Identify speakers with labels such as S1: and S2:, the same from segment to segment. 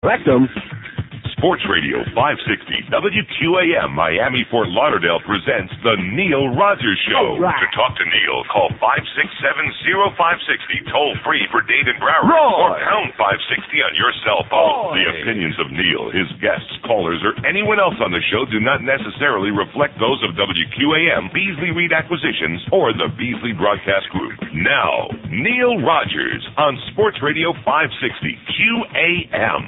S1: Rectum.
S2: Sports Radio 560 WQAM Miami Fort Lauderdale presents the Neil Rogers Show.
S1: Right.
S2: To talk to Neil, call 567-0560, toll free for Dade and Broward, or pound 560 on your cell phone. The opinions of Neil, his guests, callers, or anyone else on the show do not necessarily reflect those of WQAM, Beasley Reed Acquisitions, or the Beasley Broadcast Group. Now, Neil Rogers on Sports Radio 560 QAM.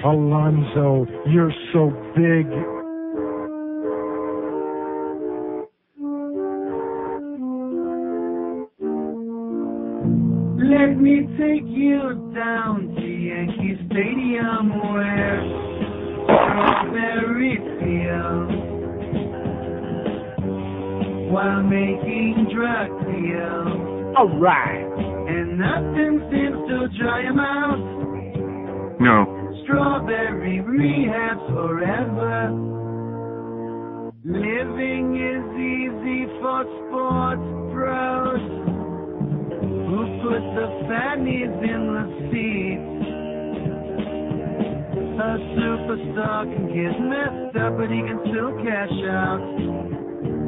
S3: Oh, Alonzo, you're so big.
S4: Let me take you down to Yankee Stadium where strawberry fields while making drug deals.
S1: All right.
S4: And nothing seems to dry 'em out.
S3: No.
S4: Strawberry rehab forever. Living is easy for sports pros who put the fannies in the seats. A superstar can get messed up, but he can still cash out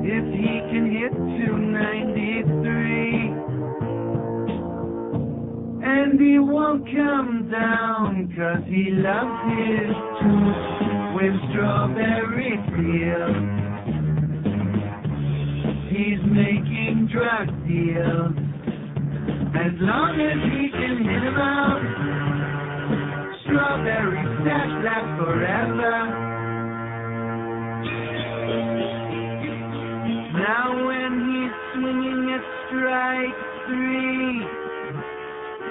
S4: if he can hit 293. And he won't come down 'cause he loves his tooth with strawberry fields. He's making drug deals. As long as he can hit 'em out, strawberry stash lasts forever. Now when he's swinging at strike 3,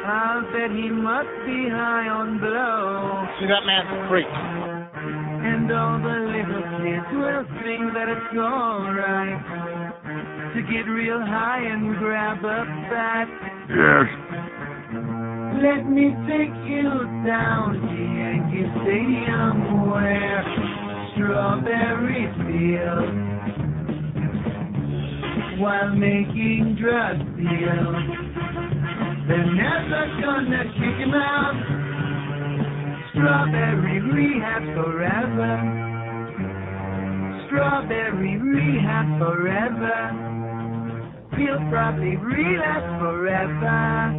S4: I'll bet he must be high on blow.
S5: See, that man's a freak.
S4: And all the little kids will think that it's alright to get real high and grab a bat.
S3: Yes.
S4: Let me take you down to Yankee Stadium where strawberry fields while making drug deals. They're never gonna kick him out. Strawberry rehab forever. Strawberry rehab forever. He'll probably relapse forever.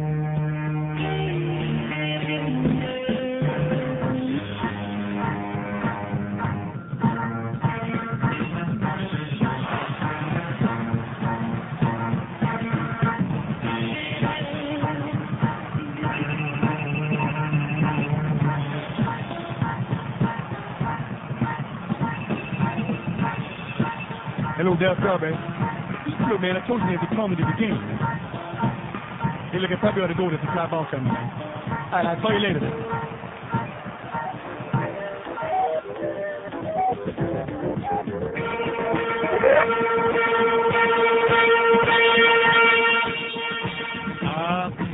S3: Hello, Darryl Strawberry. Look, man, I told you they had to call me to the game. Hey, look, I probably ought to go to the fly ball something. All right, I'll call you later then.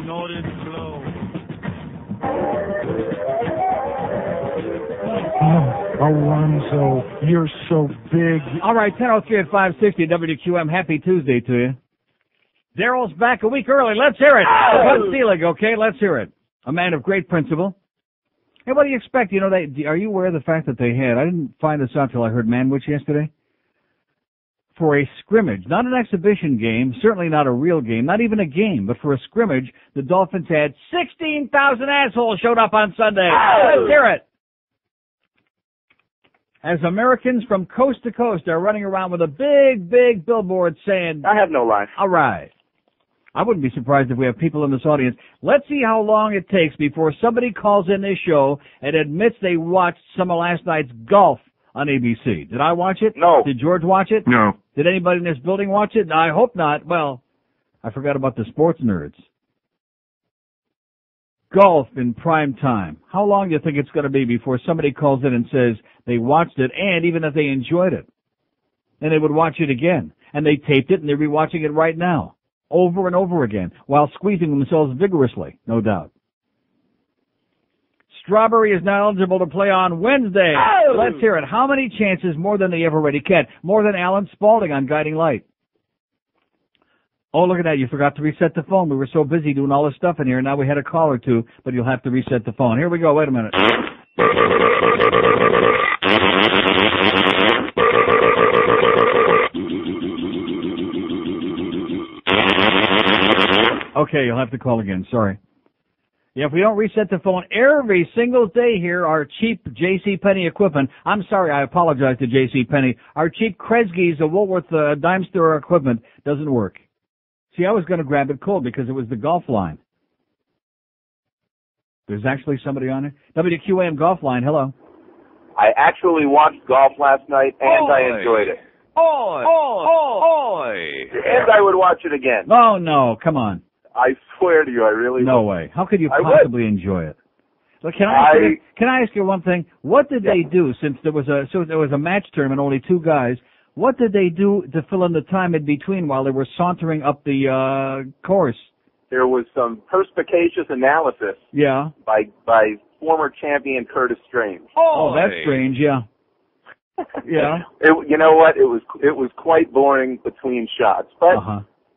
S5: Notice flow.
S3: Oh, Alonzo, you're so big.
S1: All right, 10:03 at 560 WQM. Happy Tuesday to you. Darryl's back a week early. Let's hear it. One Seelig, okay? Let's hear it. A man of great principle. Hey, what do you expect? You know, are you aware of the fact that they had, I didn't find this out till I heard Man Witch yesterday, for a scrimmage, not an exhibition game, certainly not a real game, not even a game, but for a scrimmage, the Dolphins had 16,000 assholes showed up on Sunday. Let's hear it. As Americans from coast to coast are running around with a big, big billboard saying,
S5: I have no life.
S1: all right. I wouldn't be surprised if we have people in this audience. Let's see how long it takes before somebody calls in this show and admits they watched some of last night's golf on ABC. Did I watch it?
S5: No.
S1: Did George watch it?
S3: No.
S1: Did anybody in this building watch it? I hope not. Well, I forgot about the sports nerds. Golf in prime time. How long do you think it's going to be before somebody calls in and says they watched it, and even if they enjoyed it, and they would watch it again, and they taped it and they're rewatching it right now, over and over again, while squeezing themselves vigorously, no doubt. Strawberry is now eligible to play on Wednesday. Oh! Let's hear it. How many chances more than they ever already can? More than Alan Spaulding on Guiding Light. Oh, look at that. You forgot to reset the phone. We were so busy doing all this stuff in here, and now we had a call or two, but you'll have to reset the phone. Here we go. Wait a minute. Okay, you'll have to call again. Sorry. Yeah, if we don't reset the phone every single day here, our cheap JCPenney equipment, I'm sorry, I apologize to JCPenney, our cheap Kresge's Woolworth dime store equipment doesn't work. See, I was going to grab it cold because it was the golf line. There's actually somebody on it. WQAM golf line, hello.
S6: I actually watched golf last night, and I enjoyed it. And I would watch it again.
S1: Oh, no, come on.
S6: I swear to you, I really would.
S1: No way. How could you possibly enjoy it? Look, can I ask you one thing? What did they do since there was a match tournament, only two guys? What did they do to fill in the time in between while they were sauntering up the course? There was some perspicacious analysis. Yeah. By former champion Curtis Strange. Oh, that's strange. Yeah. Yeah. You know what? It was quite boring between shots, but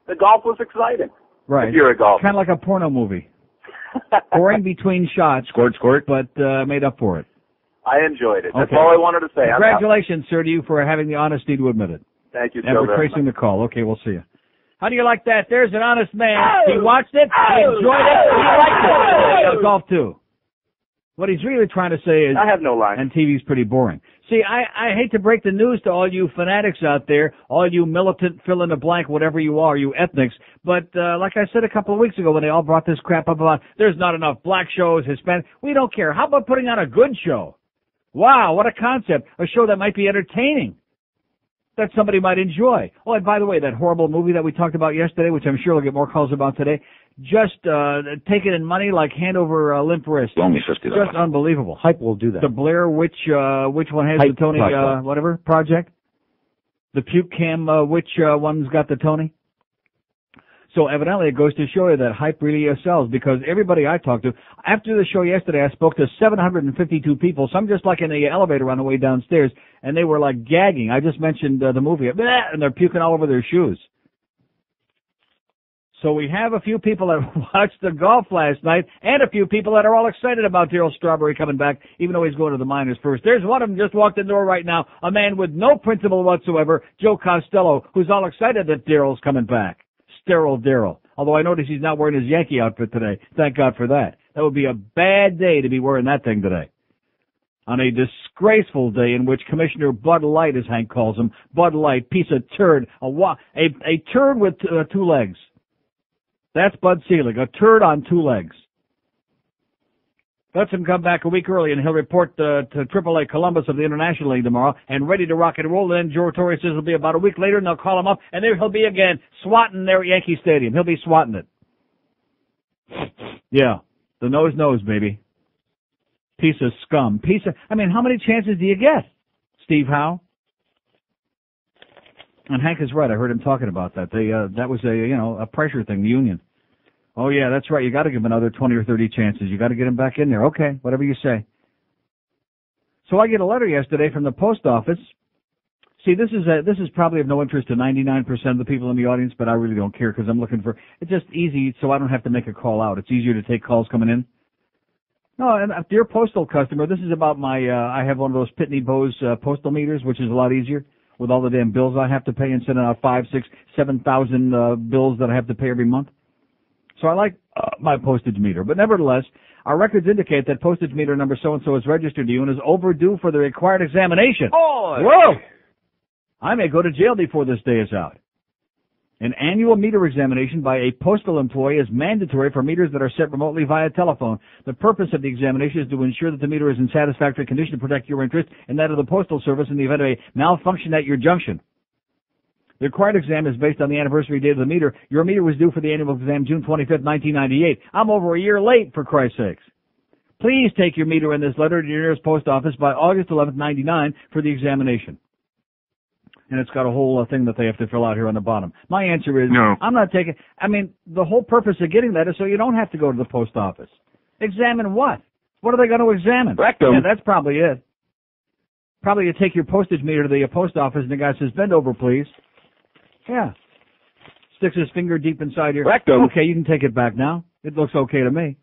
S1: the golf was exciting. Right. If you're a golfer. Kind of like a porno movie. Boring between shots. Squirt, but made up for it. I enjoyed it. That's all I wanted to say. Congratulations, sir, to you for having the honesty to admit it. Thank you so very much. And for tracing the call. Okay, we'll see you. How do you like that? There's an honest man. He watched it. He enjoyed it. He liked it. Golf, too. What he's really trying to say is... I have no line. And TV's pretty boring. See, I hate to break the news to all you fanatics out there, all you militant fill-in-the-blank, whatever you are, you ethnics, but like I said a couple of weeks ago when they all brought this crap up about there's not enough black shows, Hispanic, we don't care. How about putting on a good show? Wow, what a concept. A show that might be entertaining, that somebody might enjoy. Oh, and by the way, that horrible movie that we talked about yesterday, which I'm sure we'll get more calls about today, just take it in money like hand over limp wrist. Only $50. Just unbelievable. Hype will do that. The Blair Witch, which one has Hype the Tony, whatever, project? The Puke Cam, which one's got the Tony? So evidently it goes to show you that hype really sells, because everybody I talked to, after the show yesterday, I spoke to 752 people, some just like in the elevator on the way downstairs, and they were like gagging. I just mentioned the movie, and they're puking all over their shoes. So we have a few people that watched the golf last night, and a few people that are all excited about Darryl Strawberry coming back, even though he's going to the minors first. There's one of them just walked in the door right now, a man with no principle whatsoever, Joe Costello, who's all excited that Darryl's coming back. Sterile Darryl. Although I notice he's not wearing his Yankee outfit today. Thank God for that. That would be a bad day to be wearing that thing today. On a disgraceful day in which Commissioner Bud Light, as Hank calls him, Bud Light, piece of turd, a turd with two legs. That's Bud Selig, a turd on two legs. Let's him come back a week early, and he'll report to AAA Columbus of the International League tomorrow, and ready to rock and roll. Then Joe Torre says it'll be about a week later, and they'll call him up, and there he'll be again, swatting there at Yankee Stadium. He'll be swatting it. Yeah, the nose, baby. Piece of scum. I mean, how many chances do you get, Steve Howe? And Hank is right. I heard him talking about that. That was a pressure thing, the union. Oh, yeah, that's right. You got to give him another 20 or 30 chances. You got to get him back in there. Okay, whatever you say. So I get a letter yesterday from the post office. See, this is probably of no interest to 99% of the people in the audience, but I really don't care because I'm looking for it's just easy, so I don't have to make a call out. It's easier to take calls coming in. No, and dear postal customer, this is about my. I have one of those Pitney Bowes postal meters, which is a lot easier with all the damn bills I have to pay and sending out 5, 6, 7,000 bills that I have to pay every month. So I like my postage meter. But nevertheless, our records indicate that postage meter number so-and-so is registered to you and is overdue for the required examination. Oh! Whoa! I may go to jail before this day is out. An annual meter examination by a postal employee is mandatory for meters that are set remotely via telephone. The purpose of the examination is to ensure that the meter is in satisfactory condition to protect your interest and that of the Postal Service in the event of a malfunction at your junction. The required exam is based on the anniversary date of the meter. Your meter was due for the annual exam June 25th, 1998. I'm over a year late, for Christ's sakes. Please take your meter in this letter to your nearest post office by August 11th, 1999 for the examination. And it's got a whole thing that they have to fill out here on the bottom. My answer is, no. I'm not taking, the whole purpose of getting that is so you don't have to go to the post office. Examine what? What are they going to examine? Rectum. Yeah, that's probably it. Probably you take your postage meter to the post office and the guy says, bend over, please. Yeah. Sticks his finger deep inside your rectum. Okay, you can take it back now. It looks okay to me.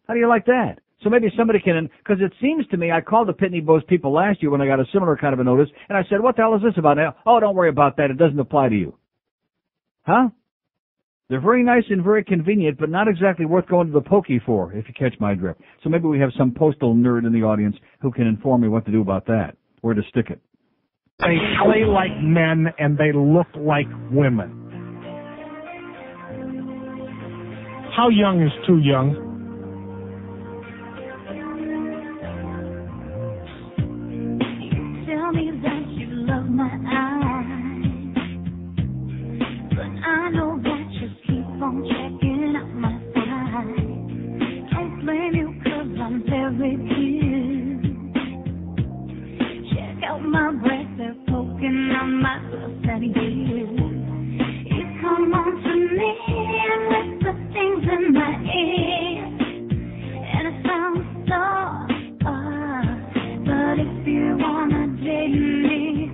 S1: How do you like that? So maybe somebody can, because it seems to me, I called the Pitney Bowes people last year when I got a similar kind of a notice, and I said, what the hell is this about now? Oh, don't worry about that. It doesn't apply to you. Huh? They're very nice and very convenient, but not exactly worth going to the pokey for, if you catch my drift. So maybe we have some postal nerd in the audience who can inform me what to do about that, where to stick it.
S7: They play like men and they look like women. How young is too young?
S8: Tell me that you love my eyes, but I know that you keep on checking out my thighs. Don't blame you 'cause I'm very cute. Check out my breasts, they're poking out my lust at you. You come on to me and whisper things in my ear, and it sounds soft. But if you wanna date me,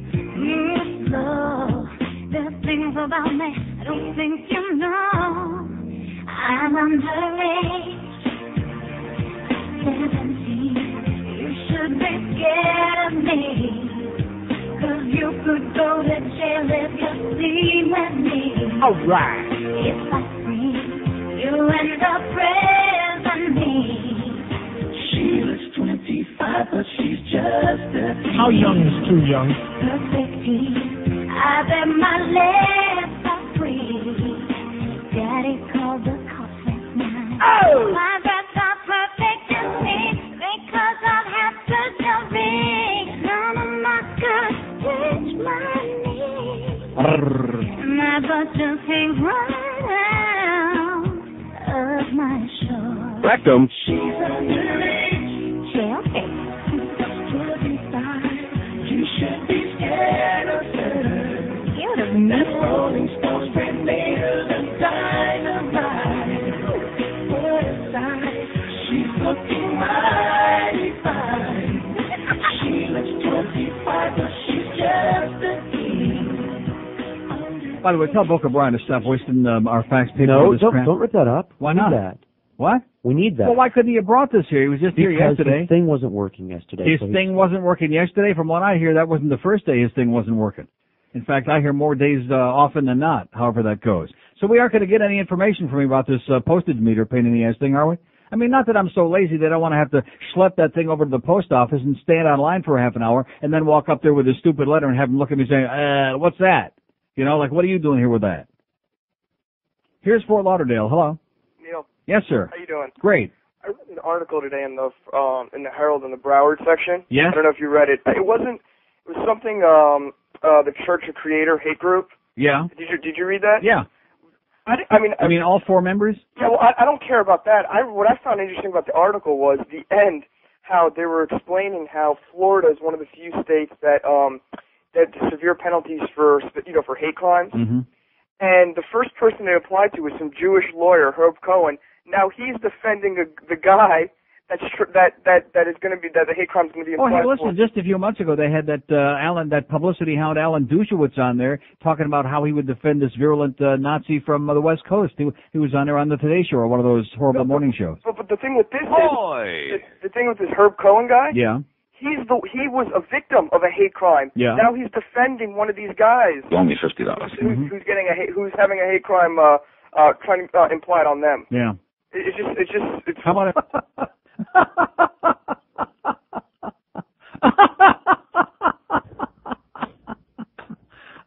S8: slow. There's things about me I don't think you know. I'm underage, 17. You should be scared of me, 'cause you could go to jail if you sleep with me.
S7: All right.
S8: If I scream, you end up praising me. She looks 25, but she's just 13.
S7: How young is too young?
S8: Perfect teeth. I bet my lips are free. Daddy called the cops last night.
S7: Oh!
S8: My breasts are perfect to me because I've had surgery. None of my skirts touch my knees. My butt just hangs right out of my shorts.
S6: Rectum.
S8: She's underage. Yeah, okay. You should be scared of her. That Rolling Stones brand made her look dynamite. Put aside, she's looking mighty fine. She looks 25, but she's just a teen.
S1: By the way, tell Boca Brian to stop wasting our fax paper.
S9: No,
S1: with this crap.
S9: don't rip that up.
S1: Why not?
S9: That.
S1: What?
S9: We need that.
S1: Well, why couldn't he have brought this here? He was just here yesterday.
S9: His thing wasn't working yesterday.
S1: His thing wasn't working yesterday. From what I hear, that wasn't the first day his thing wasn't working. In fact, I hear more days often than not, however that goes. So we aren't going to get any information from him about this postage meter pain in the ass thing, are we? I mean, not that I'm so lazy that I want to have to schlep that thing over to the post office and stand on line for half an hour and then walk up there with a stupid letter and have him look at me saying, what's that? You know, like, what are you doing here with that? Here's Fort Lauderdale. Hello.
S10: Neil.
S1: Yes, sir.
S10: How you doing?
S1: Great.
S10: I read an article today in the Herald in the Broward section.
S1: Yeah.
S10: I don't know if you read it. It was something the Church of Creator hate group.
S1: Yeah.
S10: Did you read that?
S1: Yeah.
S10: I mean
S1: all four members?
S10: Yeah. Well, I don't care about that. What I found interesting about the article was the end, how they were explaining how Florida is one of the few states that that severe penalties for hate crimes.
S1: Mm-hmm.
S10: And the first person they applied to was some Jewish lawyer, Herb Cohen. Now he's defending the guy that is going to be that the hate crime is going to be applied.
S1: Oh, hey, listen! Just a few months ago, they had that publicity hound Alan Dushowitz on there talking about how he would defend this virulent Nazi from the West Coast. He was on there on the Today Show or one of those horrible morning shows.
S10: But the thing with this is the thing with this Herb Cohen guy.
S1: Yeah.
S10: He was a victim of a hate crime.
S1: Yeah.
S10: Now he's defending one of these guys.
S2: Only $50.
S10: Who's having a hate crime implied on them.
S1: Yeah.
S10: It's just.
S1: How about it?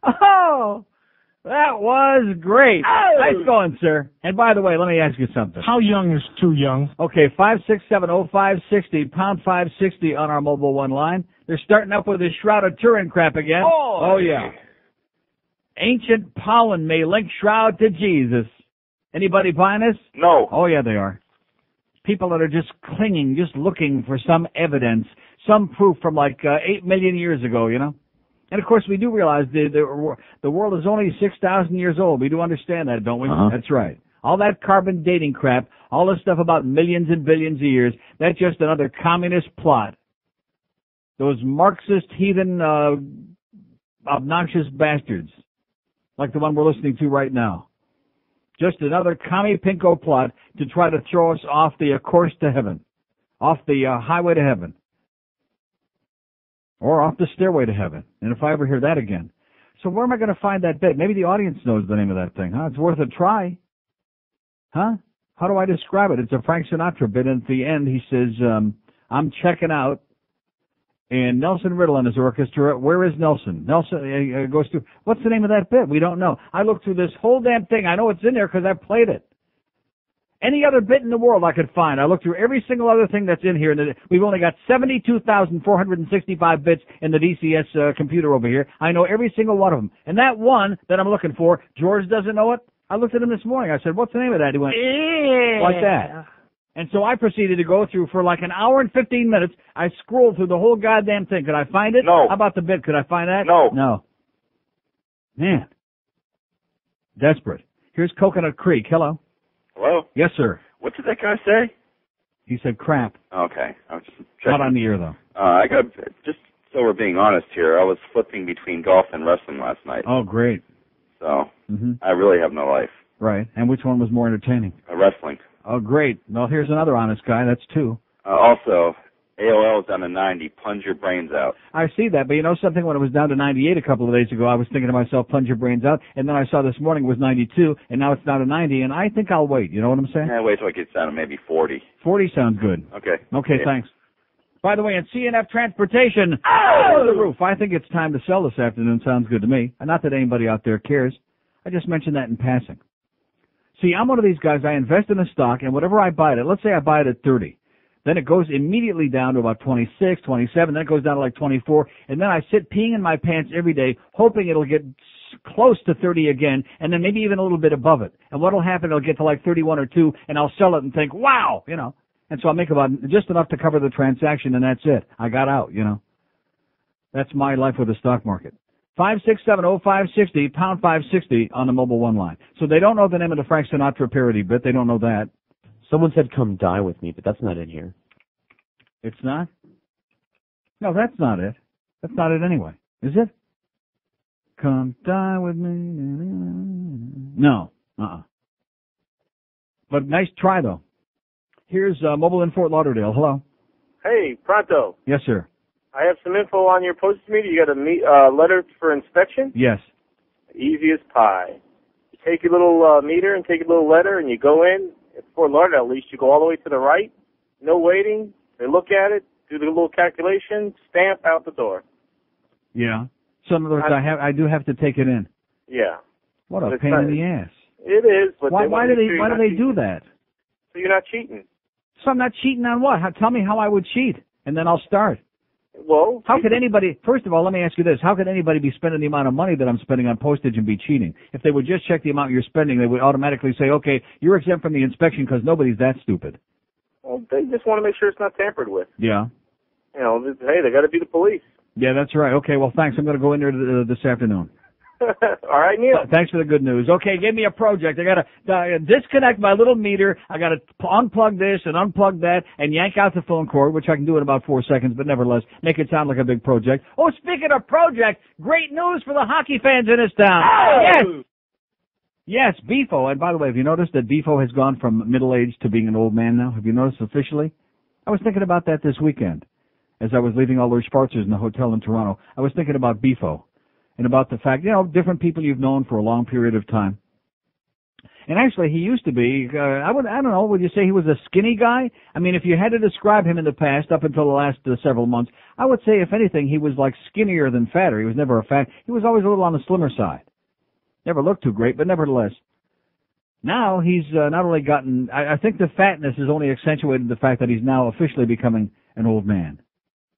S1: Oh, that was great. Oh. Nice going, sir. And by the way, let me ask you something.
S7: How young is too young?
S1: Okay, 5670560, pound 560 on our mobile one line. They're starting up with this Shroud of Turin crap again. Oh yeah. Ancient pollen may link Shroud to Jesus. Anybody buying this?
S6: No.
S1: Oh yeah, they are. People that are just clinging, just looking for some evidence, some proof from like 8 million years ago, you know? And of course, we do realize the world is only 6,000 years old. We do understand that, don't we?
S6: Uh-huh.
S1: That's right. All that carbon dating crap, all this stuff about millions and billions of years, that's just another communist plot. Those Marxist, heathen, obnoxious bastards, like the one we're listening to right now. Just another commie pinko plot to try to throw us off the course to heaven. off the highway to heaven. Or off the stairway to heaven. And if I ever hear that again. So where am I going to find that bit? Maybe the audience knows the name of that thing, huh? It's worth a try. Huh? How do I describe it? It's a Frank Sinatra bit, and at the end he says, I'm checking out, and Nelson Riddle and his orchestra, where is Nelson? Nelson goes through, what's the name of that bit? We don't know. I looked through this whole damn thing. I know it's in there because I played it. Any other bit in the world I could find. I looked through every single other thing that's in here. We've only got 72,465 bits in the DCS computer over here. I know every single one of them. And that one that I'm looking for, George doesn't know it. I looked at him this morning. I said, what's the name of that? He went, like that. And so I proceeded to go through for like an hour and 15 minutes. I scrolled through the whole goddamn thing. Could I find it?
S6: No.
S1: How about the bit? Could I find that?
S6: No.
S1: No. Man. Desperate. Here's Coconut Creek. Hello.
S6: Hello?
S1: Yes, sir.
S6: What did that guy say?
S1: He said crap.
S6: Okay. I was just checking.
S1: Not on the air, though.
S6: I got, just so we're being honest here, I was flipping between golf and wrestling last night.
S1: Oh, great.
S6: So, I really have no life.
S1: Right. And which one was more entertaining?
S6: Wrestling.
S1: Oh, great. Well, here's another honest guy. That's two.
S6: Also, AOL is down to 90. Plunge your brains out.
S1: I see that, but you know something? When it was down to 98 a couple of days ago, I was thinking to myself, plunge your brains out, and then I saw this morning it was 92, and now it's down to 90, and I think I'll wait. You know what I'm saying?
S6: Yeah, wait till it gets down to maybe 40.
S1: 40 sounds good.
S6: Okay.
S1: Okay,
S6: yeah.
S1: Thanks. By the way, in CNF Transportation, on the roof, I think it's time to sell this afternoon. Sounds good to me. Not that anybody out there cares. I just mentioned that in passing. See, I'm one of these guys, I invest in a stock, and whatever I buy it at, let's say I buy it at 30. Then it goes immediately down to about 26, 27, then it goes down to like 24, and then I sit peeing in my pants every day, hoping it'll get close to 30 again, and then maybe even a little bit above it. And what'll happen, it'll get to like 31 or 2, and I'll sell it and think, wow, you know. And so I'll make about just enough to cover the transaction, and that's it. I got out, you know. That's my life with the stock market. 5670560, pound 560 on the mobile one line. So they don't know the name of the Frank Sinatra parody bit. They don't know that.
S9: Someone said come die with me, but that's not in here.
S1: It's not? No, that's not it. That's not it anyway. Is it? Come die with me. No. But nice try, though. Here's mobile in Fort Lauderdale. Hello.
S11: Hey, Pronto.
S1: Yes, sir.
S11: I have some info on your postage meter. You got a letter for inspection?
S1: Yes.
S11: Easy as pie. You take your little meter and take your little letter, and you go in. At Fort Lauderdale, at least, you go all the way to the right. No waiting. They look at it, do the little calculation, stamp, out the door.
S1: Yeah. So in other words, I do have to take it in.
S11: Yeah.
S1: What a pain in the ass.
S11: It is. But
S1: why do they do that?
S11: So you're not cheating.
S1: So I'm not cheating on what? Tell me how I would cheat, and then I'll start.
S11: Well,
S1: how could anybody, first of all, let me ask you this. How could anybody be spending the amount of money that I'm spending on postage and be cheating? If they would just check the amount you're spending, they would automatically say, okay, you're exempt from the inspection because nobody's that stupid.
S11: Well, they just want to make sure it's not tampered with.
S1: Yeah.
S11: You know, hey, they got to be the police.
S1: Yeah, that's right. Okay, well, thanks. I'm going to go in there this afternoon.
S11: All right, Neil.
S1: Thanks for the good news. Okay, give me a project. I got to disconnect my little meter. I got to unplug this and unplug that and yank out the phone cord, which I can do in about 4 seconds, but nevertheless, make it sound like a big project. Oh, speaking of project, great news for the hockey fans in this town. Oh! Yes, Bifo. And by the way, have you noticed that Bifo has gone from middle-aged to being an old man now? Have you noticed officially? I was thinking about that this weekend as I was leaving all those Schwarzers in the hotel in Toronto. I was thinking about Bifo. And about the fact, you know, different people you've known for a long period of time. And actually, he used to be, I don't know, would you say he was a skinny guy? I mean, if you had to describe him in the past, up until the last several months, I would say, if anything, he was like skinnier than fatter. He was never a fat. He was always a little on the slimmer side. Never looked too great, but nevertheless. Now he's not only gotten, I think the fatness has only accentuated the fact that he's now officially becoming an old man.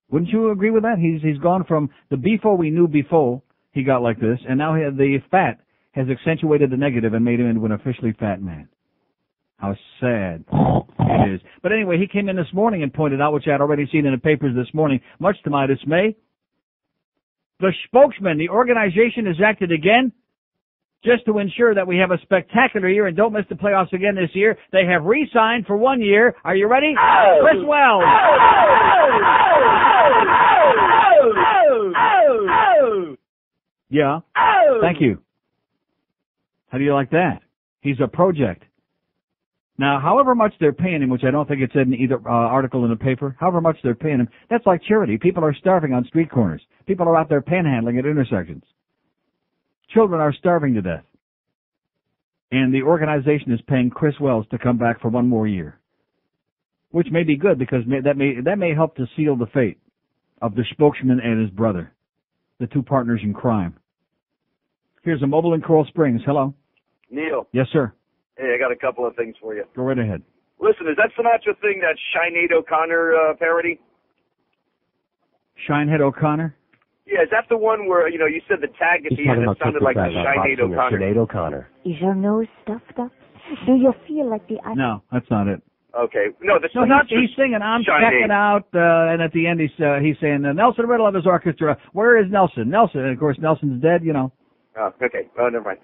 S1: Wouldn't you agree with that? He's gone from the Bifo we knew before he got like this, and now the fat has accentuated the negative and made him into an officially fat man. How sad it is. But anyway, he came in this morning and pointed out, which I had already seen in the papers this morning, much to my dismay, the spokesman, the organization has acted again just to ensure that we have a spectacular year and don't miss the playoffs again this year. They have re-signed for 1 year. Are you ready? Oh! Chris Wells. Yeah. Thank you. How do you like that? He's a project. Now, however much they're paying him, which I don't think it said in either article in the paper, however much they're paying him, that's like charity. People are starving on street corners. People are out there panhandling at intersections. Children are starving to death. And the organization is paying Chris Wells to come back for one more year, which may be good because that may help to seal the fate of the spokesman and his brother, the two partners in crime. Here's a mobile in Coral Springs. Hello.
S12: Neil.
S1: Yes, sir.
S12: Hey, I got a couple of things for you.
S1: Go right ahead.
S12: Listen, is that Sinatra thing that Sinead O'Connor parody?
S1: Shinehead O'Connor?
S12: Yeah, is that the one where, you said the tag at the end, it sounded like Sinead O'Connor?
S13: Sinead O'Connor.
S14: Is your nose stuffed up? Do you feel like the...
S1: No, that's not it.
S12: Okay. No, the Sinatra...
S1: He's singing, I'm checking out, and at the end he's saying, Nelson Riddle of his orchestra, where is Nelson? Nelson, and of course Nelson's dead,
S12: Oh, okay. Oh, never mind.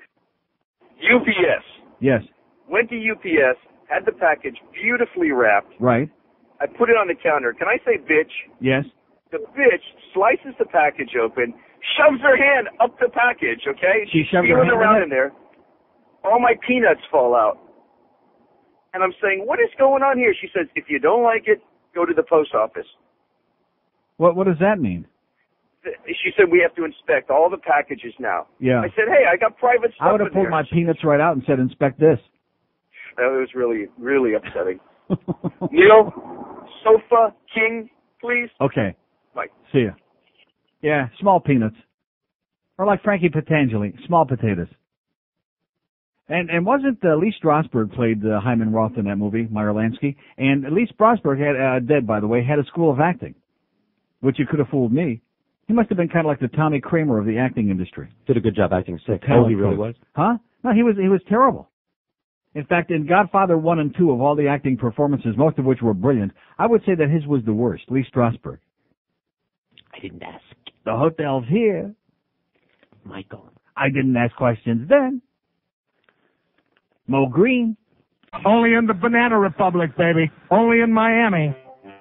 S12: UPS.
S1: Yes.
S12: Went to UPS, had the package beautifully wrapped.
S1: Right.
S12: I put it on the counter. Can I say bitch?
S1: Yes.
S12: The bitch slices the package open, shoves her hand up the package, okay?
S1: She shoved her
S12: feeling
S1: hand
S12: around in there. All my peanuts fall out. And I'm saying, what is going on here? She says, if you don't like it, go to the post office.
S1: What does that mean?
S12: She said, we have to inspect all the packages now.
S1: Yeah.
S12: I said, hey, I got private stuff
S1: I would have
S12: in
S1: pulled
S12: there.
S1: my peanuts right out and said, inspect this.
S12: That was really, really upsetting. Neil, sofa king, please.
S1: Okay.
S12: Bye.
S1: See ya. Yeah, small peanuts. Or like Frankie Patangeli, small potatoes. And wasn't Lee Strasberg played Hyman Roth in that movie, Meyer Lansky? And Lee Strasberg had, dead by the way, had a school of acting, which you could have fooled me. He must have been kind of like the Tommy Kramer of the acting industry.
S9: Did a good job acting sick.
S1: Oh,
S9: he really was?
S1: Huh? No, he was terrible. In fact, in Godfather 1 and 2 of all the acting performances, most of which were brilliant, I would say that his was the worst, Lee Strasberg.
S9: I didn't ask.
S1: The hotel's here.
S9: Michael.
S1: I didn't ask questions then. Mo Green.
S7: Only in the Banana Republic, baby. Only in Miami.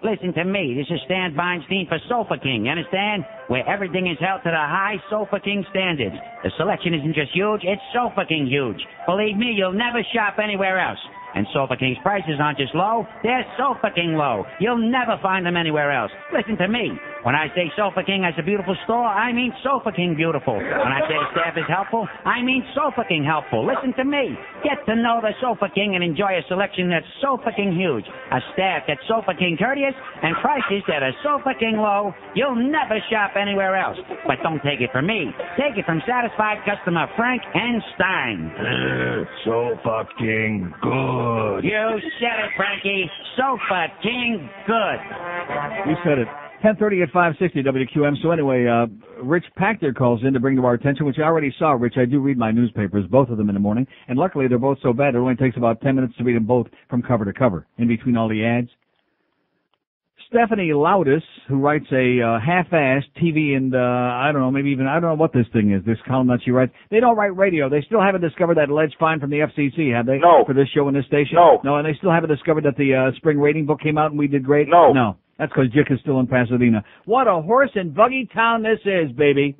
S15: Listen to me. This is Stan Feinstein for Sofa King, you understand? Where everything is held to the high Sofa King standards. The selection isn't just huge, it's Sofa King huge. Believe me, you'll never shop anywhere else. And Sofa King's prices aren't just low, they're Sofa King low. You'll never find them anywhere else. Listen to me. When I say Sofa King has a beautiful store, I mean Sofa King beautiful. When I say the staff is helpful, I mean Sofa King helpful. Listen to me. Get to know the Sofa King and enjoy a selection that's Sofa King huge. A staff that's Sofa King courteous and prices that are Sofa King low. You'll never shop anywhere else. But don't take it from me. Take it from satisfied customer Frank N. Stein.
S5: Sofa King, good.
S15: You said it, Frankie. Sofa King, good.
S1: You said it. 10:30 at 560 WQM. So anyway, Rich Pachter calls in to bring to our attention, which I already saw, Rich. I do read my newspapers, both of them in the morning. And luckily, they're both so bad, it only takes about 10 minutes to read them both from cover to cover, in between all the ads. Stephanie Loudis, who writes a half-assed TV and, I don't know what this thing is, this column that she writes. They don't write radio. They still haven't discovered that alleged fine from the FCC, have they?
S12: No.
S1: For this show and this station?
S12: No.
S1: No, and they still haven't discovered that the spring rating book came out and we did great?
S12: No.
S1: No. That's because Jick is still in Pasadena. What a horse and buggy town this is, baby.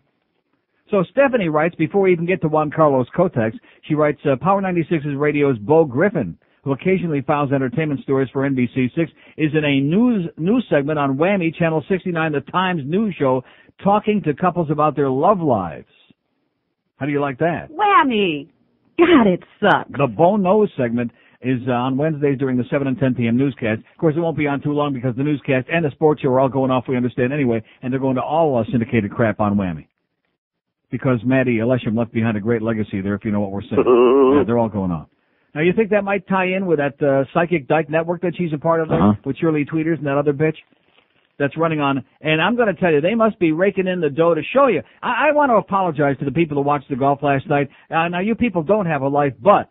S1: So Stephanie writes, before we even get to Juan Carlos Kotex, she writes, Power 96's radio's Bo Griffin, who occasionally files entertainment stories for NBC6, is in a news segment on Whammy, Channel 69, the Times news show, talking to couples about their love lives. How do you like that?
S16: Whammy! God, it sucks.
S1: The Bo Knows segment is on Wednesdays during the 7 and 10 p.m. newscast. Of course, it won't be on too long because the newscast and the sports show are all going off, we understand anyway, and they're going to all syndicated crap on Whammy. Because Maddie Elesham left behind a great legacy there, if you know what we're saying. Yeah, they're all going on. Now, you think that might tie in with that Psychic Dyke network that she's a part of there, with Shirley Tweeters and that other bitch that's running on? And I'm going to tell you, they must be raking in the dough to show you. I want to apologize to the people who watched the golf last night. Now, you people don't have a life, but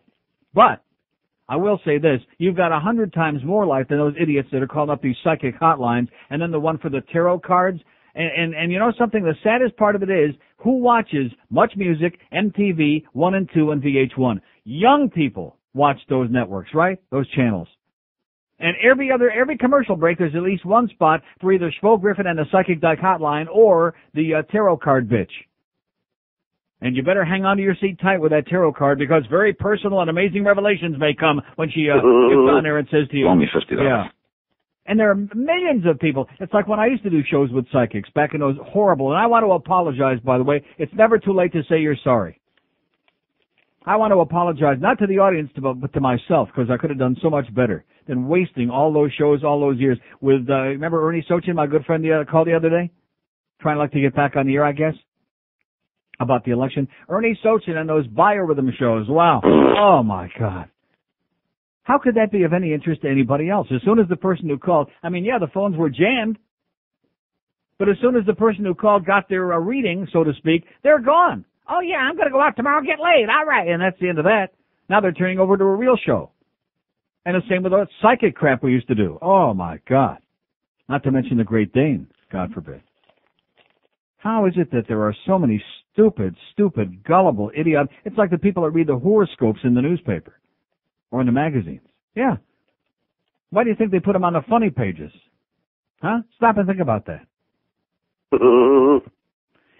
S1: I will say this, you've got 100 times more life than those idiots that are calling up these psychic hotlines, and then the one for the tarot cards. And you know something, the saddest part of it is, who watches Much Music, MTV, 1 and 2, and VH1? Young people watch those networks, right? Those channels. And every commercial break, there's at least one spot for either Schvo Griffin and the Psychic Dyke Hotline or the tarot card bitch. And you better hang on to your seat tight with that tarot card because very personal and amazing revelations may come when she gets on there and says to you.
S13: Loan me $50.
S1: Yeah. And there are millions of people. It's like when I used to do shows with psychics back in those horrible, and I want to apologize, by the way. It's never too late to say you're sorry. I want to apologize, not to the audience, but to myself, because I could have done so much better than wasting all those shows, all those years with, remember Ernie Sochin, my good friend, called the other day? Trying to get back on the air, I guess, about the election. Ernie Sochin and those biorhythm shows. Wow. Oh, my God. How could that be of any interest to anybody else? As soon as the person who called, the phones were jammed, but as soon as the person who called got their reading, so to speak, they're gone. Oh, yeah, I'm going to go out tomorrow and get laid. All right. And that's the end of that. Now they're turning over to a real show. And the same with the psychic crap we used to do. Oh, my God. Not to mention the Great Dane, God forbid. How is it that there are so many stupid, gullible, idiots? It's like the people that read the horoscopes in the newspaper or in the magazines. Yeah. Why do you think they put them on the funny pages? Huh? Stop and think about that.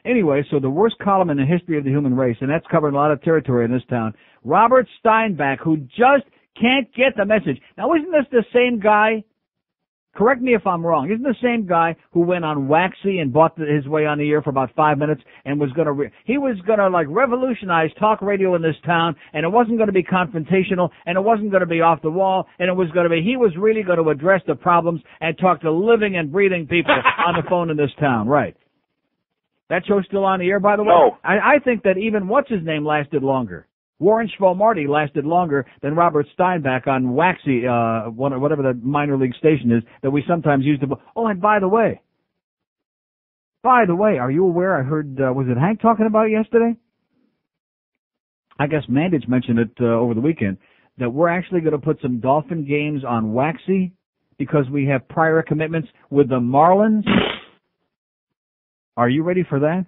S1: Anyway, so the worst column in the history of the human race, and that's covering a lot of territory in this town, Robert Steinbach, who just can't get the message. Now, isn't this the same guy? Correct me if I'm wrong. Isn't the same guy who went on Waxy and bought his way on the air for about 5 minutes and was going to revolutionize talk radio in this town, and it wasn't going to be confrontational, and it wasn't going to be off the wall, and he was really going to address the problems and talk to living and breathing people on the phone in this town, right? That show's still on the air, by the way?
S6: No.
S1: I think that even what's-his-name lasted longer. Warren Schwell-Marty lasted longer than Robert Steinbach on Waxy, whatever that minor league station is that we sometimes use to... Oh, and by the way, are you aware, I heard, was it Hank talking about it yesterday? I guess Mandich mentioned it over the weekend, that we're actually going to put some Dolphin games on Waxy because we have prior commitments with the Marlins. Are you ready for that?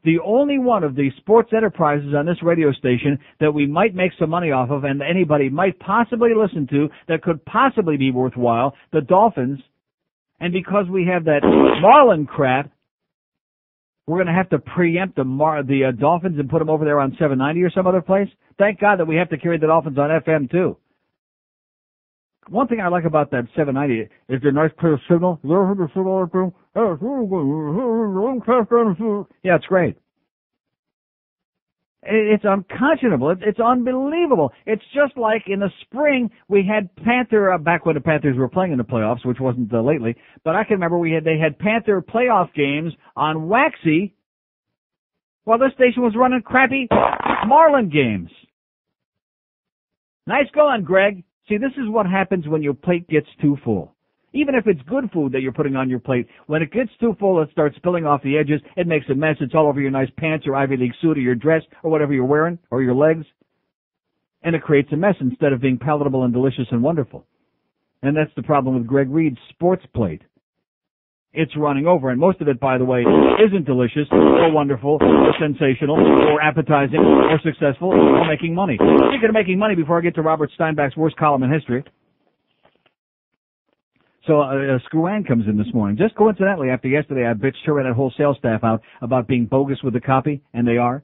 S1: The only one of the sports enterprises on this radio station that we might make some money off of and anybody might possibly listen to that could possibly be worthwhile, the Dolphins. And because we have that Marlin crap, we're going to have to preempt the Dolphins and put them over there on 790 or some other place. Thank God that we have to carry the Dolphins on FM too. One thing I like about that 790 is the nice clear signal. Yeah, it's great. It's unconscionable. It's unbelievable. It's just like in the spring we had Panther, back when the Panthers were playing in the playoffs, which wasn't lately, but I can remember they had Panther playoff games on Waxy while this station was running crappy Marlin games. Nice going, Greg. See, this is what happens when your plate gets too full. Even if it's good food that you're putting on your plate, when it gets too full, it starts spilling off the edges. It makes a mess. It's all over your nice pants or Ivy League suit or your dress or whatever you're wearing or your legs. And it creates a mess instead of being palatable and delicious and wonderful. And that's the problem with Greg Reed's sports plate. It's running over, and most of it, by the way, isn't delicious or wonderful or sensational or appetizing or successful or making money. Speaking of making money, before I get to Robert Steinbach's worst column in history, so Screwan comes in this morning. Just coincidentally, after yesterday I bitched her and that whole sales staff out about being bogus with the copy, and they are.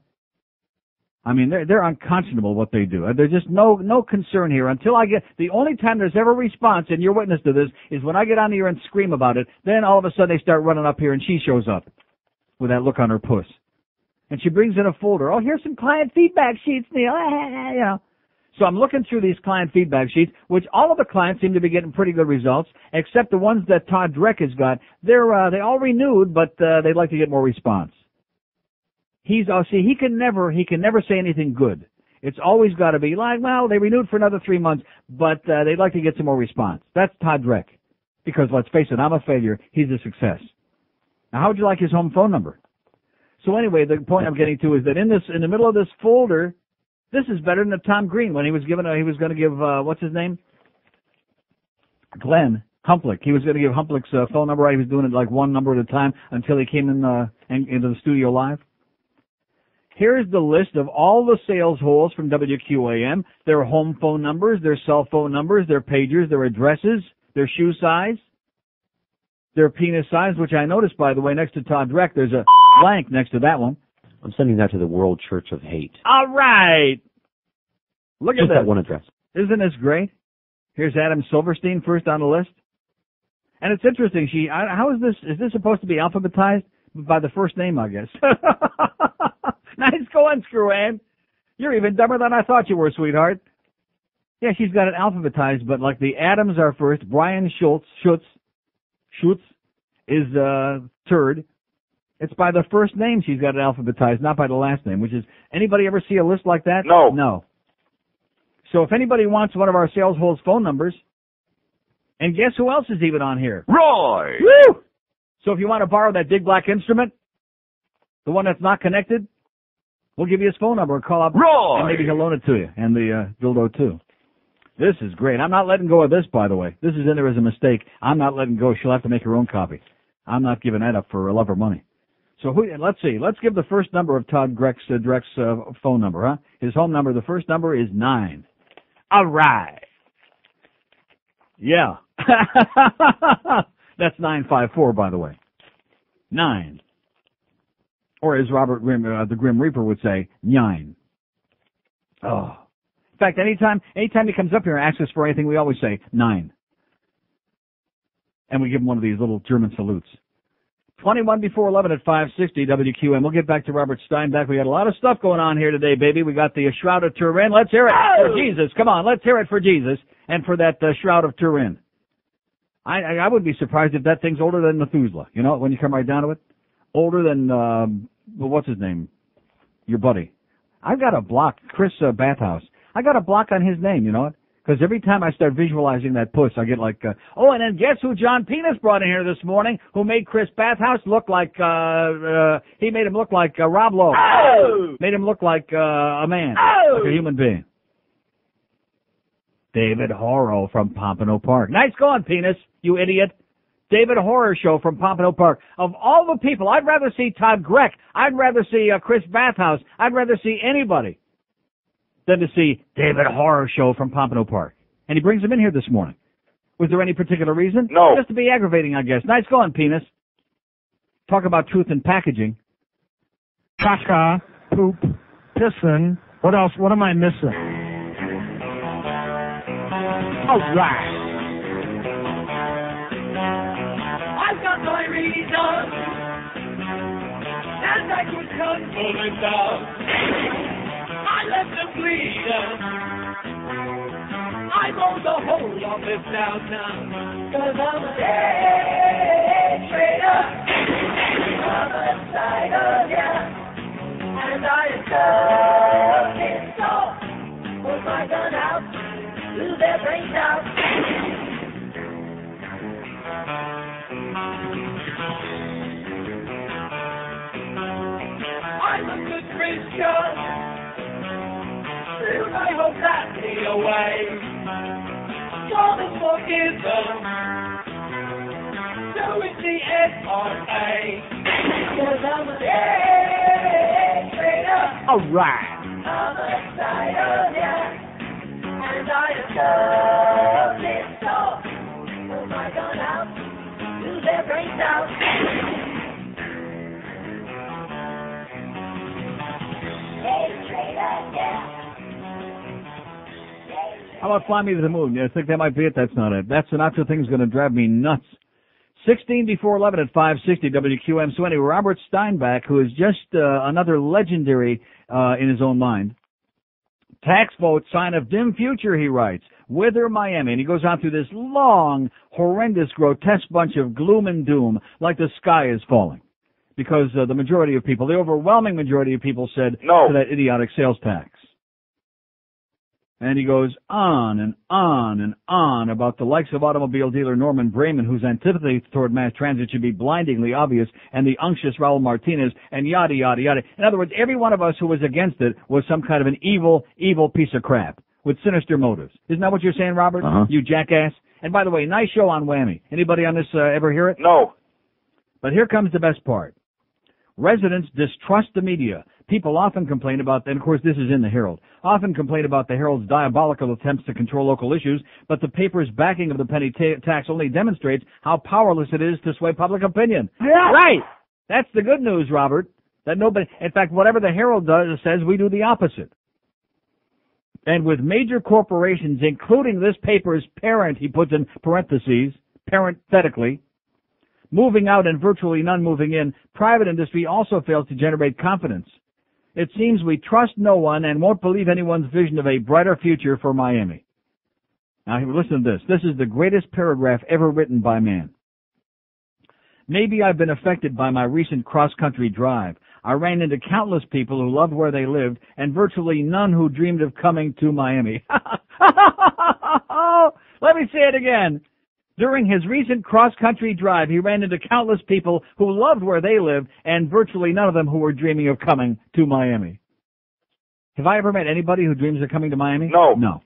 S1: I mean, they're unconscionable what they do. There's just no concern here until I get, the only time there's ever response, and you're witness to this, is when I get on here and scream about it. Then all of a sudden they start running up here and she shows up with that look on her puss. And she brings in a folder. Oh, here's some client feedback sheets, Neil. You know. So I'm looking through these client feedback sheets, which all of the clients seem to be getting pretty good results, except the ones that Todd Dreck has got. They all renewed, but they'd like to get more response. He can never say anything good. It's always got to be like, well, they renewed for another 3 months, but they'd like to get some more response. That's Todd Dreck. Because let's face it, I'm a failure. He's a success. Now, how would you like his home phone number? So anyway, the point I'm getting to is that in the middle of this folder, this is better than the Tom Green when he was going to give what's his name? Glenn Humplick. He was going to give Humplick's phone number. He was doing it like one number at a time until he came into the studio live. Here's the list of all the sales holes from WQAM, their home phone numbers, their cell phone numbers, their pagers, their addresses, their shoe size, their penis size, which I noticed, by the way, next to Todd Dreck, there's a blank next to that one.
S9: I'm sending that to the World Church of Hate.
S1: All right. Look
S9: Just
S1: at
S9: that
S1: this.
S9: one address.
S1: Isn't this great? Here's Adam Silverstein first on the list. And it's interesting. How is this? Is this supposed to be alphabetized? By the first name, I guess. Nice going, Screw Ann. You're even dumber than I thought you were, sweetheart. Yeah, she's got it alphabetized, but like the Adams are first. Brian Schutz is third. It's by the first name she's got it alphabetized, not by the last name, which is, anybody ever see a list like that?
S6: No.
S1: No. So if anybody wants one of our sales holes phone numbers, and guess who else is even on here?
S2: Roy!
S1: Woo! So if you want to borrow that big black instrument, the one that's not connected, we'll give you his phone number and call up.
S2: Roy!
S1: And maybe he'll loan it to you, and the dildo too. This is great. I'm not letting go of this, by the way. This is in there as a mistake. I'm not letting go. She'll have to make her own copy. I'm not giving that up for love or money. So let's see. Let's give the first number of Todd Dreck's phone number, huh? His home number, the first number is 9. All right. Yeah. That's 954, by the way. 9. Or as Robert Grimm, the Grim Reaper would say, 9. Oh. In fact, anytime he comes up here and asks us for anything, we always say 9. And we give him one of these little German salutes. 21 before 11 at 560 WQAM. We'll get back to Robert Steinbeck. We got a lot of stuff going on here today, baby. We got the Shroud of Turin. Let's hear it for Jesus. Come on, let's hear it for Jesus and for that Shroud of Turin. I would be surprised if that thing's older than Methuselah. You know, when you come right down to it, older than what's his name? Your buddy. I've got a block, Chris Bathhouse. I got a block on his name. You know what? Because every time I start visualizing that puss, I get like, and then guess who John Penis brought in here this morning, who made Chris Bathhouse look like, he made him look like Rob Lowe. Oh! Made him look like a man, like a human being. David Horrow from Pompano Park. Nice going, Penis, you idiot. David Horror Show from Pompano Park. Of all the people, I'd rather see Todd Greck. I'd rather see Chris Bathhouse. I'd rather see anybody than to see David Horror Show from Pompano Park. And he brings him in here this morning. Was there any particular reason?
S6: No.
S1: Just to be aggravating, I guess. Nice going, Penis. Talk about truth in packaging.
S7: Caca, poop, pissing. What else? What am I missing? All right.
S4: I've got my reasons, and I could come pulling down. I left them bleeding. I know the whole of this now, 'cause I'm a day trader. I'm a cider, yeah. And I am it so. Put my gun out, do their brains out. I'm a good Christian. I hope that me away. God is forgiven. So is the SRA. Cause I'm a trader.
S7: All right.
S4: I'm a cider, yeah. And I am it so. Put my gun out, do their brains out. Hey, trader, yeah.
S1: How about Fly Me to the Moon? You think that might be it? That's not it. That Sinatra thing's going to drive me nuts. 16 before 11 at 560 WQAM. So anyway, Robert Steinbeck, who is just another legendary in his own mind. Tax vote, sign of dim future, he writes. Wither, Miami. And he goes on through this long, horrendous, grotesque bunch of gloom and doom, like the sky is falling. Because the majority of people, the overwhelming majority of people said no to that idiotic sales tax. And he goes on and on and on about the likes of automobile dealer Norman Brayman, whose antipathy toward mass transit should be blindingly obvious, and the unctuous Raul Martinez, and yada, yada, yada. In other words, every one of us who was against it was some kind of an evil, evil piece of crap with sinister motives. Isn't that what you're saying, Robert?
S6: Uh-huh.
S1: You jackass? And by the way, nice show on Whammy. Anybody on this ever hear it?
S6: No.
S1: But here comes the best part. Residents distrust the media. People often complain about, and of course this is in the Herald, often complain about the Herald's diabolical attempts to control local issues, but the paper's backing of the penny tax only demonstrates how powerless it is to sway public opinion.
S7: Yeah.
S1: Right! That's the good news, Robert. That nobody, in fact, whatever the Herald does says, we do the opposite. And with major corporations, including this paper's parent, he puts in parentheses, parenthetically, moving out and virtually none moving in, private industry also fails to generate confidence. It seems we trust no one and won't believe anyone's vision of a brighter future for Miami. Now, listen to this. This is the greatest paragraph ever written by man. Maybe I've been affected by my recent cross-country drive. I ran into countless people who loved where they lived and virtually none who dreamed of coming to Miami. Let me say it again. During his recent cross-country drive, he ran into countless people who loved where they lived and virtually none of them who were dreaming of coming to Miami. Have I ever met anybody who dreams of coming to Miami?
S13: No.
S1: No.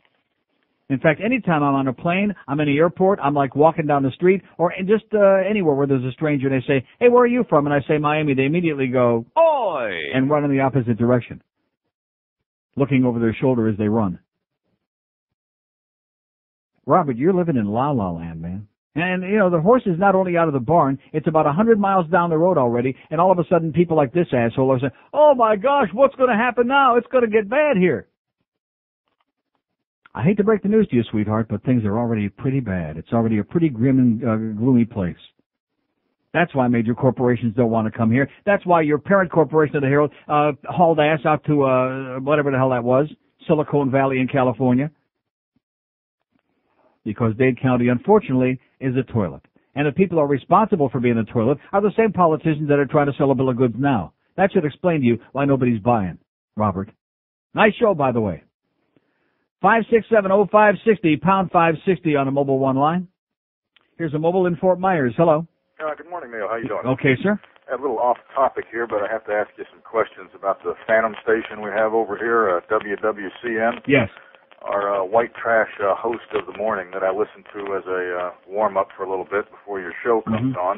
S1: In fact, anytime I'm on a plane, I'm in the airport, I'm like walking down the street, or just anywhere where there's a stranger and they say, hey, where are you from? And I say Miami, they immediately go, oi, and run in the opposite direction, looking over their shoulder as they run. Robert, you're living in La La Land, man. And, you know, the horse is not only out of the barn, it's about 100 miles down the road already, and all of a sudden people like this asshole are saying, oh my gosh, what's going to happen now? It's going to get bad here. I hate to break the news to you, sweetheart, but things are already pretty bad. It's already a pretty grim and gloomy place. That's why major corporations don't want to come here. That's why your parent corporation of the Herald hauled ass out to whatever the hell that was, Silicon Valley in California. Because Dade County, unfortunately, is a toilet. And the people who are responsible for being a toilet are the same politicians that are trying to sell a bill of goods now. That should explain to you why nobody's buying, Robert. Nice show, by the way. 5670560, pound 560 on a mobile one line. Here's a mobile in Fort Myers. Hello.
S13: Good morning, Neil. How you doing?
S1: Okay, sir.
S13: I have a little off topic here, but I have to ask you some questions about the Phantom station we have over here, WWCN.
S1: Yes.
S13: Our white trash host of the morning that I listen to as a warm-up for a little bit before your show comes on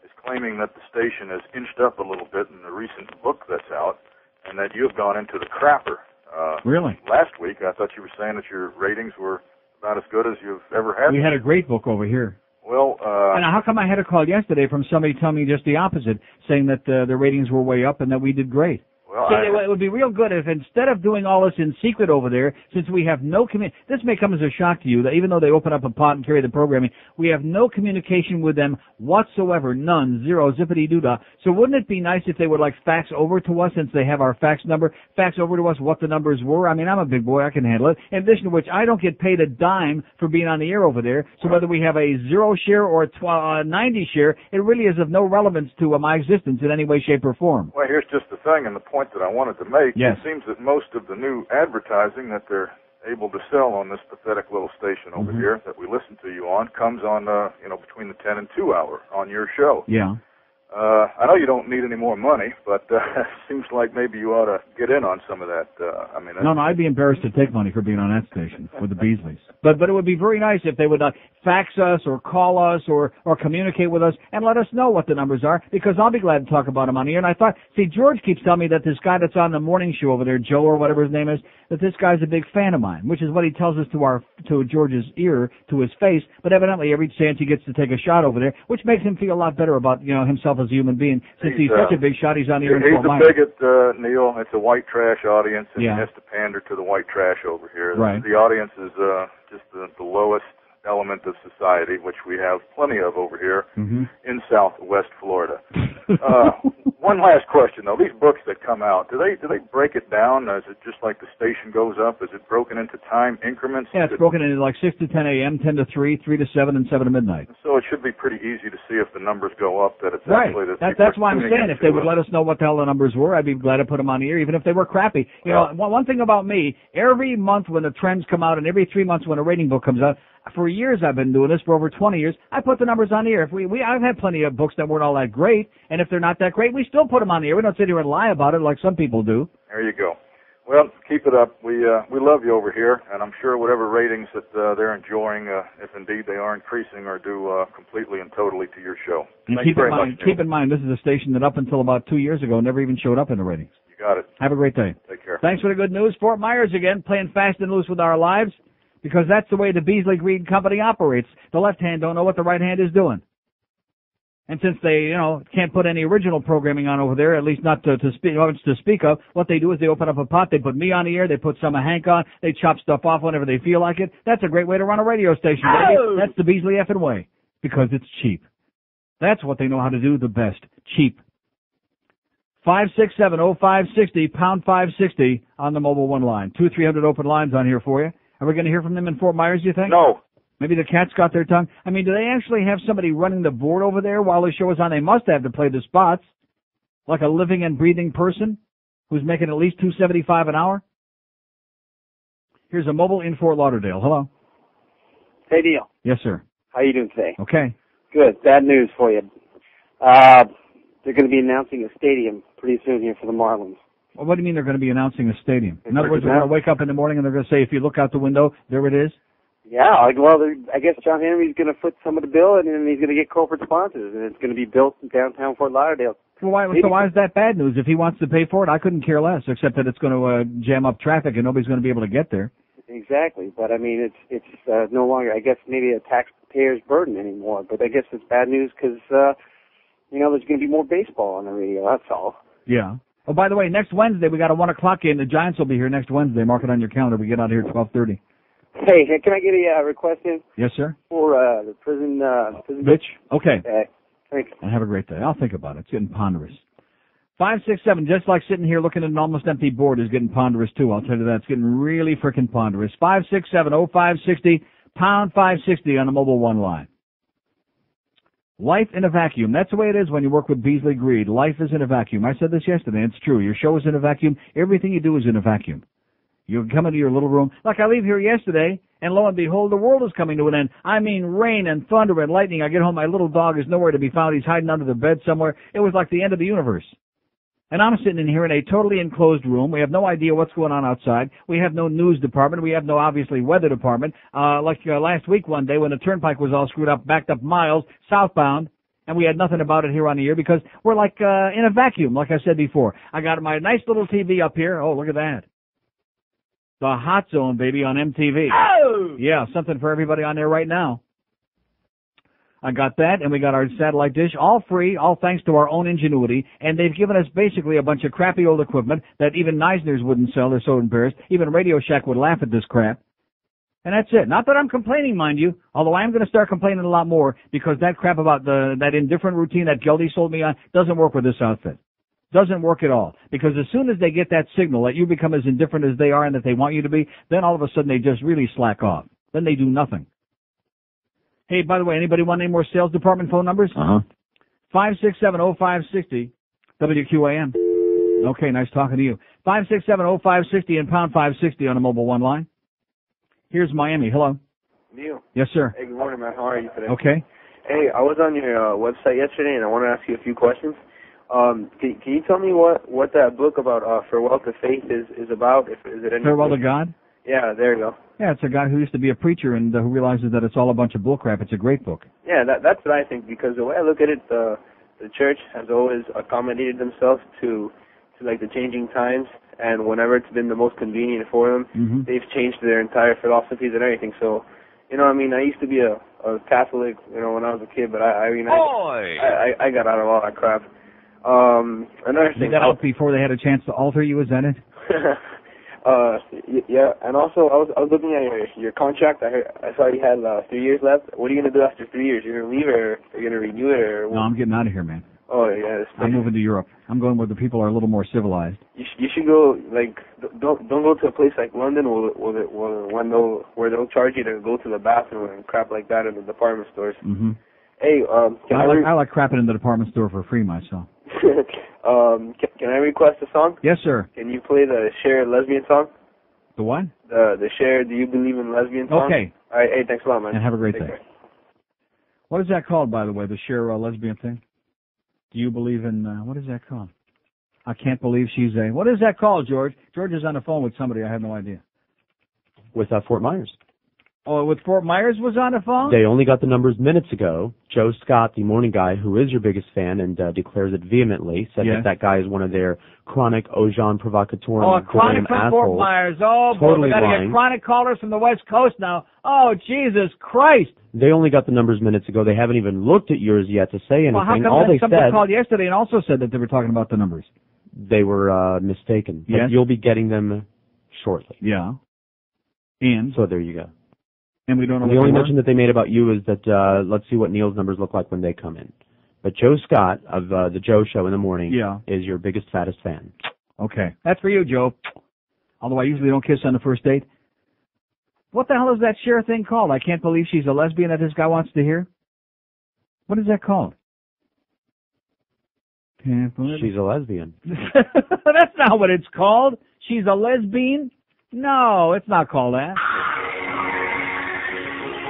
S13: is claiming that the station has inched up a little bit in the recent book that's out and that you've gone into the crapper.
S1: Really?
S13: Last week, I thought you were saying that your ratings were about as good as you've ever had.
S1: We had a great book over here.
S13: Well,
S1: and how come I had a call yesterday from somebody telling me just the opposite, saying that the ratings were way up and that we did great?
S13: Well,
S1: See, it would be real good if instead of doing all this in secret over there, since we have no this may come as a shock to you that even though they open up a pot and carry the programming, we have no communication with them whatsoever, none, zero, zippity-doo-dah. So wouldn't it be nice if they would like fax over to us, since they have our fax number, fax over to us what the numbers were? I mean, I'm a big boy, I can handle it. In addition to which, I don't get paid a dime for being on the air over there, so whether we have a 0 share or a 90 share, it really is of no relevance to my existence in any way, shape, or form.
S13: Well, here's just the thing, and the point that I wanted to make.
S1: Yes.
S13: It seems that most of the new advertising that they're able to sell on this pathetic little station over here that we listen to you on comes on, between the 10 and 2 hour on your show.
S1: Yeah.
S13: I know you don't need any more money, but it seems like maybe you ought to get in on some of that.
S1: No, I'd be embarrassed to take money for being on that station with the Beasleys. But it would be very nice if they would fax us or call us or communicate with us and let us know what the numbers are, because I'll be glad to talk about them on the air. And I thought, George keeps telling me that this guy that's on the morning show over there, Joe or whatever his name is, that this guy's a big fan of mine, which is what he tells us to George's ear, to his face. But evidently every chance he gets to take a shot over there, which makes him feel a lot better about himself as a human being, since he's such a big shot. He's on the air in Fort Myers.
S13: He's a bigot, Neil. It's a white trash audience, and he has to pander to the white trash over here.
S1: Right.
S13: The audience is just the lowest element of society, which we have plenty of over here in Southwest Florida. One last question, though. These books that come out, do they break it down? Is it just like the station goes up? Is it broken into time increments?
S1: Yeah, it's broken into like 6 to 10 a.m., 10 to 3, 3 to 7, and 7 to midnight.
S13: So it should be pretty easy to see if the numbers go up, that it's
S1: right.
S13: actually
S1: That's why I'm saying if they would let us know what the hell the numbers were, I'd be glad to put them on the air, even if they were crappy. One thing about me, every month when the trends come out and every 3 months when a rating book comes out, for years I've been doing this, for over 20 years, I put the numbers on the air. I've had plenty of books that weren't all that great, and if they're not that great, we still put them on the air. We don't sit here and lie about it like some people do.
S13: There you go. Well, keep it up. We love you over here, and I'm sure whatever ratings that they're enjoying, if indeed they are increasing, are due completely and totally to your show.
S1: And keep in mind, this is a station that up until about 2 years ago never even showed up in the ratings.
S13: You got it.
S1: Have a great day.
S13: Take care.
S1: Thanks for the good news. Fort Myers again, playing fast and loose with our lives, because that's the way the Beasley Green Company operates. The left hand don't know what the right hand is doing. And since they, can't put any original programming on over there, at least not to speak of, what they do is they open up a pot, they put me on the air, they put some of Hank on, they chop stuff off whenever they feel like it. That's a great way to run a radio station, baby. That's the Beasley effing way. Because it's cheap. That's what they know how to do the best. Cheap. 567-0560, pound 560 on the mobile one line. 2-300 open lines on here for you. Are we going to hear from them in Fort Myers, you think?
S6: No.
S1: Maybe the cat's got their tongue. I mean, do they actually have somebody running the board over there while the show is on? They must have to play the spots. Like a living and breathing person who's making at least $2.75 an hour. Here's a mobile in Fort Lauderdale. Hello.
S17: Hey, Neil.
S1: Yes, sir.
S17: How you doing today?
S1: Okay.
S17: Good. Bad news for you. They're going to be announcing a stadium pretty soon here for the Marlins.
S1: Well, what do you mean they're going to be announcing a stadium? In other words, they're going to wake up in the morning and they're going to say, if you look out the window, there it is?
S17: Yeah, well, I guess John Henry's going to foot some of the bill, and then he's going to get corporate sponsors, and it's going to be built in downtown Fort Lauderdale.
S1: Well, why is that bad news? If he wants to pay for it, I couldn't care less, except that it's going to jam up traffic and nobody's going to be able to get there.
S17: Exactly, but I mean, it's no longer, I guess, maybe a taxpayer's burden anymore. But I guess it's bad news because there's going to be more baseball on the radio. That's all.
S1: Yeah. Oh, by the way, next Wednesday we got a 1:00 game. The Giants will be here next Wednesday. Mark it on your calendar. We get out here at 12:30.
S17: Hey, can I get a request in?
S1: Yes, sir.
S17: For the prison
S1: bitch. Okay.
S17: Thanks.
S1: Have a great day. I'll think about it. It's getting ponderous. 567, just like sitting here looking at an almost empty board, is getting ponderous too. I'll tell you that. It's getting really frickin' ponderous. 567-0560, pound 560 on the mobile one line. Life in a vacuum. That's the way it is when you work with Beasley Greed. Life is in a vacuum. I said this yesterday. It's true. Your show is in a vacuum. Everything you do is in a vacuum. You come into your little room. Like I leave here yesterday, and lo and behold, the world is coming to an end. I mean, rain and thunder and lightning. I get home, my little dog is nowhere to be found. He's hiding under the bed somewhere. It was like the end of the universe. And I'm sitting in here in a totally enclosed room. We have no idea what's going on outside. We have no news department. We have no, obviously, weather department. Last week one day when the turnpike was all screwed up, backed up miles southbound, and we had nothing about it here on the air because we're like in a vacuum, like I said before. I got my nice little TV up here. Oh, look at that. The Hot Zone, baby, on MTV. Oh! Yeah, something for everybody on there right now. I got that, and we got our satellite dish, all free, all thanks to our own ingenuity, and they've given us basically a bunch of crappy old equipment that even Neisner's wouldn't sell. They're so embarrassed. Even Radio Shack would laugh at this crap. And that's it. Not that I'm complaining, mind you, although I am going to start complaining a lot more because that crap about that indifferent routine that Geldy sold me on doesn't work with this outfit. Doesn't work at all. Because as soon as they get that signal that you become as indifferent as they are and that they want you to be, then all of a sudden they just really slack off. Then they do nothing. Hey, by the way, anybody want any more sales department phone numbers? 567-0560, WQAM. Okay, nice talking to you. 567-0560 and pound 560 on the mobile one line. Here's Miami. Hello.
S18: Neil.
S1: Yes, sir.
S18: Hey, good morning, man. How are you today?
S1: Okay.
S18: Hey, I was on your website yesterday, and I want to ask you a few questions. Can you tell me what that book about Farewell to Faith is about? Is it any
S1: Farewell to God?
S18: Yeah, there you go.
S1: Yeah, it's a guy who used to be a preacher and who realizes that it's all a bunch of bullcrap. It's a great book.
S18: Yeah, that's what I think, because the way I look at it, the church has always accommodated themselves to like the changing times, and whenever it's been the most convenient for them, they've changed their entire philosophies and everything. So, I used to be a Catholic, when I was a kid, but I got out of all that crap. Another thing.
S1: You got out before they had a chance to alter you, is that it?
S18: Yeah, and also I was looking at your contract. I saw you had 3 years left. What are you gonna do after 3 years? You're gonna leave, or are you gonna renew it, or what?
S1: No, I'm getting out of here, man.
S18: Oh yeah,
S1: I'm moving to Europe. I'm going where the people are a little more civilized.
S18: You should go don't go to a place like London where they'll charge you to go to the bathroom and crap like that in the department stores. Hey,
S1: I like crapping in the department store for free myself.
S18: Can I request a song?
S1: Yes, sir.
S18: Can you play the Cher lesbian song?
S1: The what?
S18: The Cher Do You Believe in Lesbian song?
S1: Okay.
S18: All right. Hey, thanks a lot, man.
S1: And have a great day.
S18: Care.
S1: What is that called, by the way, the Cher lesbian thing? Do you believe in, what is that called? I can't believe she's a, what is that called, George? George is on the phone with somebody. I have no idea.
S9: With Fort Myers.
S1: Oh, with Fort Myers was on the phone?
S9: They only got the numbers minutes ago. Joe Scott, the morning guy, who is your biggest fan and declares it vehemently, said that guy is one of their chronic agent provocateur.
S1: Oh, a chronic from Fort Myers. Oh,
S9: totally
S1: boy, we got to get chronic callers from the West Coast now. Oh, Jesus Christ.
S9: They only got the numbers minutes ago. They haven't even looked at yours yet to say anything.
S1: Well, how come
S9: All they
S1: somebody
S9: said,
S1: called yesterday and also said that they were talking about the numbers?
S9: They were mistaken. But
S1: Yes.
S9: you'll be getting them shortly.
S1: Yeah. And?
S9: So there you go.
S1: And we don't know
S9: the only mention that they made about you is that let's see what Neil's numbers look like when they come in. But Joe Scott of the Joe Show in the morning is your biggest, fattest fan.
S1: Okay. That's for you, Joe. Although I usually don't kiss on the first date. What the hell is that Cher thing called? I can't believe she's a lesbian that this guy wants to hear. What is that called?
S9: She's a lesbian.
S1: That's not what it's called. She's a lesbian? No, it's not called that.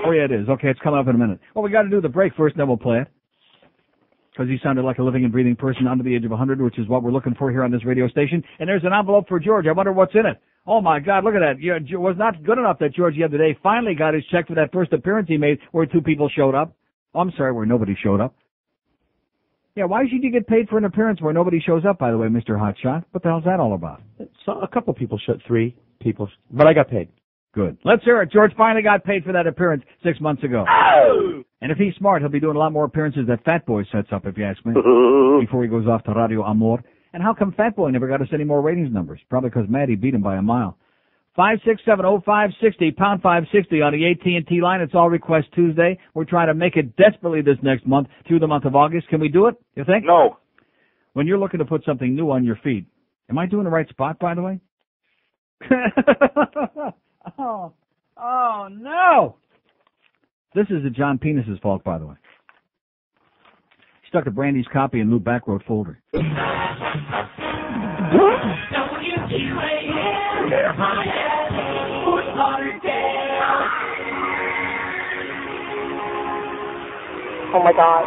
S1: Oh, yeah, it is. Okay, it's coming up in a minute. Well, we got to do the break first, then we'll play it. Because he sounded like a living and breathing person under the age of 100, which is what we're looking for here on this radio station. And there's an envelope for George. I wonder what's in it. Oh, my God, look at that. It was not good enough that George the other day finally got his check for that first appearance he made where 2 people showed up. Oh, I'm sorry, where nobody showed up. Yeah, why should you get paid for an appearance where nobody shows up, by the way, Mr. Hotshot? What the hell's that all about?
S9: So, a couple people showed, 3 people, but I got paid.
S1: Good. Let's hear it. George finally got paid for that appearance 6 months ago. Oh! And if he's smart, he'll be doing a lot more appearances that Fat Boy sets up, if you ask me, before he goes off to Radio Amor. And how come Fat Boy never got us any more ratings numbers? Probably because Maddie beat him by a mile. 5670560, pound 560 on the AT&T line. It's All Request Tuesday. We're trying to make it desperately this next month through the month of August. Can we do it, you think?
S6: No.
S1: When you're looking to put something new on your feed, am I doing the right spot, by the way? Oh, no! This is the John Penis's fault, by the way. He stuck a Brandy's copy in Lou Backroad folder.
S10: Oh my God.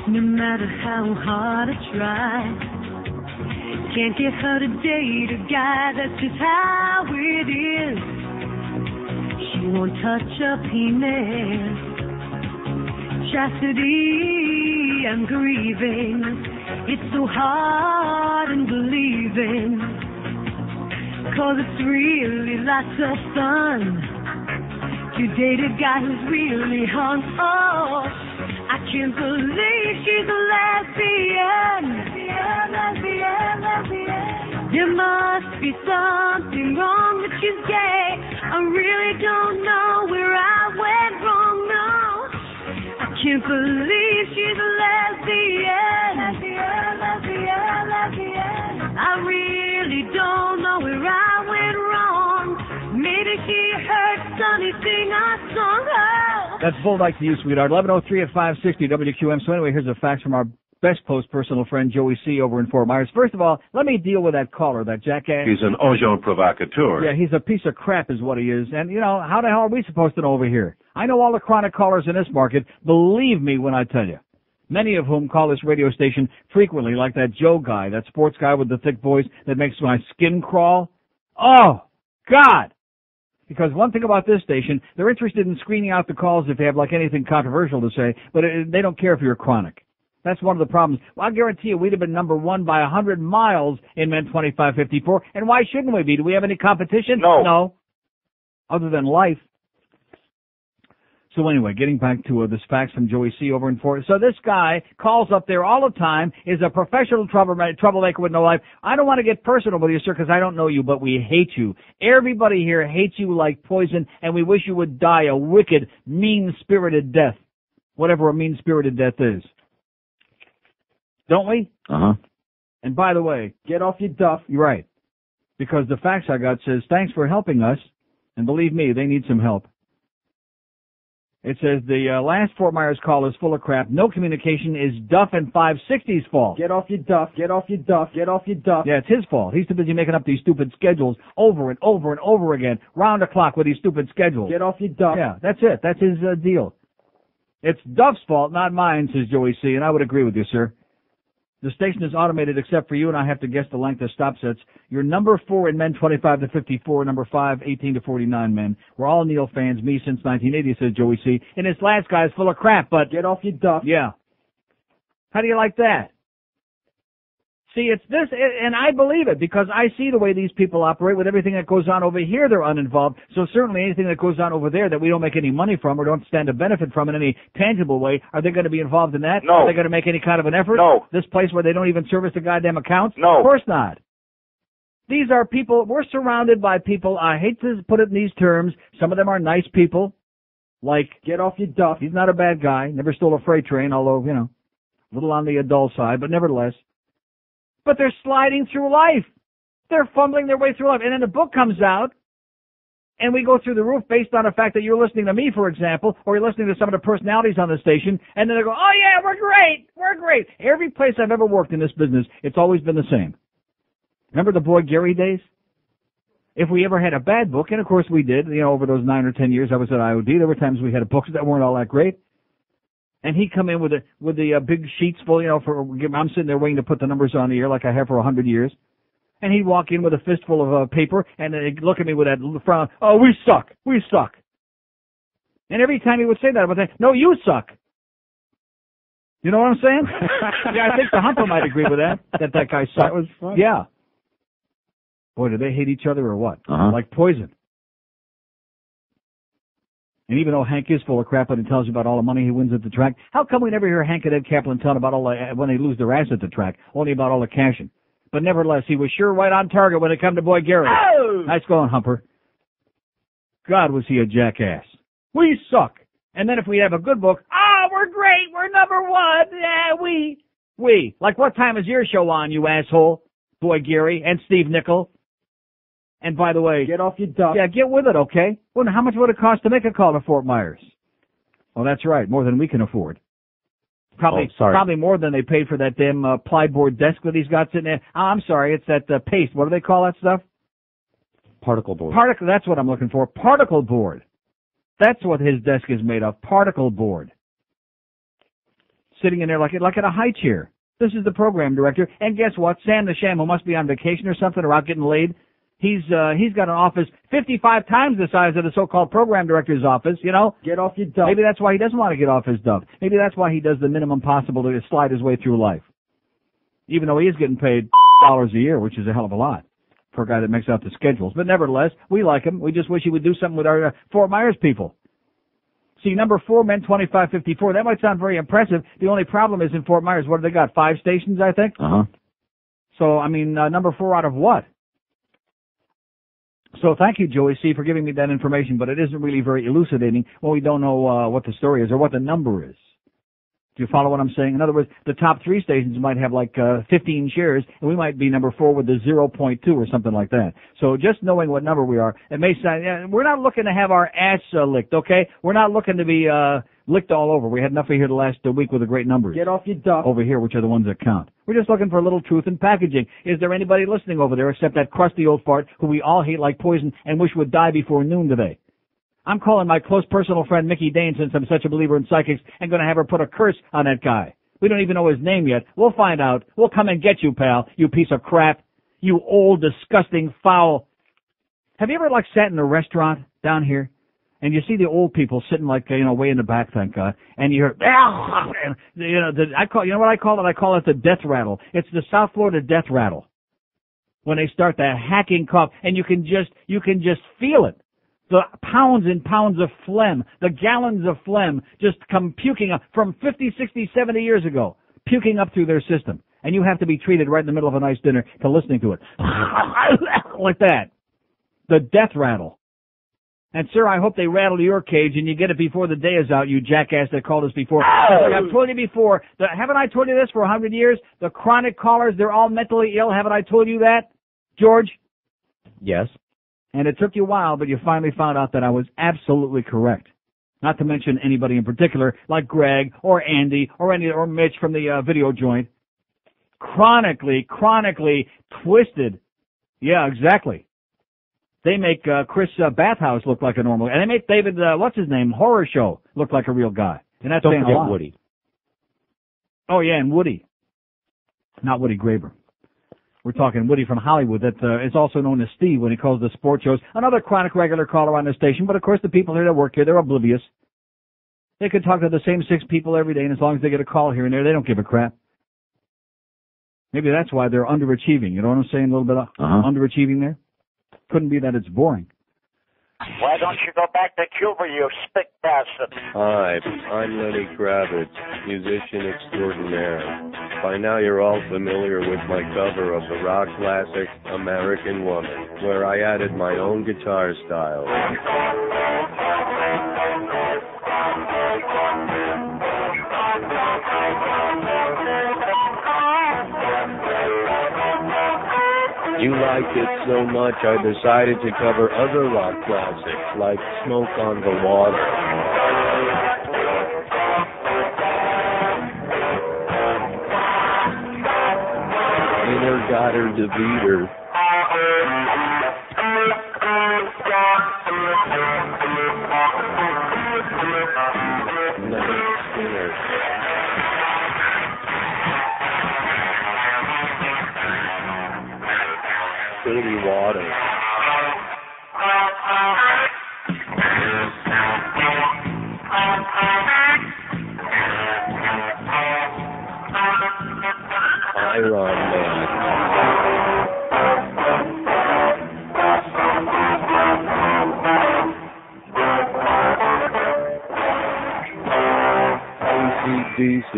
S4: No matter how hard I try, can't get her to date a guy. That's just how it is. She won't touch a penis. Chastity, I'm grieving. It's so hard in believing, 'cause it's really lots of fun to date a guy who's really hung. Oh, I can't believe she's a lesbian. There must be something wrong that she's gay. I really don't know where I went wrong, no. I can't believe she's a lesbian. I really don't know where I went wrong. Maybe she heard Sonny sing our song. Oh.
S1: That's full like to you, sweetheart. 11:03 at 560 WQM. So anyway, here's a fax from our best close personal friend, Joey C. over in Fort Myers. First of all, let me deal with that caller, that jackass.
S19: He's an agent provocateur.
S1: Yeah, he's a piece of crap is what he is. And, you know, how the hell are we supposed to know over here? I know all the chronic callers in this market. Believe me when I tell you. Many of whom call this radio station frequently, like that Joe guy, that sports guy with the thick voice that makes my skin crawl. Oh, God! Because one thing about this station, they're interested in screening out the calls if they have like anything controversial to say, but they don't care if you're chronic. That's one of the problems. Well, I guarantee you we'd have been number 1 by 100 miles in Men 2554. And why shouldn't we be? Do we have any competition? No. Other than life. So anyway, getting back to this fax from Joey C. over in Fort. So this guy calls up there all the time, is a professional troublemaker with no life. I don't want to get personal with you, sir, because I don't know you, but we hate you. Everybody here hates you like poison, and we wish you would die a wicked, mean-spirited death. Whatever a mean-spirited death is. Don't we?
S9: Uh-huh.
S1: And by the way, get off your duff. You're right. Because the fax I got says, thanks for helping us. And believe me, they need some help. It says the last Fort Myers call is full of crap. No communication is Duff and 560's fault.
S7: Get off your duff, get off your duff, get off your duff.
S1: Yeah, it's his fault. He's too busy making up these stupid schedules over and over and over again, round the clock with these stupid schedules.
S7: Get off your duff.
S1: Yeah, that's it. That's his deal. It's Duff's fault, not mine, says Joey C., and I would agree with you, sir. The station is automated except for you, and I have to guess the length of stop sets. You're number 4 in men 25 to 54, number 5, 18 to 49 men. We're all Neil fans, me since 1980, says Joey C. And this last guy is full of crap, but...
S7: Get off your duff.
S1: Yeah. How do you like that? See, it's this, and I believe it, because I see the way these people operate. With everything that goes on over here, they're uninvolved. So certainly anything that goes on over there that we don't make any money from or don't stand to benefit from in any tangible way, are they going to be involved in that?
S6: No.
S1: Are they going to make any kind of an effort?
S6: No.
S1: This place where they don't even service the goddamn accounts?
S6: No.
S1: Of course not. These are people, we're surrounded by people, I hate to put it in these terms, some of them are nice people, like,
S7: get off your duff.
S1: He's not a bad guy, never stole a freight train, although, you know, a little on the dull side, but nevertheless. But they're sliding through life. They're fumbling their way through life. And then the book comes out, and we go through the roof based on the fact that you're listening to me, for example, or you're listening to some of the personalities on the station, and then they go, oh, yeah, we're great. We're great. Every place I've ever worked in this business, it's always been the same. Remember the Boy Gary days? If we ever had a bad book, and of course we did, you know, over those 9 or 10 years I was at IOD, there were times we had books that weren't all that great. And he'd come in with the big sheets full, you know, I'm sitting there waiting to put the numbers on the air like I have for 100 years. And he'd walk in with a fistful of paper, and he'd look at me with that frown, oh, we suck. And every time he would say that, I would say, no, you suck. You know what I'm saying? Yeah, I think the Humper might agree with that guy sucked.
S7: That was fun.
S1: Yeah. Boy, do they hate each other or what? Like poison. And even though Hank is full of crap and he tells you about all the money he wins at the track, how come we never hear Hank and Ed Kaplan telling about all the, when they lose their ass at the track, only about all the cashing? But nevertheless, he was sure right on target when it come to Boy Gary.
S7: Oh!
S1: Nice going, Humper. God, was he a jackass. We suck. And then if we have a good book, we're great, we're number 1, yeah, we. Like, what time is your show on, you asshole? Boy Gary and Steve Nickel. And by the way,
S7: get off your duff.
S1: Yeah, get with it, okay? Well, how much would it cost to make a call to Fort Myers? Well, that's right, more than we can afford. Probably more than they paid for that damn plyboard desk that he's got sitting there. Oh, I'm sorry, it's that paste. What do they call that stuff?
S9: Particle board.
S1: That's what I'm looking for. Particle board. That's what his desk is made of. Particle board. Sitting in there like in a high chair. This is the program director. And guess what? Sam the Sham, who must be on vacation or something or out getting laid, he's got an office 55 times the size of the so-called program director's office, you know?
S7: Get off your duff.
S1: Maybe that's why he doesn't want to get off his duff. Maybe that's why he does the minimum possible to slide his way through life. Even though he is getting paid $1 a year, which is a hell of a lot for a guy that makes out the schedules. But nevertheless, we like him. We just wish he would do something with our Fort Myers people. See, number 4, men 25-54. That might sound very impressive. The only problem is in Fort Myers, what have they got? 5 stations, I think? So, I mean, number 4 out of what? So thank you, Joey C., for giving me that information, but it isn't really very elucidating when we don't know what the story is or what the number is. Do you follow what I'm saying? In other words, the top 3 stations might have like 15 shares, and we might be number 4 with the 0.2 or something like that. So just knowing what number we are, it may sound, we're not looking to have our ass licked, okay? We're not looking to be licked all over. We had enough of here the last week with the great numbers.
S7: Get off your duff.
S1: Over here, which are the ones that count. We're just looking for a little truth in packaging. Is there anybody listening over there except that crusty old fart who we all hate like poison and wish would die before noon today? I'm calling my close personal friend Mickey Dane, since I'm such a believer in psychics, and going to have her put a curse on that guy. We don't even know his name yet. We'll find out. We'll come and get you, pal, you piece of crap. You old, disgusting, foul. Have you ever, like, sat in a restaurant down here, and you see the old people sitting, like, way in the back, thank God, and you hear, you know what I call it? I call it the death rattle. It's the South Florida death rattle. When they start that hacking cough, and you can just feel it. The pounds and pounds of phlegm, the gallons of phlegm just come puking up from 50, 60, 70 years ago, puking up through their system. And you have to be treated right in the middle of a nice dinner to listening to it. Like that. The death rattle. And, sir, I hope they rattle your cage and you get it before the day is out, you jackass that called us before. Like I've told you before, haven't I told you this for 100 years? The chronic callers, they're all mentally ill. Haven't I told you that, George?
S9: Yes.
S1: And it took you a while, but you finally found out that I was absolutely correct. Not to mention anybody in particular, like Greg or Andy or Mitch from the video joint. Chronically twisted. Yeah, exactly. They make Chris Bathhouse look like a normal, and they make David, what's his name, Horror Show look like a real guy. And that's
S9: Don't forget Woody.
S1: Oh yeah, and Woody. Not Woody Graber. We're talking Woody from Hollywood that is also known as Steve when he calls the sports shows. Another chronic regular caller on the station, but of course the people here that work here, they're oblivious. They could talk to the same 6 people every day, and as long as they get a call here and there, they don't give a crap. Maybe that's why they're underachieving. You know what I'm saying? A little bit of underachieving there? Couldn't be that it's boring.
S20: Why don't you go back to Cuba, you spick bastard?
S21: Hi, I'm Lenny Kravitz, musician extraordinaire. By now you're all familiar with my cover of the rock classic American Woman, where I added my own guitar style. You liked it so much, I decided to cover other rock classics, like Smoke on the Water. Inner Goddard DeVeter. Dirty Water. Iron Man. AC/DC.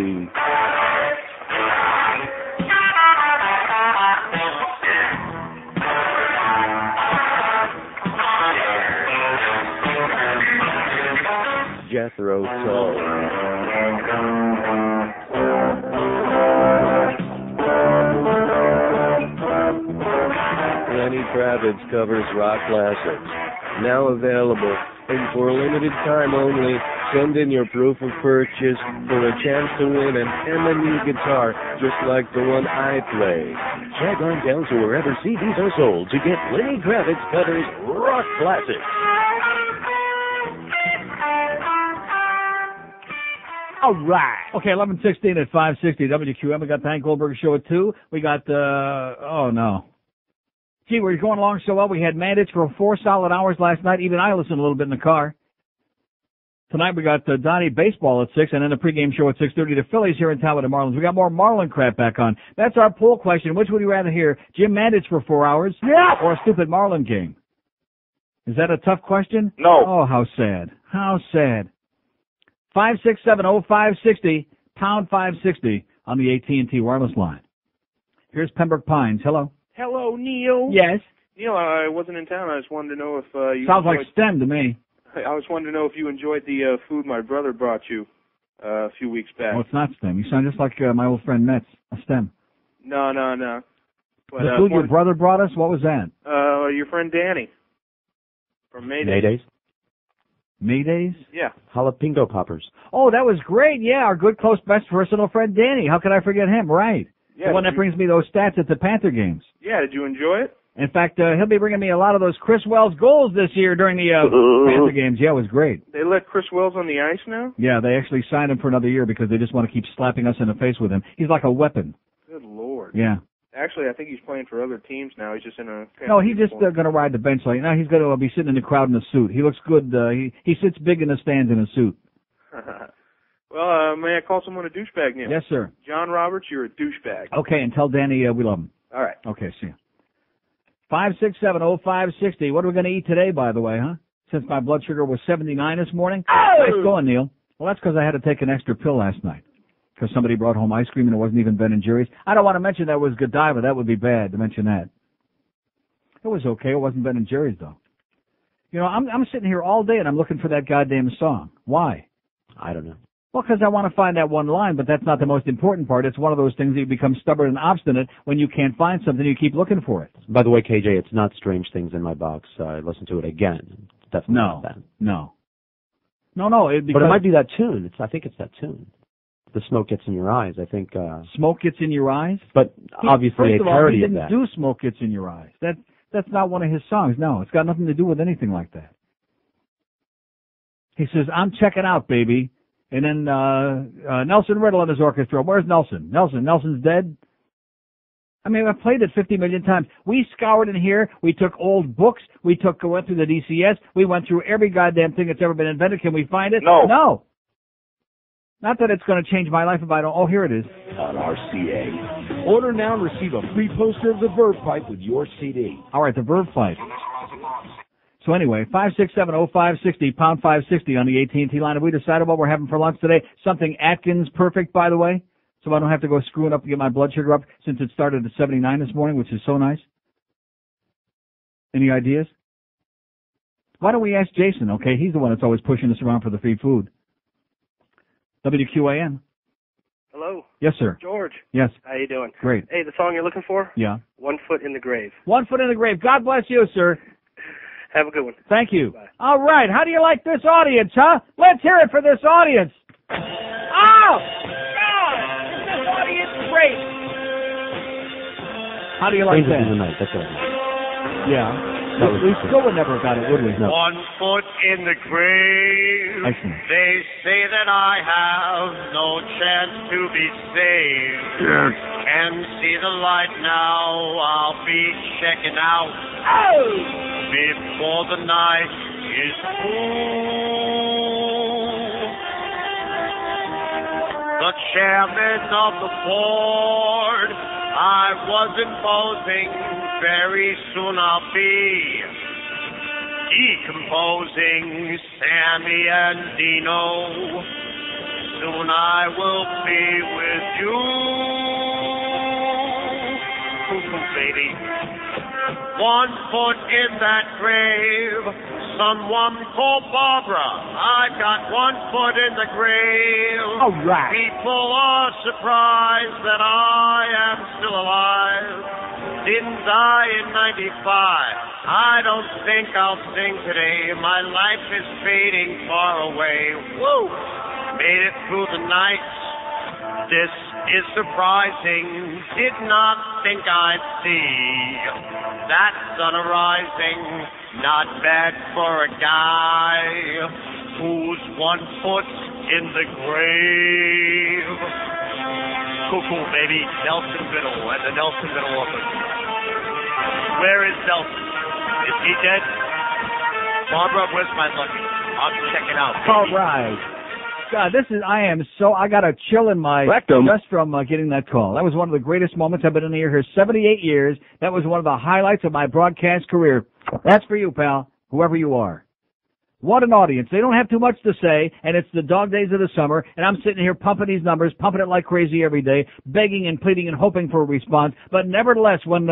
S21: Jethro Tull. Lenny Kravitz covers rock classics. Now available, and for a limited time only, send in your proof of purchase for a chance to win an M&E guitar just like the one I play. Tag on down to wherever CDs are sold to get Lenny Kravitz covers rock classics.
S1: All right. Okay, 11:16 at 560 WQAM. We got the Hank Goldberg Show at 2. We got, oh no. Gee, we're going along so well. We had mandates for 4 solid hours last night. Even I listened a little bit in the car. Tonight we got Donnie baseball at 6, and then the pregame show at 6:30. The Phillies here in town with the Marlins. We got more Marlin crap back on. That's our poll question. Which would you rather hear? Jim Mandich for 4 hours? Yeah. Or a stupid Marlin game? Is that a tough question?
S6: No.
S1: Oh, how sad. How sad. 5670560, pound 560 on the AT&T wireless line. Here's Pembroke Pines. Hello.
S22: Hello, Neil.
S1: Yes.
S22: Neil, I wasn't in town. I just wanted to know if you
S1: sounds like STEM to me.
S22: I was wanting to know if you enjoyed the food my brother brought you a few weeks back.
S1: Oh, it's not STEM. You sound just like my old friend Metz, a STEM.
S22: No. But,
S1: the food your brother brought us, what was that?
S22: Your friend Danny from Mayday.
S9: Maydays?
S1: Maydays?
S22: Yeah.
S9: Jalapeno poppers.
S1: Oh, that was great. Yeah, our good, close, best personal friend Danny. How could I forget him? Right.
S22: Yeah,
S1: the one that brings me those stats at the Panther games.
S22: Yeah, did you enjoy it?
S1: In fact, he'll be bringing me a lot of those Chris Wells goals this year during the Panther games. Yeah, it was great.
S22: They let Chris Wells on the ice now?
S1: Yeah, they actually signed him for another year because they just want to keep slapping us in the face with him. He's like a weapon.
S22: Good Lord.
S1: Yeah.
S22: Actually, I think he's playing for other teams now. He's just in a...
S1: No, he's just going to ride the bench. Like, now he's going to be sitting in the crowd in a suit. He looks good. He sits big in the stands in a suit.
S22: Well, may I call someone a douchebag, Neil?
S1: Yes, sir.
S22: John Roberts, you're a douchebag.
S1: Okay, and tell Danny we love him.
S22: All right.
S1: Okay, see you. 5670560. What are we going to eat today, by the way, huh? Since my blood sugar was 79 this morning. Oh! Nice going, Neil. Well, that's because I had to take an extra pill last night. Because somebody brought home ice cream and it wasn't even Ben & Jerry's. I don't want to mention that was Godiva. That would be bad to mention that. It was okay. It wasn't Ben & Jerry's, though. You know, I'm sitting here all day and I'm looking for that goddamn song. Why?
S9: I don't know.
S1: Well, because I want to find that one line, but that's not the most important part. It's one of those things that you become stubborn and obstinate when you can't find something, you keep looking for it.
S9: By the way, KJ, it's not Strange Things in My Box. I listened to it again. Definitely not that.
S1: No. No,
S9: but it might be that tune. I think it's that tune. The smoke gets in your eyes. I think.
S1: Smoke gets in your eyes.
S9: But obviously a parody
S1: of that. He didn't do Smoke Gets in Your Eyes. That's not one of his songs. No, it's got nothing to do with anything like that. He says, "I'm checking out, baby," and then Nelson Riddle and his orchestra. Where's Nelson? Nelson's dead. I mean, I've played it 50 million times. We scoured in here. We took old books. We went through the DCS. We went through every goddamn thing that's ever been invented. Can we find it? No. Not that it's going to change my life if I don't. Oh, here it is.
S5: On RCA. Order now and receive a free poster of the Verve Fight with your CD.
S1: All right, the Verve Fight. So anyway, 567-0560, pound 560 on the AT&T line. Have we decided what we're having for lunch today? Something Atkins perfect, by the way, so I don't have to go screwing up to get my blood sugar up since it started at 79 this morning, which is so nice. Any ideas? Why don't we ask Jason, okay? He's the one that's always pushing us around for the free food. WQAM.
S3: Hello.
S1: Yes, sir.
S3: George.
S1: Yes.
S3: How you doing?
S1: Great.
S3: Hey, the song you're looking for?
S1: Yeah.
S3: 1 Foot in the Grave.
S1: 1 Foot in the Grave. God bless you, sir.
S3: Have a good one.
S1: Thank you.
S3: Bye.
S1: All right. How do you like this audience, huh? Let's hear it for this audience. Oh, God. This audience is great. How do you like that?
S9: Angels in the Night. That's right.
S1: Yeah. We still would never have got it, would we? No.
S8: 1 foot in the grave.
S1: Excellent.
S8: They say that I have no chance to be saved.
S5: Yes.
S8: Can see the light now. I'll be checking out.
S4: Oh!
S8: Before the night is through. The chairman of the board, I was imposing. Very soon I'll be decomposing Sammy and Dino. Soon I will be with you. Cuckoo, baby. 1 foot in that grave. Someone call Barbara. I've got 1 foot in the grave.
S1: All right.
S8: People are surprised that I am still alive. Didn't die in 95. I don't think I'll sing today. My life is fading far away. Woo! Made it through the night. This is surprising. Did not think I'd see that sun arising. Not bad for a guy who's 1 foot in the grave. Cuckoo, baby. Nelson Biddle and the Nelson Biddle Orchestra. Where is Nelson? Is he dead? Barbara, where's my luggage? I'll check it out.
S1: All right. God, I got a chill in my
S5: Rectum.
S1: just from getting that call. That was one of the greatest moments. I've been in the air here 78 years. That was one of the highlights of my broadcast career. That's for you, pal, whoever you are. What an audience. They don't have too much to say, and it's the dog days of the summer, and I'm sitting here pumping these numbers, pumping it like crazy every day, begging and pleading and hoping for a response. But nevertheless, when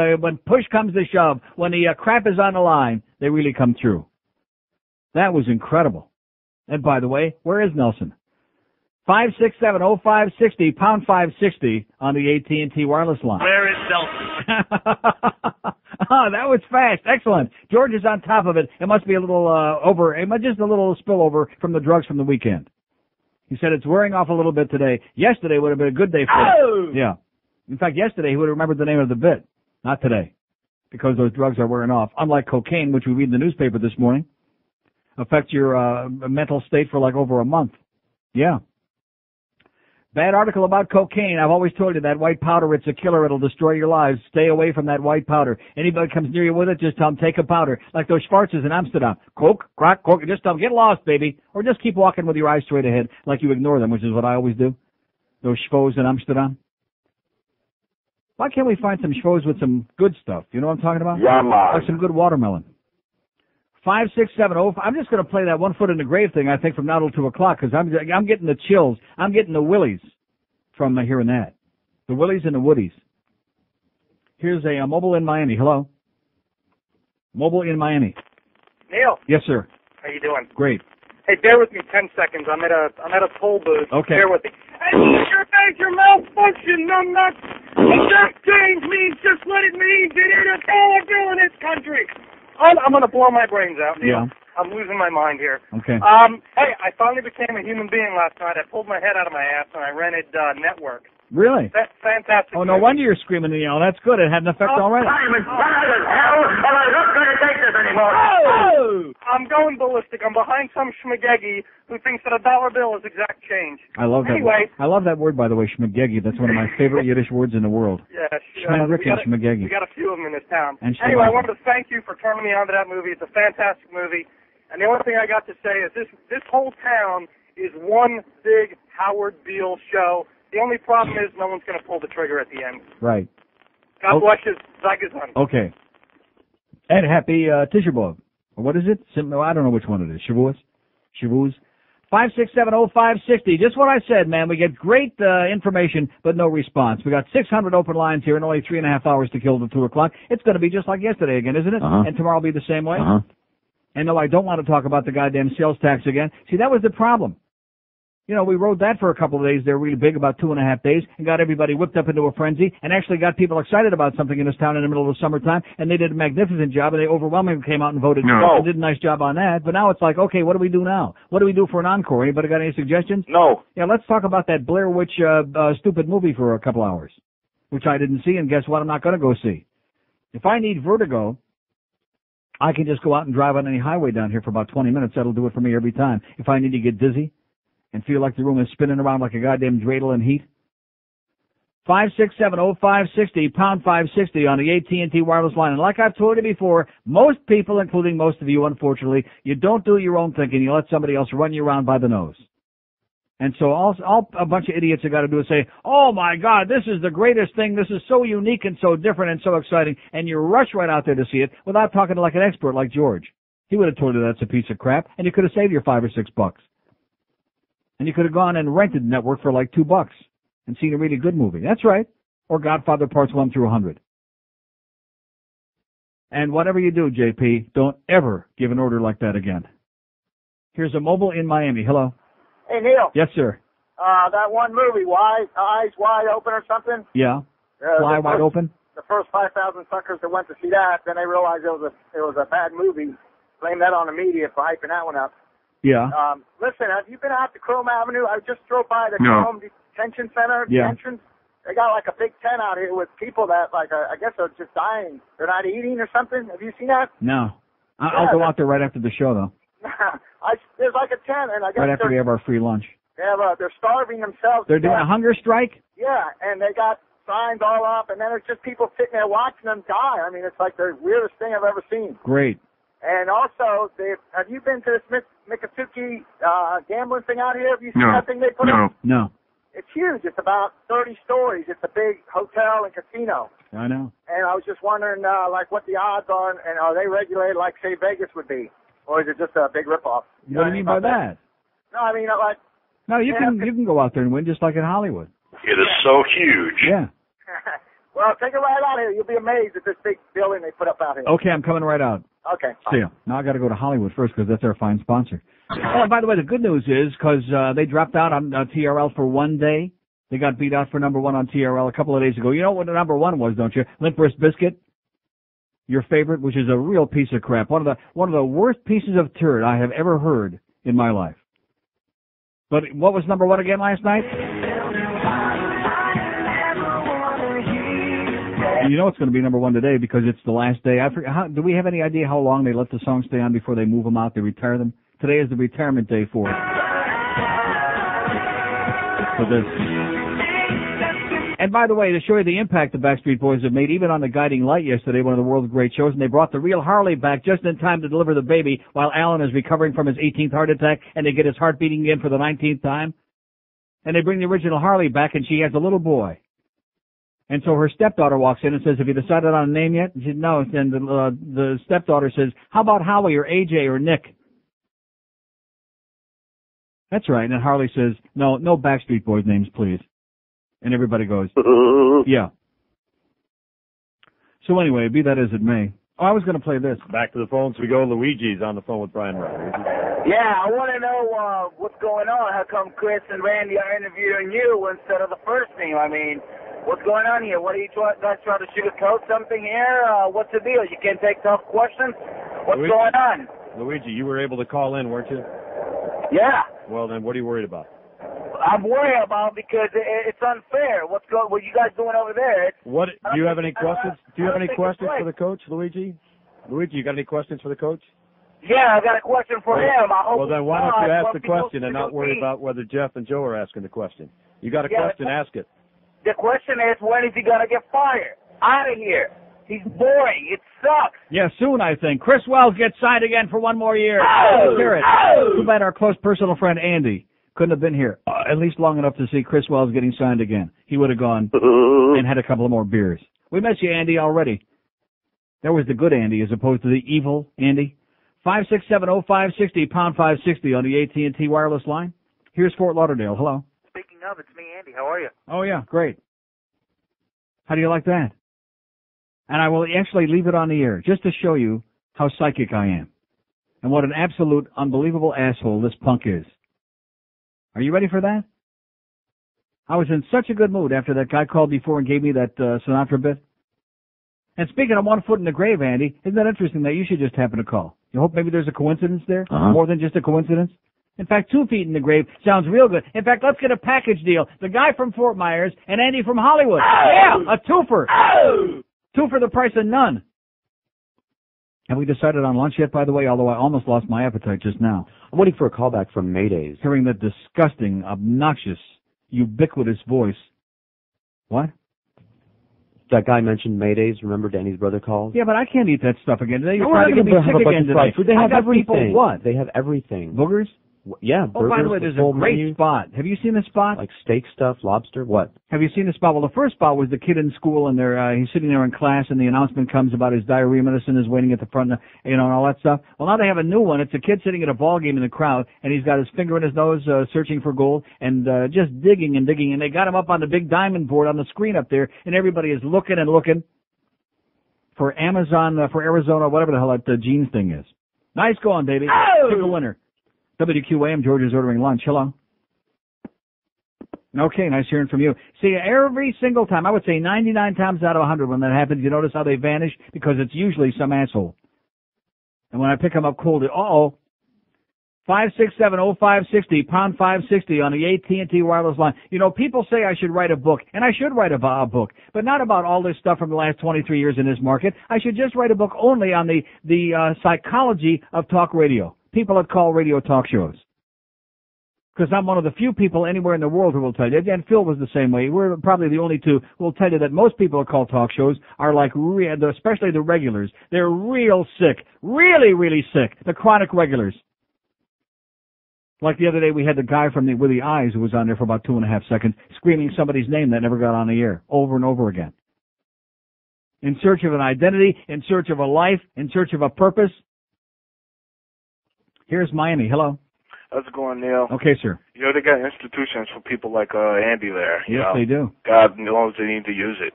S1: push comes to shove, when the crap is on the line, they really come through. That was incredible. And by the way, where is Nelson? 567-0560, pound 560 on the AT&T wireless line.
S8: Where is Nelson?
S1: Oh, that was fast. Excellent. George is on top of it. It must be a little just a little spillover from the drugs from the weekend. He said it's wearing off a little bit today. Yesterday would have been a good day for him. Yeah. In fact, yesterday he would have remembered the name of the bit. Not today. Because those drugs are wearing off. Unlike cocaine, which we read in the newspaper this morning, affects your mental state for like over a month. Yeah. Bad article about cocaine. I've always told you that white powder, it's a killer. It'll destroy your lives. Stay away from that white powder. Anybody comes near you with it, just tell them, take a powder. Like those Schwarzes in Amsterdam. Coke, crack, coke. Just tell them, get lost, baby. Or just keep walking with your eyes straight ahead, like you ignore them, which is what I always do. Those schwoes in Amsterdam. Why can't we find some schwoes with some good stuff? You know what I'm talking about?
S5: Yeah, man.
S1: Like some good watermelon. 567-05. I'm just going to play that 1 foot in the grave thing, I think, from now till 2 o'clock, because I'm getting the chills. I'm getting the willies from hearing that. The willies and the woodies. Here's a mobile in Miami. Hello? Mobile in Miami.
S10: Neil.
S1: Yes, sir.
S10: How you doing?
S1: Great.
S10: Hey, bear with me 10 seconds. I'm at a toll booth.
S1: Okay.
S10: Bear with me. Hey, your major malfunction, numbnuts. Exact change means just what it means. It is all I do in this country. I'm going to blow my brains out, Neil.
S1: Yeah.
S11: I'm losing my mind here.
S1: Okay.
S11: Hey, I finally became a human being last night. I pulled my head out of my ass and I rented Network.
S1: Really?
S11: That's fantastic.
S1: Oh, no wonder you're screaming and yelling. That's good. It had an effect already.
S11: Simon, mad as hell, and I'm not going to take this anymore.
S1: Oh!
S11: I'm going ballistic. I'm behind some schmagegi who thinks that a dollar bill is exact change.
S1: I love that.
S11: Anyway.
S1: I love that word, by the way, schmagegi. That's one of my favorite Yiddish words in the world.
S11: Yeah,
S1: Schmagrik and schmagegi.
S11: we got a few of them in this town.
S1: And
S11: Anyway, I wanted to thank you for turning me on to that movie. It's a fantastic movie. And the only thing I got to say is this whole town is one big Howard Beale show. The only problem is no one's going to pull the trigger at the end.
S1: Right.
S11: God bless you. Zygazun.
S1: Okay. And happy Tisha B'Av. What is it? I don't know which one it is. Shavuos? Shavuos? 5670560. Just what I said, man. We get great information, but no response. We got 600 open lines here and only 3.5 hours to kill till 2 o'clock. It's going to be just like yesterday again, isn't it? And tomorrow will be the same way? And no, I don't want to talk about the goddamn sales tax again. See, that was the problem. You know, we rode that for a couple of days. They were really big, about 2.5 days, and got everybody whipped up into a frenzy, and actually got people excited about something in this town in the middle of the summertime, and they did a magnificent job, and they overwhelmingly came out and voted and did a nice job on that. But now it's like, okay, what do we do now? What do we do for an encore? Anybody got any suggestions?
S6: No.
S1: Yeah, let's talk about that Blair Witch stupid movie for a couple hours, which I didn't see, and guess what? I'm not going to go see. If I need vertigo, I can just go out and drive on any highway down here for about 20 minutes. That'll do it for me every time. If I need to get dizzy and feel like the room is spinning around like a goddamn dreidel in heat. 5670560, pound 560 on the AT&T wireless line. And like I've told you before, most people, including most of you, unfortunately, you don't do your own thinking. You let somebody else run you around by the nose. And so all a bunch of idiots have got to do is say, oh, my God, this is the greatest thing. This is so unique and so different and so exciting. And you rush right out there to see it without talking to like an expert like George. He would have told you that's a piece of crap, and you could have saved your $5 or $6. And you could have gone and rented the network for like $2 and seen a really good movie. That's right. Or Godfather Parts 1 through 100. And whatever you do, JP, don't ever give an order like that again. Here's a mobile in Miami. Hello.
S14: Hey, Neil.
S1: Yes, sir.
S14: That one movie, Eyes Wide Open or something?
S1: Yeah. Fly Wide Open?
S14: The first 5,000 suckers that went to see that, then they realized it was a bad movie. Blame that on the media for hyping that one up.
S1: Yeah.
S14: Listen, have you been out to Chrome Avenue? I just drove by the Chrome Detention Center, the entrance. They got like a big tent out here with people that, like, I guess are just dying. They're not eating or something. Have you seen that?
S1: No. I'll go out there right after the show, though.
S14: There's like a tent, and I guess
S1: right after we have our free lunch.
S14: They're starving themselves.
S1: They're doing a hunger strike?
S14: Yeah, and they got signs all up, and then it's just people sitting there watching them die. I mean, it's like the weirdest thing I've ever seen.
S1: Great.
S14: And also, have you been to this Miccosukee gambling thing out here? Have you seen that thing they put up?
S1: No.
S14: It's huge. It's about 30 stories. It's a big hotel and casino.
S1: I know.
S14: And I was just wondering, like, what the odds are, and are they regulated like, say, Vegas would be? Or is it just a big ripoff?
S1: What do you mean by that?
S14: No, I mean, like...
S1: No, you can go out there and win just like in Hollywood.
S2: It is so huge.
S1: Yeah.
S14: Well, take a ride out here. You'll be amazed at this big building they put up out here.
S1: Okay, I'm coming right out.
S14: Okay.
S1: See ya. Now I got to go to Hollywood first because that's our fine sponsor. Oh, and by the way, the good news is because they dropped out on TRL for one day. They got beat out for number one on TRL a couple of days ago. You know what the number one was, don't you? Limp Wrist Biscuit, your favorite, which is a real piece of crap. One of the worst pieces of turd I have ever heard in my life. But what was number one again last night? You know it's going to be number one today because it's the last day. Do we have any idea how long they let the song stay on before they move them out? They retire them? Today is the retirement day for it. For this. And by the way, to show you the impact the Backstreet Boys have made, even on the Guiding Light yesterday, one of the world's great shows, and they brought the real Harley back just in time to deliver the baby while Alan is recovering from his 18th heart attack, and they get his heart beating again for the 19th time. And they bring the original Harley back, and she has a little boy. And so her stepdaughter walks in and says, have you decided on a name yet? And she said, no. And the stepdaughter says, how about Howie or AJ or Nick? That's right. And Harley says, no Backstreet Boys names, please. And everybody goes, yeah. So anyway, be that as it may. Oh, I was going to play this.
S23: Back to the phones we go. Luigi's on the phone with Brian Roberts.
S14: Yeah, I want to know what's going on. How come Chris and Randy are interviewing you instead of the first team? I mean, what's going on here? What are you guys trying to sugarcoat something here? What's the deal? You can't take tough questions? What's going on?
S23: Luigi, you were able to call in, weren't you?
S20: Yeah.
S23: Well, then, what are you worried about?
S20: I'm worried about because it's unfair. What you guys doing over there?
S23: What do you have any questions? Do you have any questions for the coach, Luigi? Luigi, you got any questions for the coach?
S20: Yeah, I got a question for him.
S23: Well, then why don't you ask the question and not worry about whether Jeff and Joe are asking the question? You got a question, ask it.
S20: The question is, when is he gonna get fired? Out of here. He's boring. It sucks.
S1: Yeah, soon, I think. Chris Wells gets signed again for one more year.
S20: Oh,
S1: Let's hear it. Too bad our close personal friend Andy couldn't have been here at least long enough to see Chris Wells getting signed again. He would have gone and had a couple of more beers. We met you, Andy, already. That was the good Andy as opposed to the evil Andy. 5670560, pound 560 on the AT&T wireless line. Here's Fort Lauderdale. Hello.
S20: Speaking of, it's me, Andy. How are you?
S1: Oh, yeah, great. How do you like that? And I will actually leave it on the air just to show you how psychic I am and what an absolute unbelievable asshole this punk is. Are you ready for that? I was in such a good mood after that guy called before and gave me that Sinatra bit. And speaking of 1 foot in the grave, Andy, isn't that interesting that you should just happen to call? You hope maybe there's a coincidence there? More than just a coincidence? In fact, 2 feet in the grave sounds real good. In fact, let's get a package deal. The guy from Fort Myers and Andy from Hollywood. Yeah, a twofer. 2 for the price of none. Have we decided on lunch yet, by the way, although I almost lost my appetite just now?
S9: I'm waiting for a callback from Maydays.
S1: Hearing that disgusting, obnoxious, ubiquitous voice. What?
S9: That guy mentioned Maydays. Remember Danny's brother called?
S1: Yeah, but I can't eat that stuff again today. You're
S9: No,
S1: trying to get me
S9: have
S1: sick
S9: a bunch
S1: again
S9: of
S1: today.
S9: fried food. They have everything.
S1: People what?
S9: They have everything.
S1: Boogers?
S9: Yeah,
S1: Oh, by the way,
S9: burgers,
S1: there's a great
S9: menu,
S1: spot. Have you seen the spot?
S9: like steak stuff, lobster, what?
S1: Have you seen the spot? Well, the first spot was the kid in school, and he's sitting there in class, and the announcement comes about his diarrhea medicine is waiting at the front, and all that stuff. Well, now they have a new one. It's a kid sitting at a ball game in the crowd, and he's got his finger in his nose, searching for gold, and just digging and digging. And they got him up on the big diamond board on the screen up there, and everybody is looking and looking for Amazon, for Arizona, whatever the hell that jeans thing is. Nice going, baby. Pick the winner. WQAM, George is ordering lunch. Hello. Okay, nice hearing from you. See, every single time, I would say 99 times out of 100 when that happens, you notice how they vanish? Because it's usually some asshole. And when I pick them up cold, 5670560, pound 560 on the AT&T wireless line. You know, people say I should write a book, and I should write a book, but not about all this stuff from the last 23 years in this market. I should just write a book only on the psychology of talk radio. People that call radio talk shows. Because I'm one of the few people anywhere in the world who will tell you, and Phil was the same way. We're probably the only two who will tell you that most people that call talk shows are like, especially the regulars, they're real sick. Really, really sick. The chronic regulars. Like the other day, we had the guy with the eyes who was on there for about 2.5 seconds, screaming somebody's name that never got on the air, over and over again. In search of an identity, in search of a life, in search of a purpose. Here's Miami. Hello.
S12: How's it going, Neil?
S1: Okay, sir.
S12: You know, they got institutions for people like Andy there.
S1: Yes, they do.
S12: God knows they need to use it.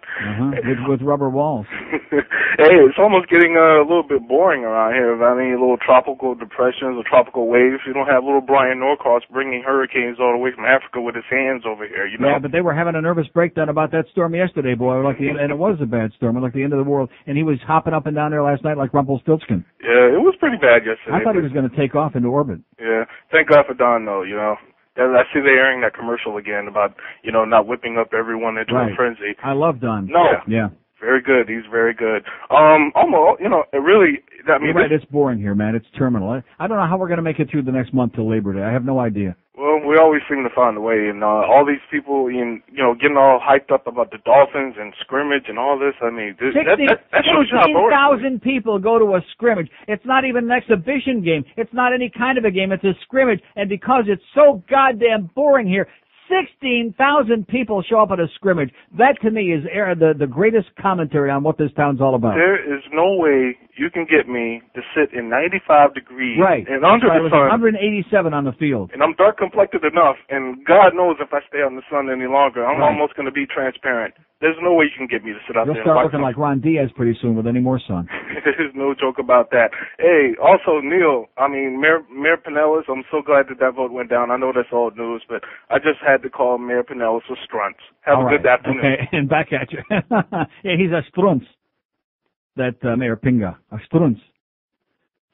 S1: With rubber walls.
S12: Hey, it's almost getting a little bit boring around here. I mean, little tropical depressions or tropical waves. You don't have little Brian Norcross bringing hurricanes all the way from Africa with his hands over here, you know?
S1: Yeah, but they were having a nervous breakdown about that storm yesterday, boy. And it was a bad storm, like the end of the world. And he was hopping up and down there last night like Rumpelstiltskin.
S12: Yeah, it was pretty bad yesterday.
S1: I thought he was going to take off into orbit.
S12: Yeah, thank God for Don, though, you know. I see they're airing that commercial again about, you know, not whipping up everyone into a frenzy.
S1: I love Don.
S12: No.
S1: Yeah.
S12: Very good. He's very good. Almost, you know, it really, I mean.
S1: You're right, it's boring here, man. It's terminal. I don't know how we're going to make it through the next month till Labor Day. I have no idea.
S12: Well, we always seem to find a way, and all these people, you know, getting all hyped up about the Dolphins and scrimmage and all this. I mean, that shows you how boring.
S1: 16,000 people go to a scrimmage. It's not even an exhibition game. It's not any kind of a game. It's a scrimmage, and because it's so goddamn boring here, 16,000 people show up at a scrimmage. That, to me, is the greatest commentary on what this town's all about.
S12: There is no way you can get me to sit in 95 degrees and under the sun.
S1: 187 on the field.
S12: And I'm dark complected enough, and God knows if I stay out in the sun any longer, I'm almost going to be transparent. There's no way you can get me to sit out
S1: You'll
S12: there.
S1: You'll start looking like Ron Diaz pretty soon with any more sun.
S12: There's no joke about that. Hey, also, Neil, I mean, Mayor Pinellas, I'm so glad that vote went down. I know that's old news, but I just had to call Mayor Pinellas a strunts. Have a good afternoon.
S1: Okay, and back at you. Yeah, he's a strunts. That Mayor Pinga. A strunts.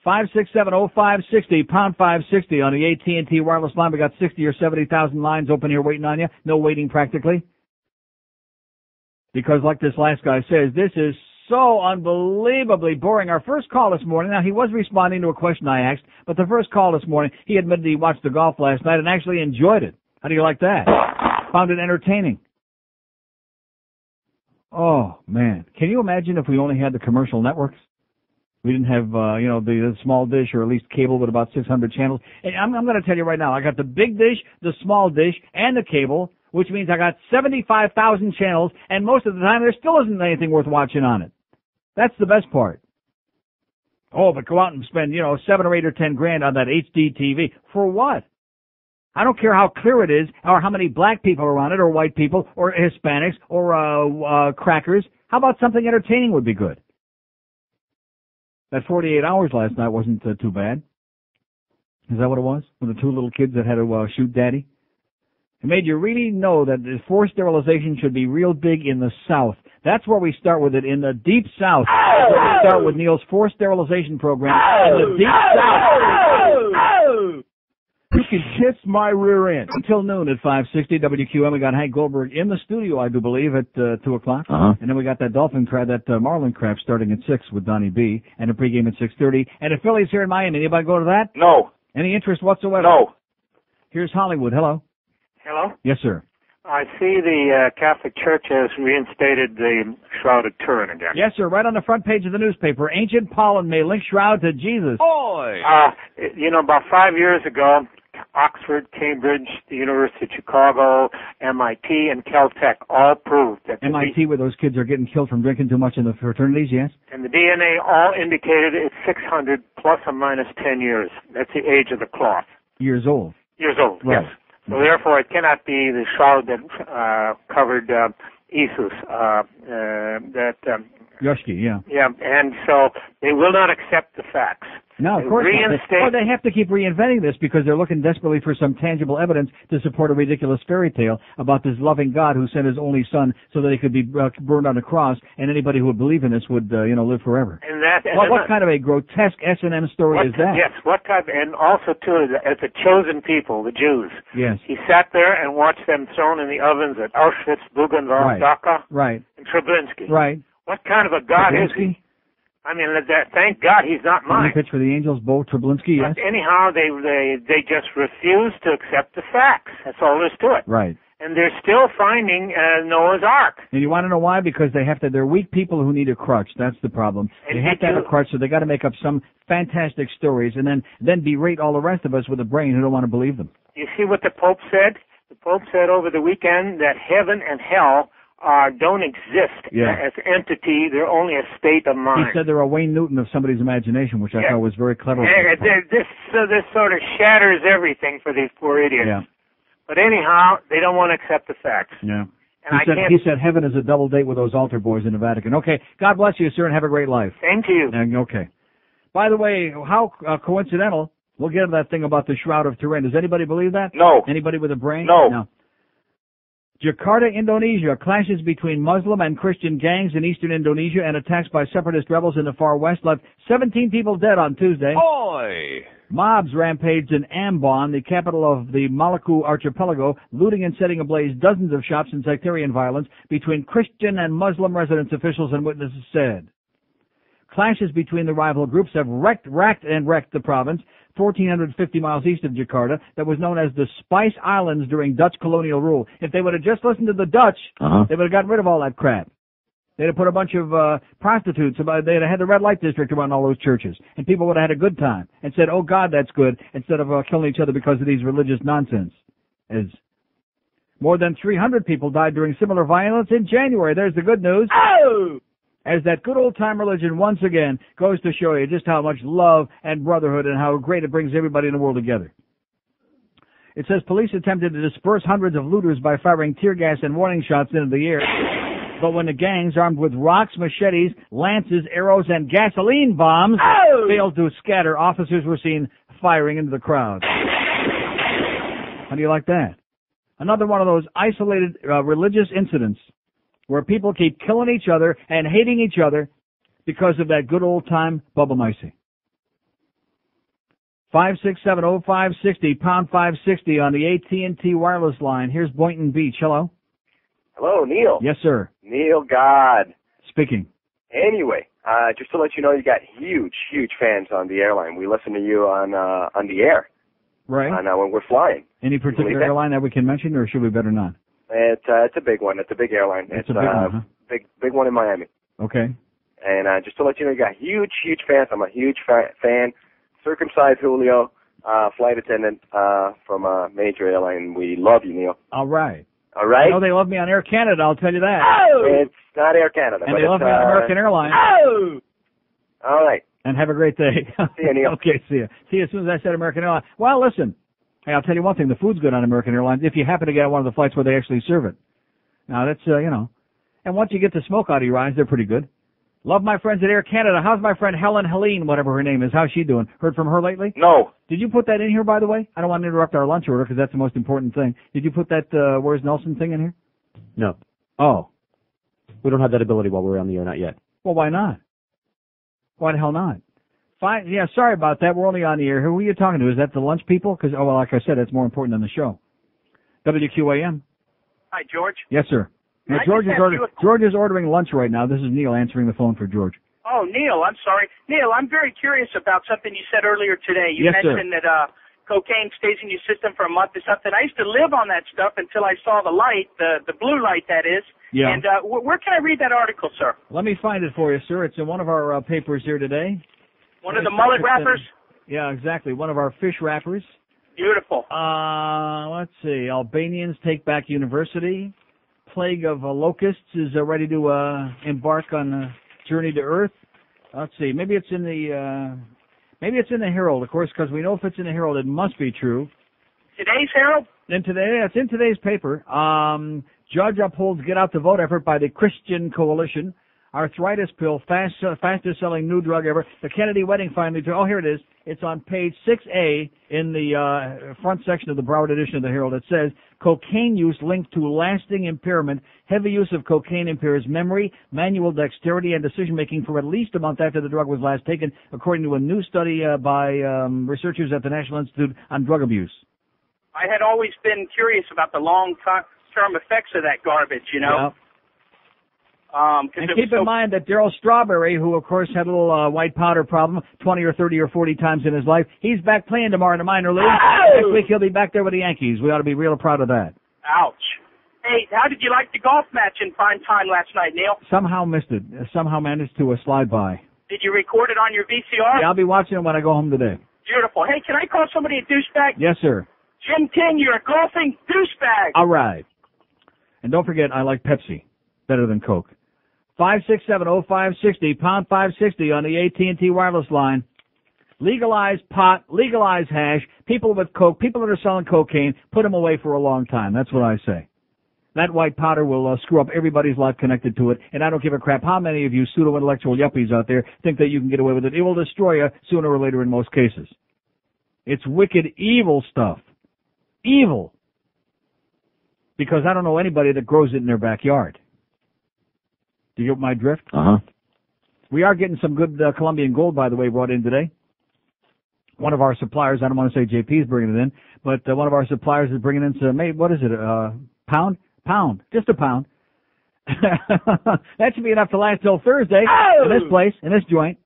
S1: 567-0560, pound 560 on the AT&T wireless line. We got 60 or 70,000 lines open here waiting on you. No waiting practically. Because like this last guy says, this is so unbelievably boring. Our first call this morning, now he was responding to a question I asked, but the first call this morning, he admitted he watched the golf last night and actually enjoyed it. How do you like that? Found it entertaining. Oh, man. Can you imagine if we only had the commercial networks? We didn't have, the small dish or at least cable with about 600 channels. And I'm going to tell you right now, I got the big dish, the small dish, and the cable, which means I got 75,000 channels, and most of the time there still isn't anything worth watching on it. That's the best part. Oh, but go out and spend, 7 or 8 or 10 grand on that HD TV. For what? I don't care how clear it is or how many black people are on it or white people or Hispanics or crackers. How about something entertaining would be good? That 48 hours last night wasn't too bad. Is that what it was? With the two little kids that had to shoot daddy? It made you really know that forced sterilization should be real big in the South. That's where we start with it, in the Deep South. That's where we start with Neil's forced sterilization program in the Deep South.
S5: You can kiss my rear end.
S1: Until noon at 560 WQAM. We got Hank Goldberg in the studio, I do believe, at 2 o'clock. And then we got that Marlin crap starting at 6 with Donnie B. And a pregame at 6:30. And the Phillies here in Miami. Anybody go to that?
S6: No.
S1: Any interest whatsoever?
S6: No.
S1: Here's Hollywood. Hello.
S13: Hello?
S1: Yes, sir.
S13: I see the Catholic Church has reinstated the Shroud of Turin again.
S1: Yes, sir. Right on the front page of the newspaper. Ancient pollen may link shroud to Jesus.
S13: Boy! About 5 years ago, Oxford, Cambridge, the University of Chicago, MIT, and Caltech all proved that
S1: MIT, where those kids are getting killed from drinking too much in the fraternities, yes?
S13: And the DNA all indicated it's 600 plus or minus 10 years. That's the age of the cloth.
S1: Years old.
S13: Years old,
S1: right.
S13: Yes. So therefore, it cannot be the shroud that covered Isus.
S1: Yoshki, yeah.
S13: Yeah, and so they will not accept the facts.
S1: No, of course not. They have to keep reinventing this because they're looking desperately for some tangible evidence to support a ridiculous fairy tale about this loving God who sent his only son so that he could be burned on a cross, and anybody who would believe in this would, live forever.
S13: And that.
S1: What kind of a grotesque S&M story is that?
S13: Yes, what type? And also too, as the chosen people, the Jews.
S1: Yes.
S13: He sat there and watched them thrown in the ovens at Auschwitz, Buchenwald, Dachau,
S1: right,
S13: and Treblinski.
S1: Right.
S13: What kind of a God is he? I mean, thank God he's not mine.
S1: Pitch for the Angels, Bo Treblinski, yes.
S13: But anyhow, they just refuse to accept the facts. That's all there is to it.
S1: Right.
S13: And they're still finding Noah's Ark.
S1: And you want to know why? Because they're weak people who need a crutch. That's the problem. They have to have a crutch, so they got to make up some fantastic stories and then berate all the rest of us with a brain who don't want to believe them.
S13: You see what the Pope said? The Pope said over the weekend that heaven and hell don't exist as entity. They're only a state of mind.
S1: He said they're a Wayne Newton of somebody's imagination, which I thought was very clever.
S13: This sort of shatters everything for these poor idiots.
S1: Yeah.
S13: But anyhow, they don't want to accept the facts.
S1: Yeah.
S13: And
S1: he said heaven is a double date with those altar boys in the Vatican. Okay. God bless you, sir, and have a great life.
S13: Same to you.
S1: Okay. By the way, how coincidental. We'll get to that thing about the Shroud of Turin. Does anybody believe that?
S6: No.
S1: Anybody with a brain?
S6: No.
S1: Jakarta, Indonesia. Clashes between Muslim and Christian gangs in eastern Indonesia and attacks by separatist rebels in the far west left 17 people dead on Tuesday.
S2: Boy!
S1: Mobs rampaged in Ambon, the capital of the Maluku archipelago, looting and setting ablaze dozens of shops in sectarian violence between Christian and Muslim residents, officials and witnesses said. Clashes between the rival groups have racked the province, 1,450 miles east of Jakarta, that was known as the Spice Islands during Dutch colonial rule. If they would have just listened to the Dutch, they would have gotten rid of all that crap. They'd have put a bunch of prostitutes, they'd have had the red light district around all those churches, and people would have had a good time and said, oh God, that's good, instead of killing each other because of these religious nonsense. More than 300 people died during similar violence in January. There's the good news.
S6: Oh!
S1: As that good old-time religion once again goes to show you just how much love and brotherhood and how great it brings everybody in the world together. It says police attempted to disperse hundreds of looters by firing tear gas and warning shots into the air. But when the gangs, armed with rocks, machetes, lances, arrows, and gasoline bombs, failed to scatter, officers were seen firing into the crowd. How do you like that? Another one of those isolated religious incidents where people keep killing each other and hating each other because of that good old-time bubble micing. 567-0560, pound 560 on the AT&T wireless line. Here's Boynton Beach. Hello?
S15: Hello, Neil.
S1: Yes, sir.
S15: Neil God.
S1: Speaking.
S15: Anyway, just to let you know, you got huge fans on the airline. We listen to you on the air.
S1: Right.
S15: When we're flying.
S1: Any particular airline that we can mention, or should we better not?
S15: It's a big one. It's a big airline.
S1: It's a big one, huh?
S15: Big one in Miami.
S1: Okay.
S15: And just to let you know, you got huge fans. I'm a huge fan. Circumcised Julio, flight attendant from a major airline. We love you, Neil.
S1: All right.
S15: All right?
S1: I know they love me on Air Canada, I'll tell you that.
S15: Oh! It's not Air Canada.
S1: And
S15: but
S1: they love me on American Airlines.
S15: Oh! All right.
S1: And have a great day.
S15: See you, Neil.
S1: Okay, see you. See you as soon as I said American Airlines. Well, listen. Hey, I'll tell you one thing. The food's good on American Airlines if you happen to get on one of the flights where they actually serve it. Now, that's, And once you get the smoke out of your eyes, they're pretty good. Love my friends at Air Canada. How's my friend Helene, whatever her name is? How's she doing? Heard from her lately?
S15: No.
S1: Did you put that in here, by the way? I don't want to interrupt our lunch order because that's the most important thing. Did you put that Where's Nelson thing in here?
S9: No.
S1: Oh.
S9: We don't have that ability while we're on the air, not yet.
S1: Well, why not? Why the hell not? Fine. Yeah, sorry about that. We're only on the air. Who are you talking to? Is that the lunch people? Because, like I said, it's more important than the show. WQAM.
S16: Hi, George.
S1: Yes, sir. Now, George is ordering lunch right now. This is Neil answering the phone for George.
S16: Oh, Neil, I'm sorry. Neil, I'm very curious about something you said earlier today. You
S1: Yes,
S16: mentioned that cocaine stays in your system for a month or something. I used to live on that stuff until I saw the light, the blue light, that is.
S1: Yeah.
S16: And where can I read that article, sir?
S1: Let me find it for you, sir. It's in one of our papers here today.
S16: One of the mullet wrappers?
S1: Yeah, exactly. One of our fish wrappers.
S16: Beautiful.
S1: Let's see. Albanians take back university. Plague of locusts is ready to embark on a journey to Earth. Let's see. Maybe it's in the Herald, of course, because we know if it's in the Herald, it must be true.
S16: Today's Herald?
S1: It's in today's paper. Judge upholds get out the vote effort by the Christian Coalition. Arthritis pill, fastest selling new drug ever. The Kennedy wedding finally. Oh, here it is. It's on page 6A in the front section of the Broward edition of the Herald. It says, cocaine use linked to lasting impairment. Heavy use of cocaine impairs memory, manual dexterity, and decision-making for at least a month after the drug was last taken, according to a new study by researchers at the National Institute on Drug Abuse.
S16: I had always been curious about the long-term effects of that garbage,
S1: Yeah. And keep in mind that Darryl Strawberry, who of course had a little white powder problem 20 or 30 or 40 times in his life, he's back playing tomorrow in the minor league. Next week he'll be back there with the Yankees. We ought to be real proud of that.
S16: Ouch. Hey, how did you like the golf match in prime time last night, Neil?
S1: Somehow missed it. Somehow managed to slide by.
S16: Did you record it on your VCR?
S1: Yeah, I'll be watching it when I go home today.
S16: Beautiful. Hey, can I call somebody a douchebag?
S1: Yes, sir.
S16: Jim King, you're a golfing douchebag.
S1: All right. And don't forget, I like Pepsi better than Coke. 567-0560, pound 560 on the AT&T wireless line. Legalize pot, legalize hash. People with coke, people that are selling cocaine, put them away for a long time. That's what I say. That white powder will screw up everybody's life connected to it, and I don't give a crap how many of you pseudo-intellectual yuppies out there think that you can get away with it. It will destroy you sooner or later in most cases. It's wicked, evil stuff. Evil. Because I don't know anybody that grows it in their backyard. Do you get my drift?
S23: Uh-huh.
S1: We are getting some good Colombian gold, by the way, brought in today. One of our suppliers, I don't want to say JP's bringing it in, but one of our suppliers is bringing in some, what is it, pound? Pound. Just a pound. That should be enough to last till Thursday in this place, in this joint.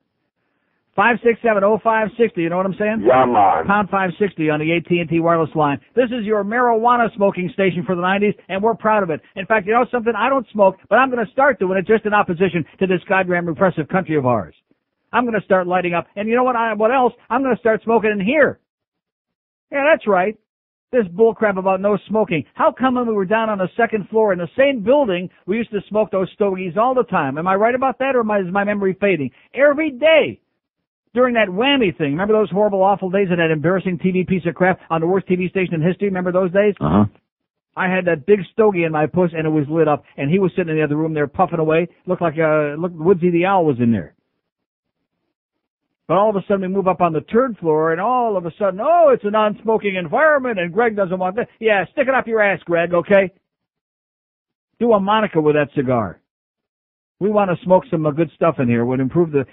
S1: 567-0560, you know what I'm saying?
S15: Yeah, man.
S1: Pound 560 on the AT&T wireless line. This is your marijuana smoking station for the 90s, and we're proud of it. In fact, you know something? I don't smoke, but I'm going to start doing it just in opposition to this goddamn repressive country of ours. I'm going to start lighting up. And you know what? What else? I'm going to start smoking in here. Yeah, that's right. This bullcrap about no smoking. How come when we were down on the second floor in the same building, we used to smoke those stogies all the time? Am I right about that, or is my memory fading? Every day. During that whammy thing, remember those horrible, awful days of that embarrassing TV piece of crap on the worst TV station in history? Remember those days?
S23: Uh-huh.
S1: I had that big stogie in my puss, and it was lit up, and he was sitting in the other room there puffing away. Looked like Woodsy the Owl was in there. But all of a sudden we move up on the third floor, and all of a sudden, it's a non-smoking environment, and Greg doesn't want that. Yeah, stick it up your ass, Greg, okay? Do a Monica with that cigar. We want to smoke some good stuff in here. Would improve the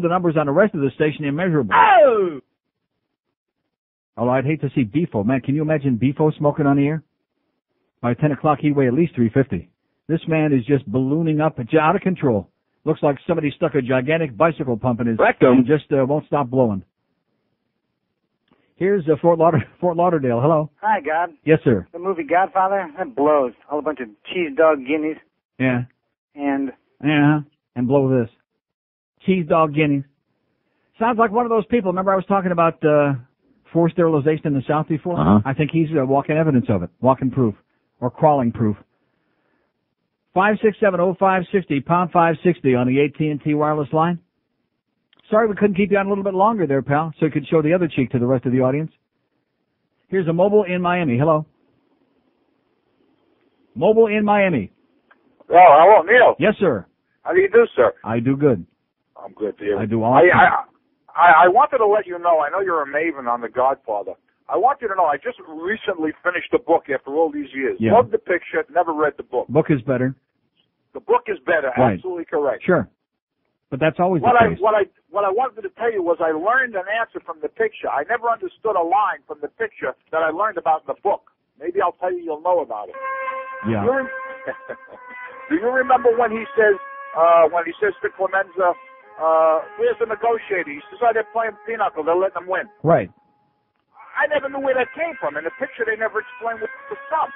S1: numbers on the rest of the station immeasurably.
S16: Oh!
S1: Although I'd hate to see Beefo. Man, can you imagine Beefo smoking on the air? By 10 o'clock, he'd weigh at least 350. This man is just ballooning up, out of control. Looks like somebody stuck a gigantic bicycle pump in his rectum and just won't stop blowing. Here's Fort Lauderdale. Hello.
S17: Hi, God.
S1: Yes, sir.
S17: The movie Godfather, that blows. All a bunch of cheese dog guineas.
S1: Yeah.
S17: And
S1: blow this. Cheese dog guineas. Sounds like one of those people. Remember I was talking about forced sterilization in the South before?
S18: Uh-huh.
S1: I think he's walking evidence of it. Walking proof. Or crawling proof. 5670560, pound 560 on the AT&T wireless line. Sorry we couldn't keep you on a little bit longer there, pal, so you could show the other cheek to the rest of the audience. Here's a mobile in Miami. Hello. Mobile in Miami.
S19: Oh, hello, Neil.
S1: Yes, sir.
S19: How do you do, sir?
S1: I do good.
S19: I'm good, dear.
S1: I do all
S19: I wanted to let you know, I know you're a maven on The Godfather. I want you to know, I just recently finished the book after all these years.
S1: Yeah.
S19: Loved the picture, never read the book.
S1: Book is better.
S19: The book is better,
S1: Right.
S19: absolutely correct.
S1: Sure. But that's always
S19: What
S1: the
S19: I
S1: case.
S19: wanted to tell you was I learned an answer from the picture. I never understood a line from the picture that I learned about in the book. Maybe I'll tell you, you'll know about it.
S1: Yeah.
S19: Do you remember when he says to Clemenza, where's the negotiator? He says, oh, they're playing pinochle, they're letting them win.
S1: Right.
S19: I never knew where that came from. In the picture, they never explained what's the sum.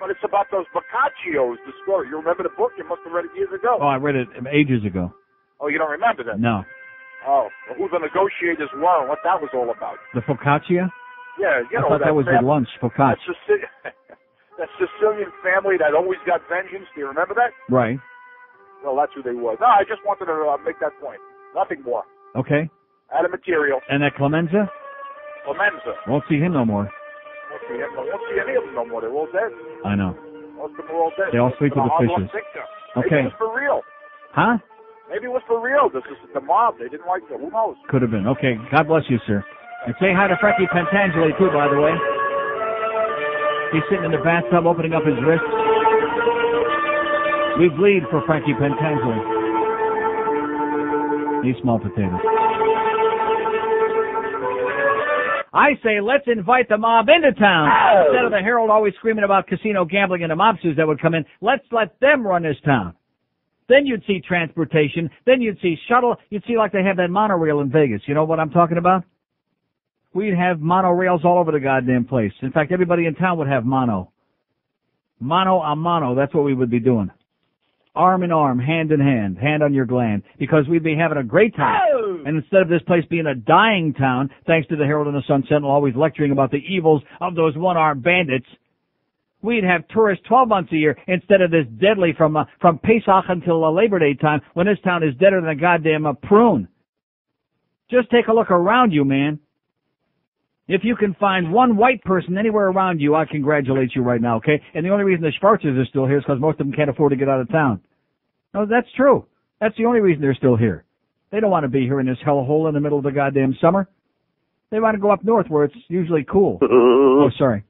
S19: But it's about those Boccaccio's, the story. You remember the book? You must have read it years ago.
S1: Oh, I read it ages ago.
S19: Oh, you don't remember that?
S1: No.
S19: Oh, well, who the negotiators were and what that was all about.
S1: The focaccia?
S19: Yeah, you
S1: I
S19: know.
S1: thought that was the lunch, focaccia.
S19: That Sicilian family that always got vengeance. Do you remember that?
S1: Right.
S19: Well, that's who they were. No, I just wanted to make that point. Nothing more.
S1: Okay.
S19: Added material.
S1: And that Clemenza?
S19: Clemenza.
S1: Won't see him no more.
S19: Won't see any of them no more. They're all dead.
S1: I know.
S19: Most of them are all dead.
S1: They all sleep with the fishes. Okay.
S19: Maybe it was for real.
S1: Huh?
S19: Maybe it was for real. This is the mob. They didn't like it. Who knows?
S1: Could have been. Okay. God bless you, sir. And say hi to Frankie Pentangeli, too, by the way. He's sitting in the bathtub opening up his wrists. We bleed for Frankie Pentangeli. He's small potatoes. I say let's invite the mob into town. Oh. Instead of the Herald always screaming about casino gambling and the mobsters that would come in, let's let them run this town. Then you'd see transportation. Then you'd see shuttle. You'd see like they have that monorail in Vegas. You know what I'm talking about? We'd have monorails all over the goddamn place. In fact, everybody in town would have mono. Mano a mano. That's what we would be doing. Arm in arm, hand in hand, hand on your gland, because we'd be having a great time. Oh. And instead of this place being a dying town, thanks to the Herald and the Sun Sentinel always lecturing about the evils of those one-armed bandits, we'd have tourists 12 months a year instead of this deadly from Pesach until Labor Day time when this town is deader than a goddamn prune. Just take a look around you, man. If you can find one white person anywhere around you, I congratulate you right now, okay? And the only reason the Schwarzers are still here is because most of them can't afford to get out of town. No, that's true. That's the only reason they're still here. They don't want to be here in this hellhole in the middle of the goddamn summer. They want to go up north where it's usually cool. Oh, sorry.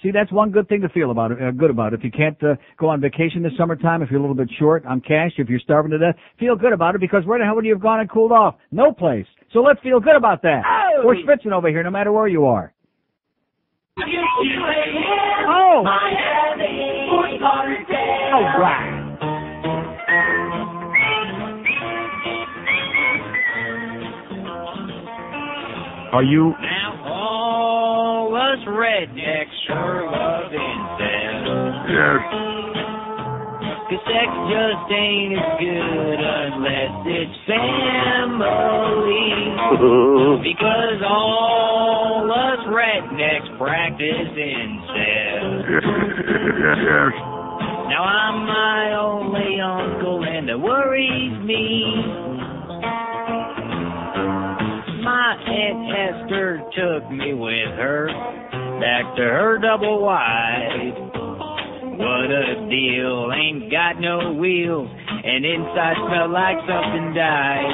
S1: See, that's one good thing to feel about it, good about it. If you can't go on vacation this summertime, if you're a little bit short on cash, if you're starving to death, feel good about it because where the hell would you have gone and cooled off? No place. So let's feel good about that. Oh. We're schwitzing over here no matter where you are. Oh! All right. Are you...
S4: Now all us rednecks sure love incest.
S2: Yes.
S4: 'Cause sex just ain't as good unless it's family. Because all us rednecks practice incest.
S2: Yes.
S4: Now I'm my only uncle and it worries me. My Aunt Esther took me with her back to her double wide. What a deal, ain't got no wheels, and inside smelled like something died.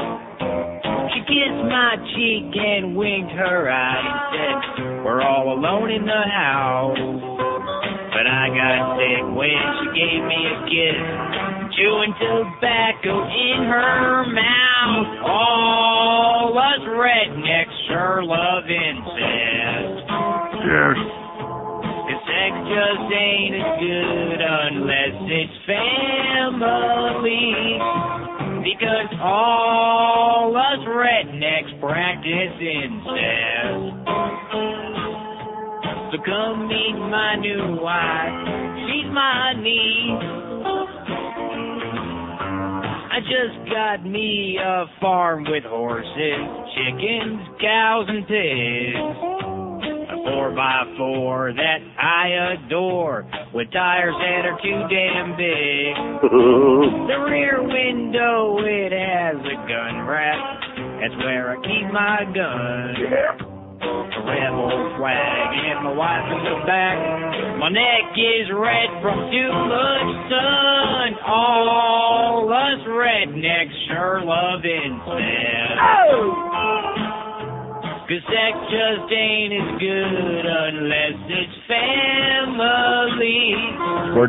S4: She kissed my cheek and winked her eye and said, we're all alone in the house. But I got sick when she gave me a kiss, chewing tobacco in her mouth. All us rednecks sure love incest.
S2: Yes.
S4: 'Cause sex just ain't as good unless it's family. Because all us rednecks practice incest. So come meet my new wife, she's my niece. I just got me a farm with horses, chickens, cows, and pigs. A 4x4 that I adore, with tires that are too damn big. The rear window, it has a gun rack, that's where I keep my gun. A rebel flag and my wife in the back. My neck is red from too much sun. All us rednecks sure love incest. 'Cause sex just ain't as good unless it's family.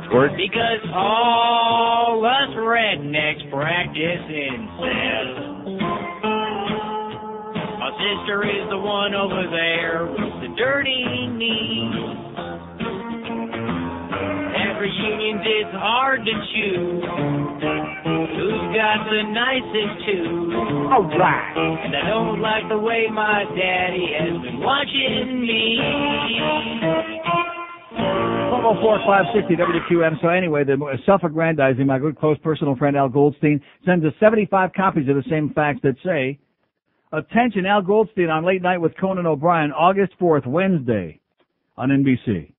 S2: Squirt.
S4: Because all us rednecks practice incest. My sister is the one over there with the dirty knees. At reunions it's hard to choose who's got the nicest tooth. All right. And I don't like the way my daddy has been watching me.
S1: 40560 WQM. So anyway, the self-aggrandizing, my good close personal friend Al Goldstein sends us 75 copies of the same facts that say, attention, Al Goldstein on Late Night with Conan O'Brien, August 4th, Wednesday, on NBC.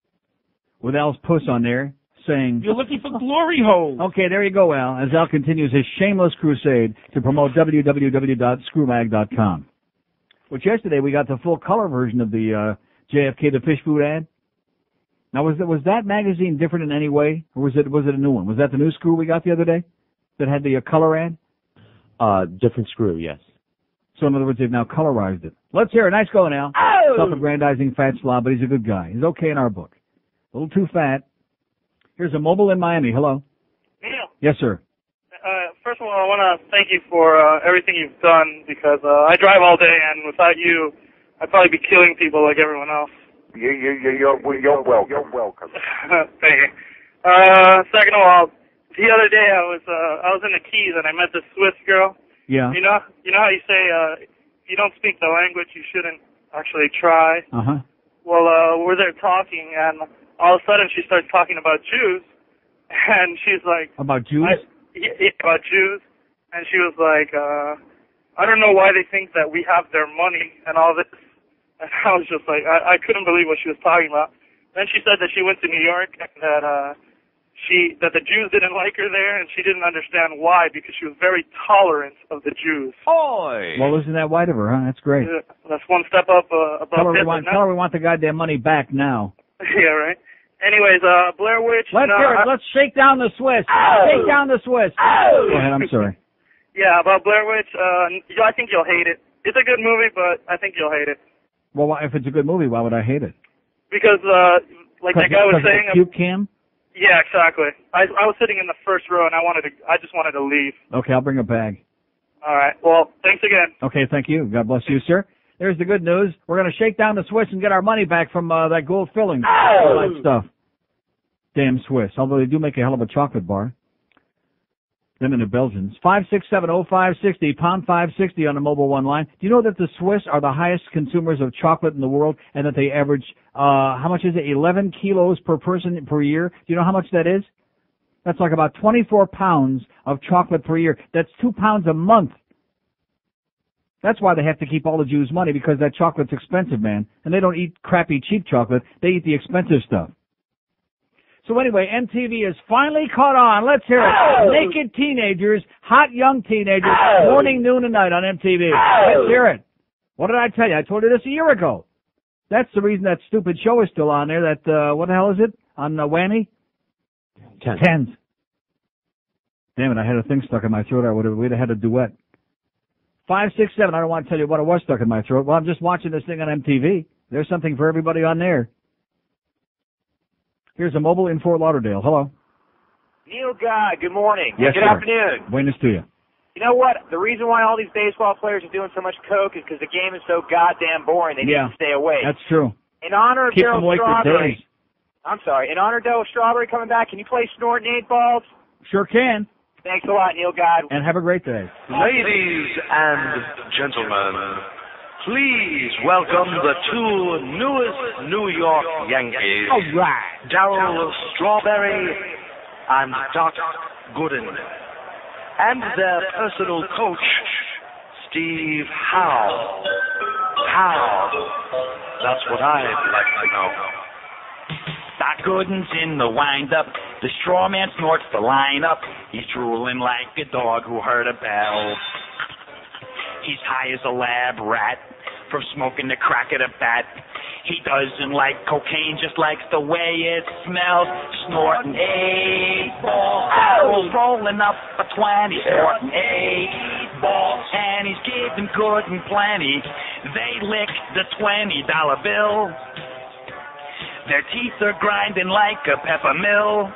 S1: With Al's puss on there saying,
S23: you're looking for glory holes.
S1: Okay, there you go, Al, as Al continues his shameless crusade to promote www.screwmag.com. Which yesterday we got the full color version of the JFK the fish food ad. Now, was that magazine different in any way, or was it a new one? Was that the new Screw we got the other day that had the color ad?
S9: Different Screw, yes.
S1: So in other words, they've now colorized it. Let's hear it. Nice going, Al.
S4: Oh!
S1: Self-aggrandizing fat slob, but he's a good guy. He's okay in our book. A little too fat. Here's a mobile in Miami. Hello.
S11: Neil,
S1: Yes, sir.
S11: first of all, I want to thank you for everything you've done, because I drive all day, and without you, I'd probably be killing people like everyone else.
S19: You're welcome. You're welcome.
S11: Thank you. Second of all, the other day I was in the Keys and I met this Swiss girl.
S1: Yeah.
S11: You know how you say if you don't speak the language, you shouldn't actually try.
S1: Uh-huh.
S11: Well, we're there talking, and all of a sudden she starts talking about Jews, and she's like,
S1: about Jews?
S11: About Jews, and she was like, I don't know why they think that we have their money and all this. And I was just like, I couldn't believe what she was talking about. Then she said that she went to New York and that the Jews didn't like her there, and she didn't understand why, because she was very tolerant of the Jews.
S1: Oy! Well, isn't that white of her, huh? That's great.
S11: Yeah, that's one step up above
S1: tell her
S11: this.
S1: we want the goddamn money back now.
S11: Yeah, right. Anyways, Blair Witch.
S1: Let's hear it. Let's shake down the Swiss. Shake down the Swiss. Go ahead. I'm sorry.
S11: Yeah, about Blair Witch. I think you'll hate it. It's a good movie, but I think you'll hate it.
S1: Well, if it's a good movie, why would I hate it?
S11: Because, like that guy was saying.
S1: Cute cam?
S11: Yeah, exactly. I was sitting in the first row, and I just wanted to leave.
S1: Okay, I'll bring a bag.
S11: All right. Well, thanks again.
S1: Okay, thank you. God bless you, sir. There's the good news. We're going to shake down the Swiss and get our money back from that gold filling. All that stuff. Damn Swiss. Although they do make a hell of a chocolate bar. Them and the Belgians. 5670560, pound 560 on the mobile one line. Do you know that the Swiss are the highest consumers of chocolate in the world, and that they average, how much is it, 11 kilos per person per year? Do you know how much that is? That's like about 24 pounds of chocolate per year. That's 2 pounds a month. That's why they have to keep all the Jews' money, because that chocolate's expensive, man. And they don't eat crappy, cheap chocolate. They eat the expensive stuff. So anyway, MTV is finally caught on. Let's hear it. Naked teenagers, hot young teenagers, morning, noon, and night on MTV. Let's hear it. What did I tell you? I told you this a year ago. That's the reason that stupid show is still on there. That, what the hell is it? On Whammy? Tens. Damn it, I had a thing stuck in my throat. We'd have had a duet. 567, I don't want to tell you what it was stuck in my throat. Well, I'm just watching this thing on MTV. There's something for everybody on there. Here's a mobile in Fort Lauderdale. Hello.
S7: Neil Guy, good morning.
S1: Yes,
S7: good
S1: sir.
S7: afternoon.
S1: Buenos to you.
S7: You know what? The reason why all these baseball players are doing so much coke is because the game is so goddamn boring. They need to stay away.
S1: That's true.
S7: In honor of
S1: Keep
S7: Darryl
S1: them awake for
S7: Strawberry.
S1: days.
S7: I'm sorry. In honor of Darryl Strawberry coming back, can you play Snorting 8 Balls?
S1: Sure can.
S7: Thanks a lot, Neil God.
S1: And have a great day.
S18: Ladies and gentlemen, please welcome the two newest New York Yankees.
S1: All right.
S18: Darryl Strawberry and Doc Gooden. And their personal coach, Steve Howe. That's what I'd like to know.
S21: Doc Gooden's in the wind-up. The straw man snorts the lineup. He's drooling like a dog who heard a bell. He's high as a lab rat from smoking the crack of the bat. He doesn't like cocaine, just likes the way it smells. Snorting 8 balls, rolling up a 20. Snorting 8 balls, and he's giving Gooden plenty. They lick the $20 bill. Their teeth are grinding like a pepper mill.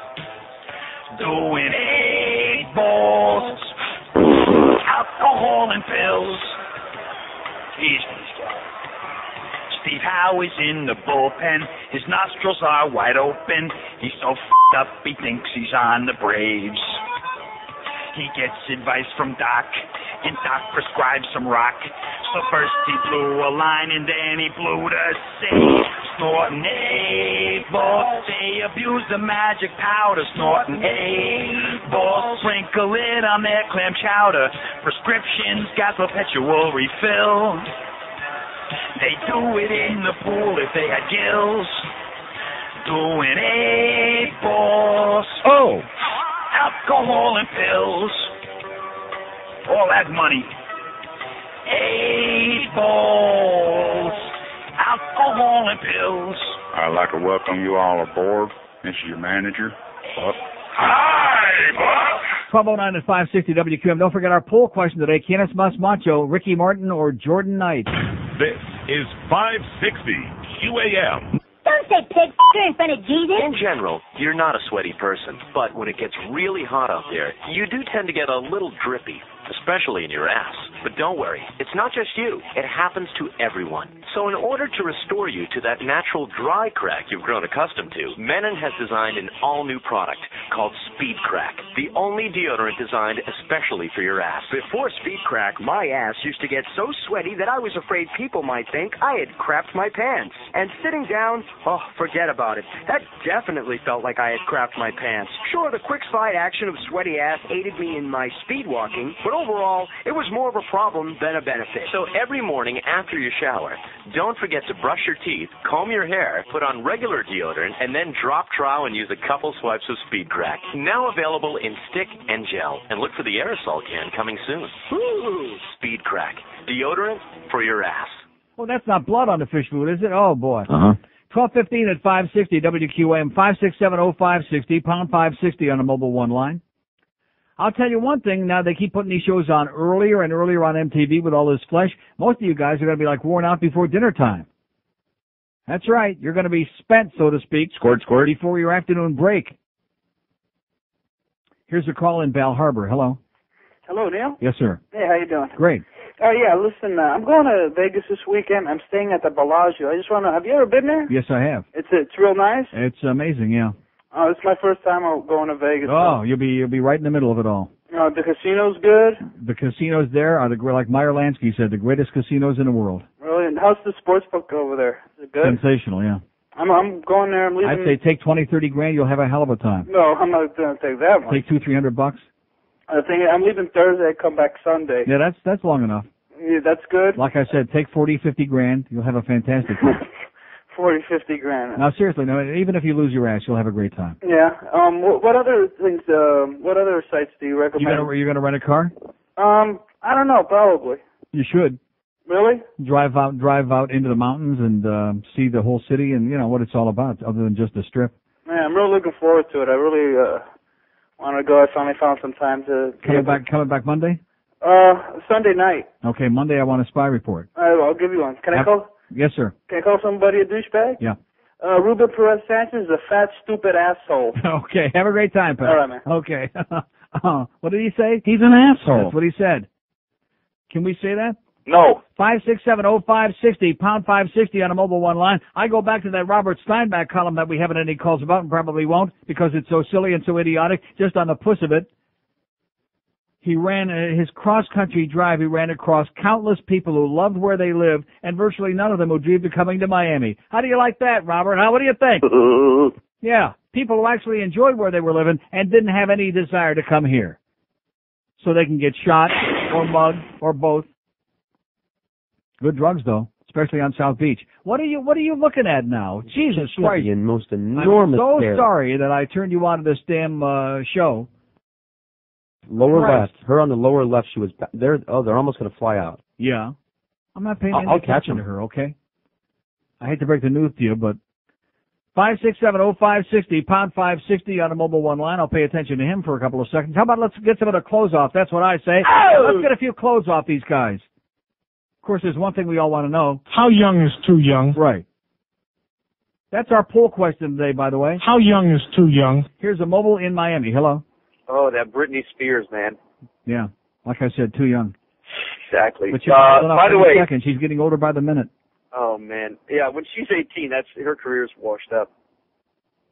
S21: Doing 8 balls, alcohol and pills. Steve Howe is in the bullpen. His nostrils are wide open. He's so f***ed up he thinks he's on the Braves. He gets advice from Doc, and Doc prescribes some rock. So first he blew a line, and then he blew the save. Snorting 8 balls. They abuse the magic powder. Snorting 8 balls. Sprinkle it on their clam chowder. Prescriptions got perpetual refill. They do it in the pool if they had gills. Doing 8 balls.
S1: Oh!
S21: Alcohol and pills. All that money. 8 balls. Alcohol and pills.
S24: I'd like to welcome you all aboard. This is your manager, Buck.
S2: Hi, Buck.
S1: 1209 and 560 WQAM. Don't forget our poll question today. Canis Mas Macho, Ricky Martin, or Jordan Knight?
S2: This is 560 QAM.
S25: Don't say pig f***er in front of Jesus.
S26: In general, you're not a sweaty person, but when it gets really hot out there, you do tend to get a little drippy, especially in your ass. But don't worry, it's not just you. It happens to everyone. So in order to restore you to that natural dry crack you've grown accustomed to, Menon has designed an all-new product called Speed Crack, the only deodorant designed especially for your ass.
S27: Before Speed Crack, my ass used to get so sweaty that I was afraid people might think I had crapped my pants. And sitting down, oh, forget about it. That definitely felt like I had crapped my pants. Sure, the quick slide action of sweaty ass aided me in my speed walking, but overall, it was more of a problem than a benefit.
S26: So every morning after you shower, don't forget to brush your teeth, comb your hair, put on regular deodorant, and then drop trow and use a couple swipes of Speed Crack. Now available in stick and gel. And look for the aerosol can coming soon. Woo! Speed Crack. Deodorant for your ass.
S1: Well, that's not blood on the fish food, is it? Oh, boy. 1215 at 560 WQAM, 5670560, pound 560 on the Mobile One line. I'll tell you one thing, now they keep putting these shows on earlier and earlier on MTV with all this flesh. Most of you guys are going to be like worn out before dinner time. That's right. You're going to be spent, so to speak.
S23: Squirt.
S1: Before your afternoon break. Here's a call in Bal Harbor. Hello.
S17: Hello, Neil.
S1: Yes, sir.
S17: Hey, how you doing?
S1: Great.
S17: Oh, yeah, listen, I'm going to Vegas this weekend. I'm staying at the Bellagio. I just want to, have you ever been there?
S1: Yes, I have.
S17: It's real nice?
S1: It's amazing, yeah.
S17: Oh, it's my first time going to Vegas.
S1: Oh, you'll be right in the middle of it all.
S17: The casino's good?
S1: The casinos there are, like Meyer Lansky said, the greatest casinos in the world.
S17: Really? And how's the sports book over there? Is it good?
S1: Sensational, yeah.
S17: I'm going there. I'm leaving.
S1: I'd say take 20, 30 grand. You'll have a hell of a time.
S17: No, I'm not going to take that much.
S1: Take $200-300.
S17: I'm leaving Thursday. Come back Sunday.
S1: Yeah, that's long enough.
S17: Yeah, that's good.
S1: Like I said, take 40, 50 grand. You'll have a fantastic time.
S17: 40, 50 grand.
S1: Now, seriously, no. Even if you lose your ass, you'll have a great time.
S17: Yeah. What other things? What other sites do you recommend?
S1: You gonna rent a car?
S17: I don't know. Probably.
S1: You should.
S17: Really?
S1: Drive out into the mountains and see the whole city and what it's all about, other than just a strip.
S17: Man, I'm really looking forward to it. I really want to go. I finally found some time to.
S1: Coming back Monday?
S17: Sunday night.
S1: Okay, Monday I want a spy report.
S17: All right, well, I'll give you one. Can I call?
S1: Yes, sir.
S17: Can I call somebody a douchebag?
S1: Yeah.
S17: Ruben Perez Sanchez is a fat, stupid asshole.
S1: Okay, have a great time, pal.
S17: All right, man.
S1: Okay. What did he say?
S23: He's an asshole.
S1: That's what he said. Can we say that?
S6: No.
S1: 5670560, pound 560 on a mobile one line. I go back to that Robert Steinbach column that we haven't any calls about and probably won't because it's so silly and so idiotic, just on the puss of it. He ran his cross-country drive. He ran across countless people who loved where they lived, and virtually none of them who dreamed of coming to Miami. How do you like that, Robert? What do you think? Yeah, people who actually enjoyed where they were living and didn't have any desire to come here. So they can get shot or mugged or both. Good drugs, though, especially on South Beach. What are you looking at now? Jesus Christ.
S9: And most enormous
S1: I'm so
S9: terror.
S1: sorry that I turned you on to this damn show.
S9: Lower
S1: Christ.
S9: left. Her on the lower left, she was there. Oh, they're almost going to fly out.
S1: Yeah. I'm not paying any
S9: I'll catch
S1: attention
S9: them.
S1: to her, okay? I hate to break the news to you, but 5670560, pound 560 on a mobile one line. I'll pay attention to him for a couple of seconds. How about let's get some of the clothes off? That's what I say.
S4: Oh!
S1: Let's get a few clothes off these guys. Of course, there's one thing we all want to know.
S3: How young is too young?
S1: Right. That's our poll question today, by the way.
S3: How young is too young?
S1: Here's a mobile in Miami. Hello.
S6: Oh, that Britney Spears, man.
S1: Yeah. Like I said, too young.
S6: Exactly.
S1: But you're
S6: by the way,
S1: second. She's getting older by the minute.
S6: oh man, yeah. When she's 18, that's her career's washed up.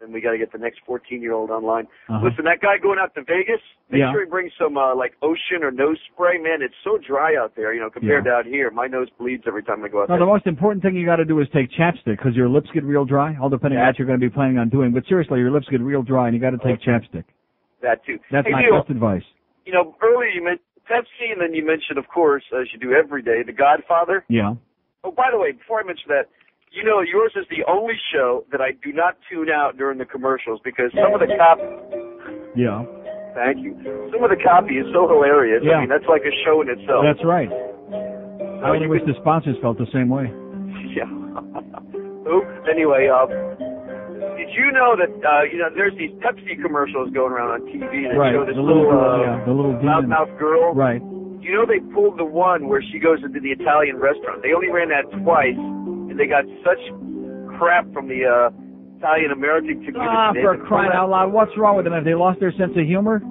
S6: And we got to get the next 14-year-old online. Listen, that guy going out to Vegas, make sure he brings some like ocean or nose spray. Man, it's so dry out there, compared to out here. My nose bleeds every time I go out
S1: No,
S6: there.
S1: the most important thing you got to do is take chapstick because your lips get real dry. All depending on what you're going to be planning on doing. But seriously, your lips get real dry, and you got to take chapstick.
S6: That too.
S1: That's
S6: hey,
S1: my
S6: Neil,
S1: best advice.
S6: Earlier you mentioned Pepsi, and then you mentioned, of course, as you do every day, The Godfather.
S1: Yeah.
S6: Oh, by the way, before I mention that, yours is the only show that I do not tune out during the commercials because some of the copy.
S1: Yeah.
S6: Thank you. Some of the copy is so hilarious.
S1: Yeah.
S6: I mean, that's like a show in itself.
S1: That's right. I only wish the sponsors felt the same way.
S6: Yeah. Anyway, did you know that there's these Pepsi commercials going around on TV that
S1: Right.
S6: show this
S1: The little demon.
S6: loudmouth girl?
S1: Right.
S6: You know they pulled the one where she goes into the Italian restaurant. They only ran that twice, and they got such crap from the Italian American community.
S1: For crying out loud, what's wrong with them? Have they lost their sense of humor?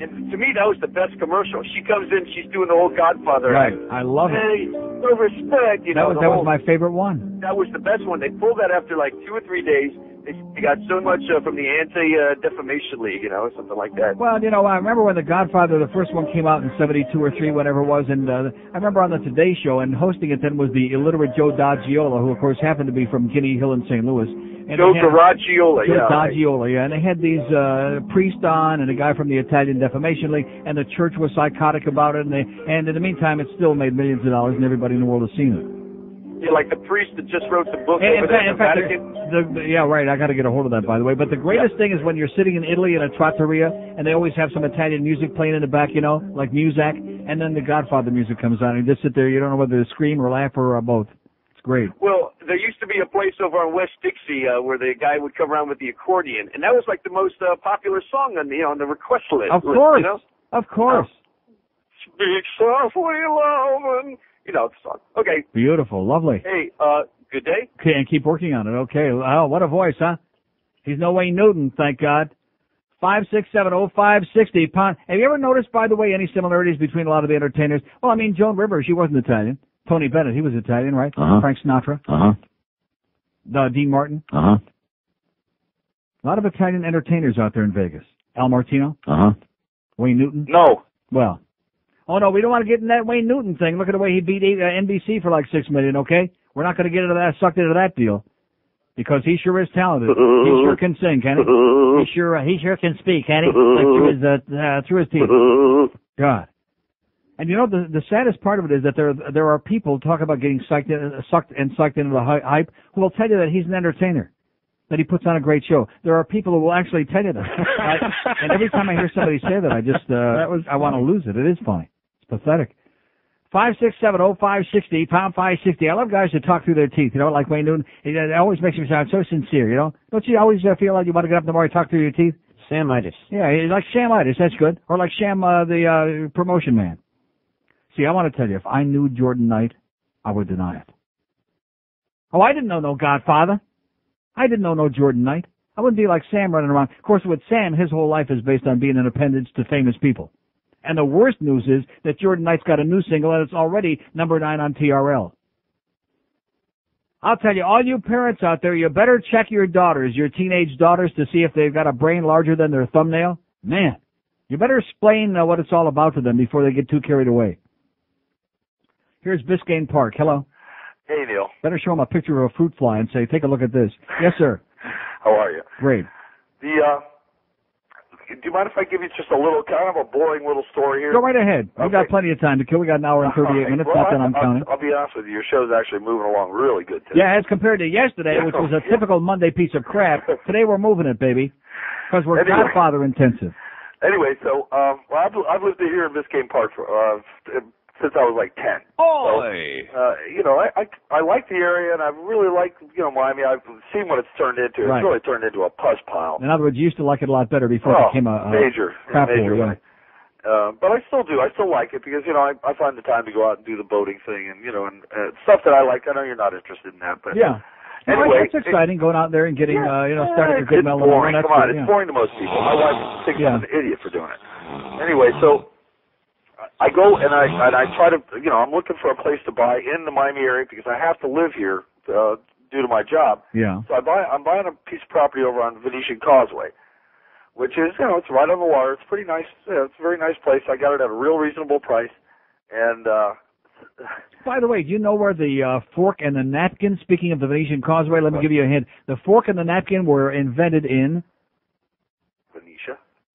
S6: And to me, that was the best commercial. She comes in, she's doing the whole Godfather.
S1: Right. I love it.
S6: Hey, no respect.
S1: That was my favorite one.
S6: That was the best one. They pulled that after like 2 or 3 days. They got so much from the Anti-Defamation League, something like that.
S1: Well, I remember when The Godfather, the first one came out in 72 or 3, whatever it was, and I remember on the Today Show, and hosting it then was the illiterate Joe Doggiola, who of course happened to be from Guinea Hill in St. Louis. And
S6: Joe Doggiola,
S1: Joe Doggiola, yeah. And they had these priests on and a guy from the Italian Defamation League, and the church was psychotic about it, and in the meantime, it still made millions of dollars, and everybody in the world has seen it.
S6: Yeah, like the priest that just wrote the book
S1: In
S6: over there in the
S1: fact,
S6: Vatican.
S1: yeah, right. I got to get a hold of that, by the way. But the greatest thing is when you're sitting in Italy in a trattoria, and they always have some Italian music playing in the back, like Muzak, and then the Godfather music comes on, and you just sit there. You don't know whether to scream or laugh or both. It's great.
S6: Well, there used to be a place over on West Dixie where the guy would come around with the accordion, and that was like the most popular song on the request list.
S1: Of course, of course.
S6: Speak softly, love, and the song. Okay.
S1: Beautiful, lovely.
S6: Hey, good day.
S1: Okay, and keep working on it. Okay. Oh, what a voice, huh? He's no Wayne Newton, thank God. 5670560 pound. Have you ever noticed, by the way, any similarities between a lot of the entertainers? Well, I mean, Joan Rivers, she wasn't Italian. Tony Bennett, he was Italian, right? Frank Sinatra. Dean Martin. A lot of Italian entertainers out there in Vegas. Al Martino. Wayne Newton.
S6: No.
S1: Well. Oh, no, we don't want to get in that Wayne Newton thing. Look at the way he beat NBC for like $6 million, okay? We're not going to get sucked into that deal. Because he sure is talented. He sure can sing, can he? He sure can speak, can he? Like through his teeth. God. And the saddest part of it is that there are people talk about getting sucked into the hype who will tell you that he's an entertainer, that he puts on a great show. There are people who will actually tell you that. And every time I hear somebody say that, I want to lose it. It is funny. It's pathetic. 5670560, pound 560. I love guys that talk through their teeth, like Wayne Newton. It always makes me sound so sincere, Don't you always feel like you want to get up in the morning and talk through your teeth?
S9: Samitis.
S1: Yeah, like Shamitis, that's good. Or like Sham, the promotion man. See, I want to tell you, if I knew Jordan Knight, I would deny it. Oh, I didn't know no Godfather. I didn't know no Jordan Knight. I wouldn't be like Sam running around. Of course, with Sam, his whole life is based on being an appendage to famous people. And the worst news is that Jordan Knight's got a new single, and it's already number 9 on TRL. I'll tell you, all you parents out there, you better check your daughters, your teenage daughters, to see if they've got a brain larger than their thumbnail. Man, you better explain what it's all about to them before they get too carried away. Here's Biscayne Park. Hello.
S5: Hey, Neil.
S1: Better show them a picture of a fruit fly and say, take a look at this. Yes, sir.
S5: How are you?
S1: Great.
S5: Do you mind if I give you just a little, kind of a boring little story here?
S1: Go right ahead. We've got plenty of time to kill. We got an hour and 38 minutes.
S5: Well,
S1: Not that I'm counting.
S5: I'll be honest with you. Your show's actually moving along really good today.
S1: Yeah, as compared to yesterday, which was a typical Monday piece of crap. Today we're moving it, baby, because we're Godfather intensive.
S5: Anyway, so I've lived here in Biscayne Park for since I was like 10.
S1: Oh.
S5: So, I like the area, and I really like Miami. I've seen what it's turned into.
S1: Right.
S5: It's really turned into a push pile.
S1: In other words, you used to like it a lot better before it became a
S5: major
S1: crap
S5: way.
S1: hole. Yeah.
S5: But I still do. I still like it because I find the time to go out and do the boating thing and and stuff that I like. I know you're not interested in that, but
S1: yeah.
S5: Anyway,
S1: it's exciting going out there and getting starting a good
S5: it's
S1: melon.
S5: boring. Come on, it's boring to most people. My wife thinks I'm an idiot for doing it. Anyway, so I go and I try to I'm looking for a place to buy in the Miami area because I have to live here due to my job.
S1: Yeah.
S5: So I'm buying a piece of property over on Venetian Causeway, which is it's right on the water. It's pretty nice. It's a very nice place. I got it at a real reasonable price, and.
S1: By the way, do you know where the fork and the napkin, speaking of the Venetian Causeway, let me give you a hint. The fork and the napkin were invented in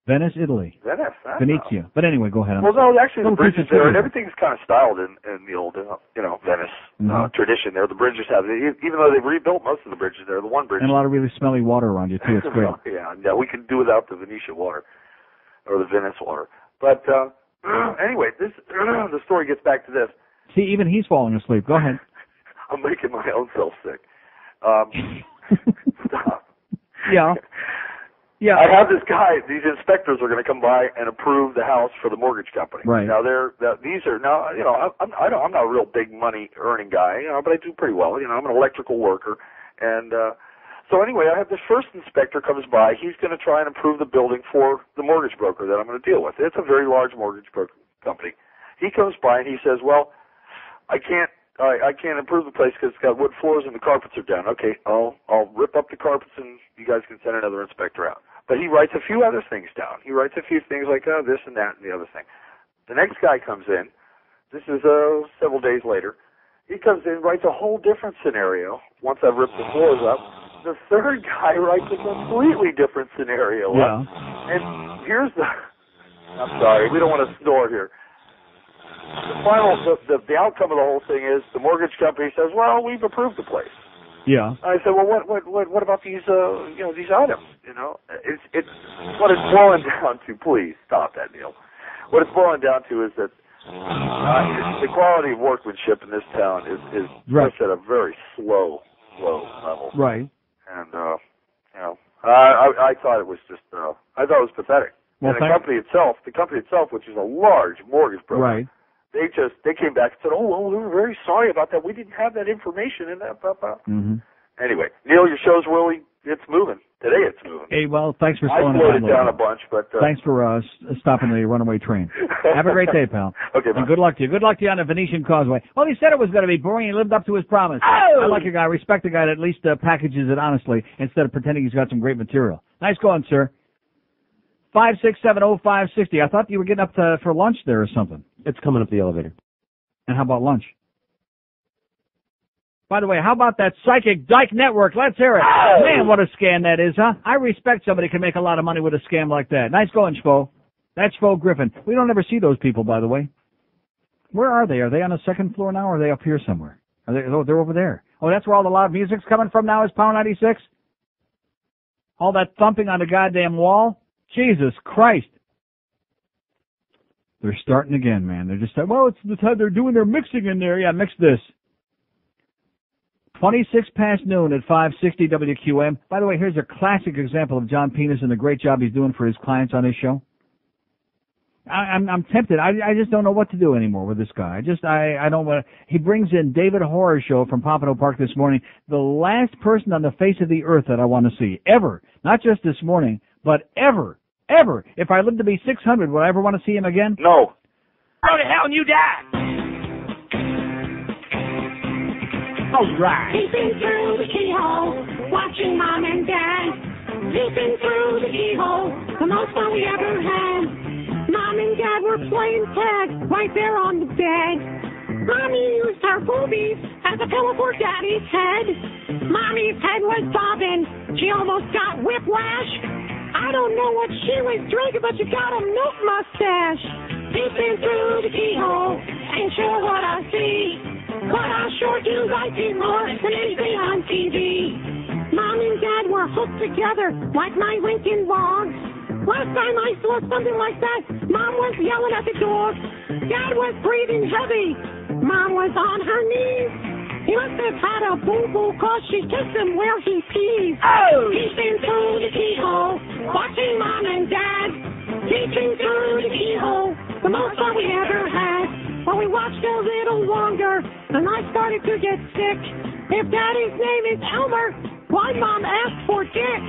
S1: Venice, Italy. Venezia. But anyway, go ahead.
S5: Well, no, actually the bridges there, and everything's kind of styled in the old, Venice tradition there. The bridges have, even though they've rebuilt most of the bridges there, the one bridge.
S1: And a lot of really smelly water around you, too. It's great.
S5: Yeah, we can do without the Venetian water, or the Venice water. But anyway, the story gets back to this.
S1: See, even he's falling asleep. Go ahead.
S5: I'm making my own self sick. Stop.
S1: Yeah. Yeah.
S5: I have this guy. These inspectors are going to come by and approve the house for the mortgage company.
S1: Right.
S5: Now I'm not a real big money earning guy, but I do pretty well. I'm an electrical worker, and so anyway, I have this first inspector comes by. He's going to try and approve the building for the mortgage broker that I'm going to deal with. It's a very large mortgage broker company. He comes by and he says, "Well, I can't improve the place because it's got wood floors and the carpets are down. Okay, I'll rip up the carpets and you guys can send another inspector out." But he writes a few other things down. He writes a few things like this and that and the other thing. The next guy comes in. This is several days later. He comes in, writes a whole different scenario. Once I've ripped the floors up, the third guy writes a completely different scenario.
S1: Yeah.
S5: And here's I'm sorry, we don't want to snore here. The outcome of the whole thing is the mortgage company says, "Well, we've approved the place."
S1: Yeah.
S5: I said, "Well, what about these these items? It's what it's boiling down to." Please stop that, Neil. What it's boiling down to is that the quality of workmanship in this town is just at a very slow level.
S1: Right.
S5: And I thought it was just I thought it was pathetic.
S1: Well,
S5: and the company itself, which is a large mortgage broker.
S1: Right.
S5: They came back and said, "Oh, well, we were very sorry about that. We didn't have that information in that."
S1: Mm-hmm.
S5: Anyway, Neil, your show's it's moving. Today it's moving.
S1: Hey, well, thanks for
S5: I
S1: slowing
S5: slowed
S1: it
S5: it down a bunch, but...
S1: thanks for stopping the runaway train. Have a great day, pal.
S5: Okay,
S1: and good luck to you. Good luck to you on the Venetian Causeway. Well, he said it was going to be boring. He lived up to his promise. Oh! I like a guy. I respect a guy that at least packages it honestly instead of pretending he's got some great material. Nice going, sir. 5670560. I thought you were getting up for lunch there or something.
S9: It's coming up the elevator.
S1: And how about lunch? By the way, how about that Psychic Dyke Network? Let's hear it. Oh! Man, what a scam that is, huh? I respect somebody who can make a lot of money with a scam like that. Nice going, Spo. That's Spo Griffin. We don't ever see those people, by the way. Where are they? Are they on the second floor now, or are they up here somewhere? They're over there. Oh, that's where all the loud music's coming from now is Power 96? All that thumping on the goddamn wall? Jesus Christ. They're starting again, man. They're just like, well, it's the time they're doing their mixing in there. Yeah, mix this. 26 past noon at 560 WQAM. By the way, here's a classic example of John Penis and the great job he's doing for his clients on his show. I'm tempted. I just don't know what to do anymore with this guy. I don't want to. He brings in David Horror Show from Pompano Park this morning, the last person on the face of the earth that I want to see, ever. Not just this morning, but ever. Ever. If I live to be 600, would I ever want to see him again?
S19: No.
S16: Go to hell and you die.
S1: All right.
S4: Peeping through the keyhole, watching Mom and Dad. Peeping through the keyhole, the most fun we ever had. Mom and Dad were playing tag right there on the bed. Mommy used her boobies as a pillow for Daddy's head. Mommy's head was bobbing. She almost got whiplash. I don't know what she was drinking, but she got a milk mustache. Peeping through the keyhole, ain't sure what I see, but I sure do like it more than anything on TV. Mom and Dad were hooked together like my Lincoln logs. Last time I saw something like that, Mom was yelling at the dog. Dad was breathing heavy. Mom was on her knees. He must have had a boo-boo cause she kissed him where he pees. Oh! Peeping through the keyhole, watching Mom and Dad. Peeping through the keyhole, the most fun we ever had. But we watched a little longer, and I started to get sick. If Daddy's name is Elmer, why Mom asked for Dick?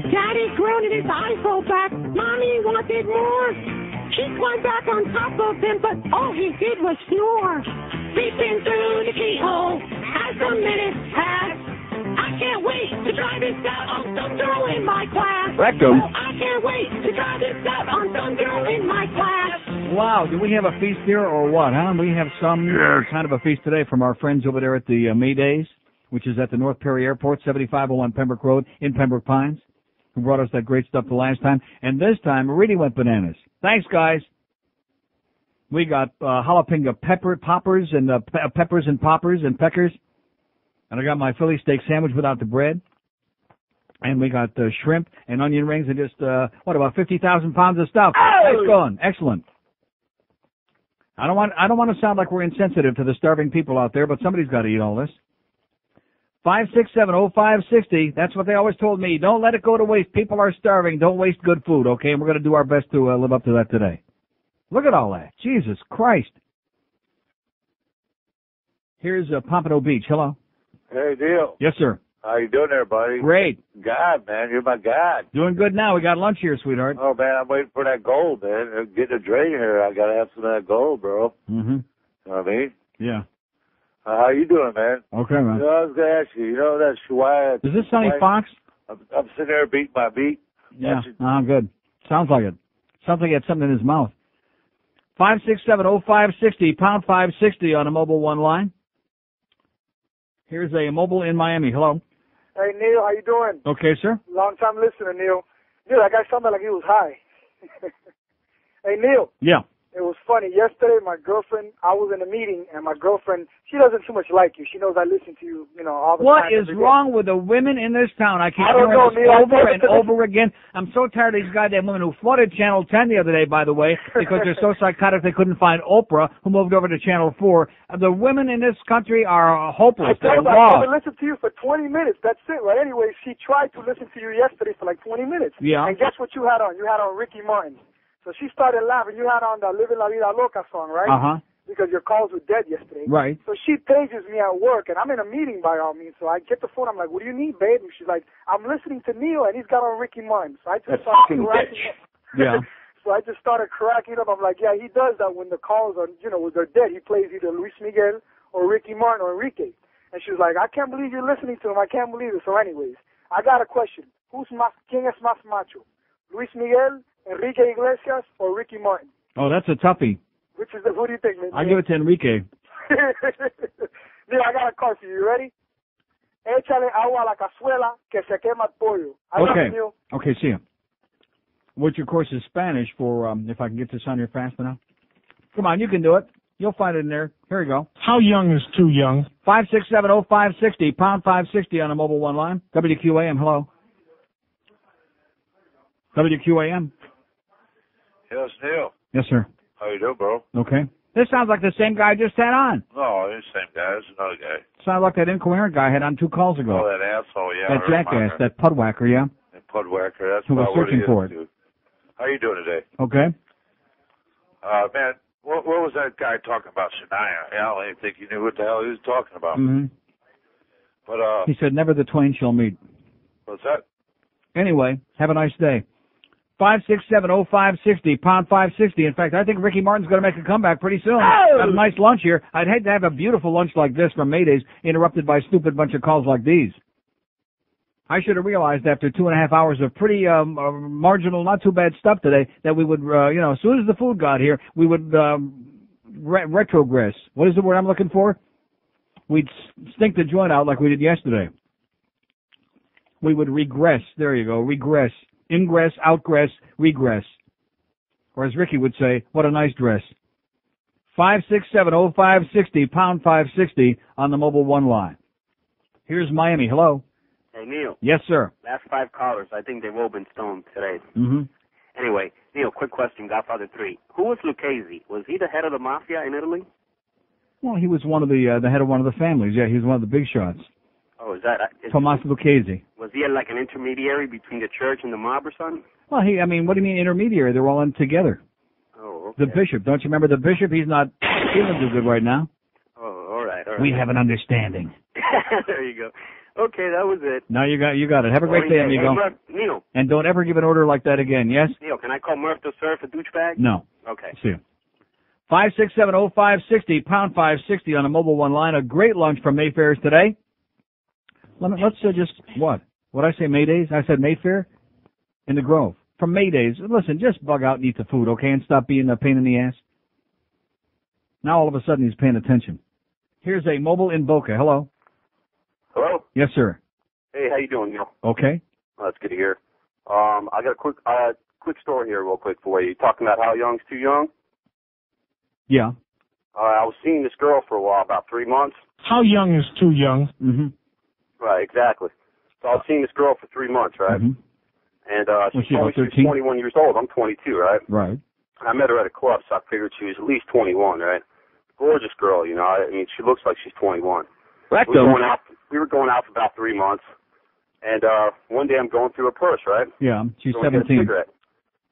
S4: Daddy groaned and his eyes rolled back. Mommy wanted more. She climbed back on top of him, but all he did was snore. Peeping through the keyhole as the minutes pass. I can't wait to try this out on some girl in my class.
S23: Rectum.
S4: I can't wait to try this out on some girl in my class.
S1: Wow, do we have a feast here or what, huh? We have some kind of a feast today from our friends over there at the May Days, which is at the North Perry Airport, 7501 Pembroke Road in Pembroke Pines, who brought us that great stuff the last time. And this time, really went bananas. Thanks, guys. We got jalapeno poppers and peppers and poppers and peckers. And I got my Philly steak sandwich without the bread. And we got shrimp and onion rings and just, about 50,000 pounds of stuff. Oh! Nice going. Excellent. I don't want to sound like we're insensitive to the starving people out there, but somebody's got to eat all this. 5670560. That's what they always told me. Don't let it go to waste. People are starving. Don't waste good food, okay? And we're going to do our best to live up to that today. Look at all that. Jesus Christ. Here's Pompano Beach. Hello.
S8: Hey, Neil.
S1: Yes, sir.
S8: How you doing there, buddy?
S1: Great.
S8: God, man, you're my God.
S1: Doing good now. We got lunch here, sweetheart.
S8: Oh, man, I'm waiting for that gold, man. Getting a drain here. I got to have some of that gold, bro.
S1: Mm-hmm.
S8: You know what I mean?
S1: Yeah.
S8: How you doing, man?
S1: Okay, man.
S8: You know, I was going to ask you, that's why...
S1: Is this Sonny Fox?
S8: I'm sitting there beat by beat.
S1: Yeah. Good. Sounds like it. Sounds like he had something in his mouth. 5670560, pound 560 on a mobile one line. Here's a mobile in Miami. Hello.
S11: Hey, Neil, how you doing?
S1: Okay, sir.
S11: Long time listener, Neil. Neil, that guy sounded like he was high. Hey, Neil.
S1: Yeah.
S11: It was funny. Yesterday, my girlfriend, I was in a meeting, and my girlfriend, she doesn't too much like you. She knows I listen to you, all the time.
S1: What is wrong with the women in this town? I keep hearing this over and over again. I'm so tired of these goddamn women who flooded Channel 10 the other day, by the way, because they're so psychotic they couldn't find Oprah, who moved over to Channel 4. The women in this country are hopeless. They're
S11: I listened to you for 20 minutes. That's it, right? Anyway, she tried to listen to you yesterday for like 20 minutes.
S1: Yeah.
S11: And guess what you had on? You had on Ricky Martin. So she started laughing. You had on the Living La Vida Loca song, right?
S1: Uh-huh.
S11: Because your calls were dead yesterday.
S1: Right.
S11: So she pages me at work, and I'm in a meeting by all means. So I get the phone. I'm like, what do you need, babe? And she's like, I'm listening to Neil, and he's got on Ricky Martin. So I just started cracking up.
S1: Yeah.
S11: So I just started cracking up. I'm like, yeah, he does that when the calls are, when they're dead. He plays either Luis Miguel or Ricky Martin or Enrique. And she was like, I can't believe you're listening to him. I can't believe it. So anyways, I got a question. ¿Quién es más macho? Luis Miguel, Enrique Iglesias, or Ricky Martin?
S1: Oh, that's a toughie.
S11: Who do you think, man?
S1: I give it to Enrique.
S11: Neil, I got a call for you. You ready? Échale agua a la cazuela que se quema el pollo. I love you, Neil.
S1: Okay, see ya. Which, of course, is Spanish for, if I can get this on here fast enough. Come on, you can do it. You'll find it in there. Here we go.
S3: How young is too young?
S1: 5670560, pound 560 on a mobile one line. WQAM, hello. WQAM.
S8: Yes, Neil.
S1: Yes, sir.
S8: How you doing, bro?
S1: Okay. This sounds like the same guy I just had on.
S8: No, it's the same guy. It's another guy.
S1: Sounds like that incoherent guy I had on 2 calls ago.
S8: Oh, that asshole, yeah.
S1: That jackass, that pudwhacker, yeah?
S8: That pudwhacker, that's
S1: who was
S8: about what
S1: searching
S8: he is,
S1: for it.
S8: dude. How you doing today?
S1: Okay.
S24: Man, what was that guy talking about, Shania? I didn't think he knew what the hell he was talking about.
S1: Mm-hmm.
S24: But,
S1: he said, never the twain shall meet.
S24: What's that?
S1: Anyway, have a nice day. 5670560, pound 560. In fact, I think Ricky Martin's going to make a comeback pretty soon. Got a nice lunch here. I'd hate to have a beautiful lunch like this from Maydays interrupted by a stupid bunch of calls like these. I should have realized after 2.5 hours of pretty marginal, not too bad stuff today that we would, as soon as the food got here, we would retrogress. What is the word I'm looking for? We'd stink the joint out like we did yesterday. We would regress. There you go, regress. Ingress, outgress, regress. Or as Ricky would say, what a nice dress. 5670560, pound 560 on the Mobile One line. Here's Miami. Hello.
S10: Hey, Neil.
S1: Yes, sir.
S10: Last 5 callers, I think they've all been stoned today.
S1: Mm-hmm.
S10: Anyway, Neil, quick question, Godfather 3. Who was Lucchese? Was he the head of the mafia in Italy?
S1: Well, he was one of the head of one of the families. Yeah, he was one of the big shots.
S10: Oh, is that...
S1: Tomas Lucchese.
S10: Was he like an intermediary between the church and the mob or something?
S1: Well, what do you mean intermediary? They're all in together.
S10: Oh, okay.
S1: The bishop. Don't you remember the bishop? He's not feeling too good right now.
S10: Oh, all right.
S1: We have an understanding.
S10: There you go. Okay, that was it.
S1: No, you got it. Have a great day, amigo.
S10: Neil.
S1: And don't ever give an order like that again, yes?
S10: Neil, can I call Murph the Surf a douchebag?
S1: No.
S10: Okay.
S1: See you. 5670560, pound 560 on a Mobile One line. A great lunch from Mayfair's today. Let's just, what? What I say, Maydays? I said Mayfair? In the Grove. From Maydays. Listen, just bug out and eat the food, okay? And stop being a pain in the ass. Now all of a sudden he's paying attention. Here's a mobile in Boca. Hello.
S12: Hello?
S1: Yes, sir.
S12: Hey, how you doing, Neil?
S1: Okay.
S12: Oh, that's good to hear. I got a quick story here real quick for you. Talking about how young's too young?
S1: Yeah.
S12: I was seeing this girl for a while, about 3 months.
S3: How young is too young?
S1: Mm-hmm.
S12: Right, exactly. So I was seeing this girl for 3 months, right?
S1: Mm-hmm.
S12: And
S1: she
S12: told me she was 21 years old. I'm 22, right?
S1: Right.
S12: I met her at a club, so I figured she was at least 21, right? Gorgeous girl, you know. I mean, she looks like she's 21. We were going out for about 3 months, and one day I'm going through her purse, right?
S1: Yeah, she's
S12: going to get a
S1: 17.
S12: cigarette.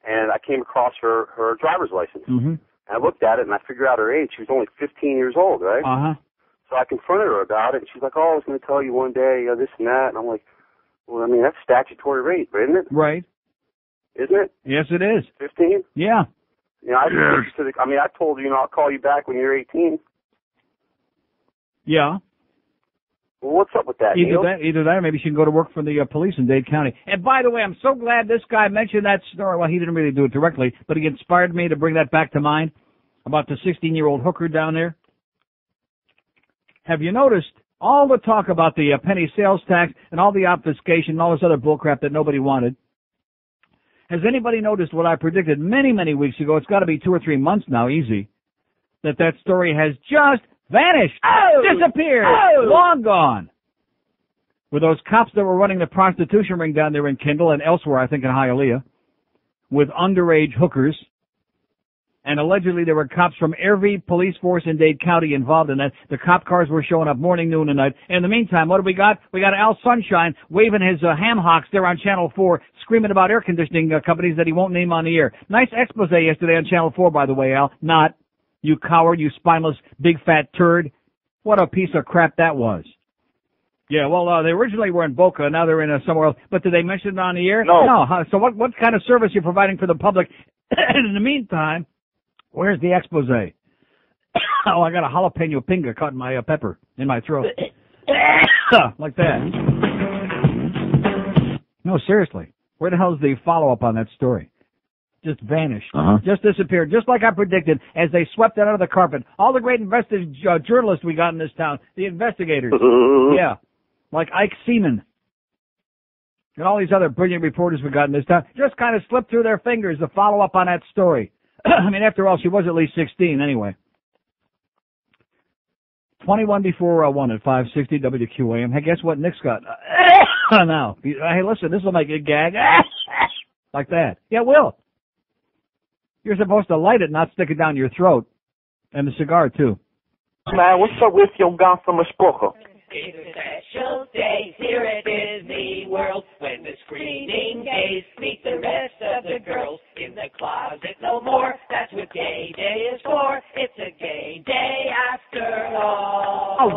S12: And I came across her driver's license.
S1: Mm-hmm.
S12: And I looked at it, and I figured out her age. She was only 15 years old, right?
S1: Uh-huh.
S12: So I confronted her about it, and she's like, oh, I was going to tell you one day, this and that. And I'm like, well, I mean, that's statutory rape, isn't it?
S1: Right.
S12: Isn't it?
S1: Yes, it is.
S12: 15?
S1: Yeah.
S12: You know, I told you, I'll call you back when you're 18.
S1: Yeah.
S12: Well, what's up with that,
S1: Either that, or maybe she can go to work for the police in Dade County. And by the way, I'm so glad this guy mentioned that story. Well, he didn't really do it directly, but he inspired me to bring that back to mind about the 16-year-old hooker down there. Have you noticed all the talk about the penny sales tax and all the obfuscation and all this other bullcrap that nobody wanted? Has anybody noticed what I predicted many, many weeks ago? It's got to be 2 or 3 months now, easy, that story has just vanished, disappeared, long gone. With those cops that were running the prostitution ring down there in Kendall and elsewhere, I think in Hialeah, with underage hookers. And allegedly there were cops from every police force in Dade County involved in that. The cop cars were showing up morning, noon, and night. In the meantime, what do we got? We got Al Sunshine waving his ham hocks there on Channel 4, screaming about air conditioning companies that he won't name on the air. Nice expose yesterday on Channel 4, by the way, Al. Not. You coward, you spineless, big fat turd. What a piece of crap that was. Yeah, well, they originally were in Boca, now they're in somewhere else. But did they mention it on the air?
S12: No.
S1: So what kind of service you're providing for the public? In the meantime, where's the expose? Oh, I got a jalapeno pinga caught in my pepper in my throat. Like that. No, seriously. Where the hell's the follow-up on that story? Just vanished. Just disappeared. Just like I predicted as they swept it under the carpet. All the great journalists we got in this town. The investigators. Yeah. Like Ike Seaman. And all these other brilliant reporters we got in this town. Just kind of slipped through their fingers to follow up on that story. I mean, after all, she was at least 16 anyway. 21 before 1 at 560 WQAM. Hey, guess what Nick's got? Now. Hey, listen, this will make you gag. Like that. Yeah, it will. You're supposed to light it, not stick it down your throat. And the cigar, too.
S13: Man, what's up with your gossamer spoker?
S4: It's a special day here at Disney World when the screening days meet the rest of the girls in the closet no more. That's what gay day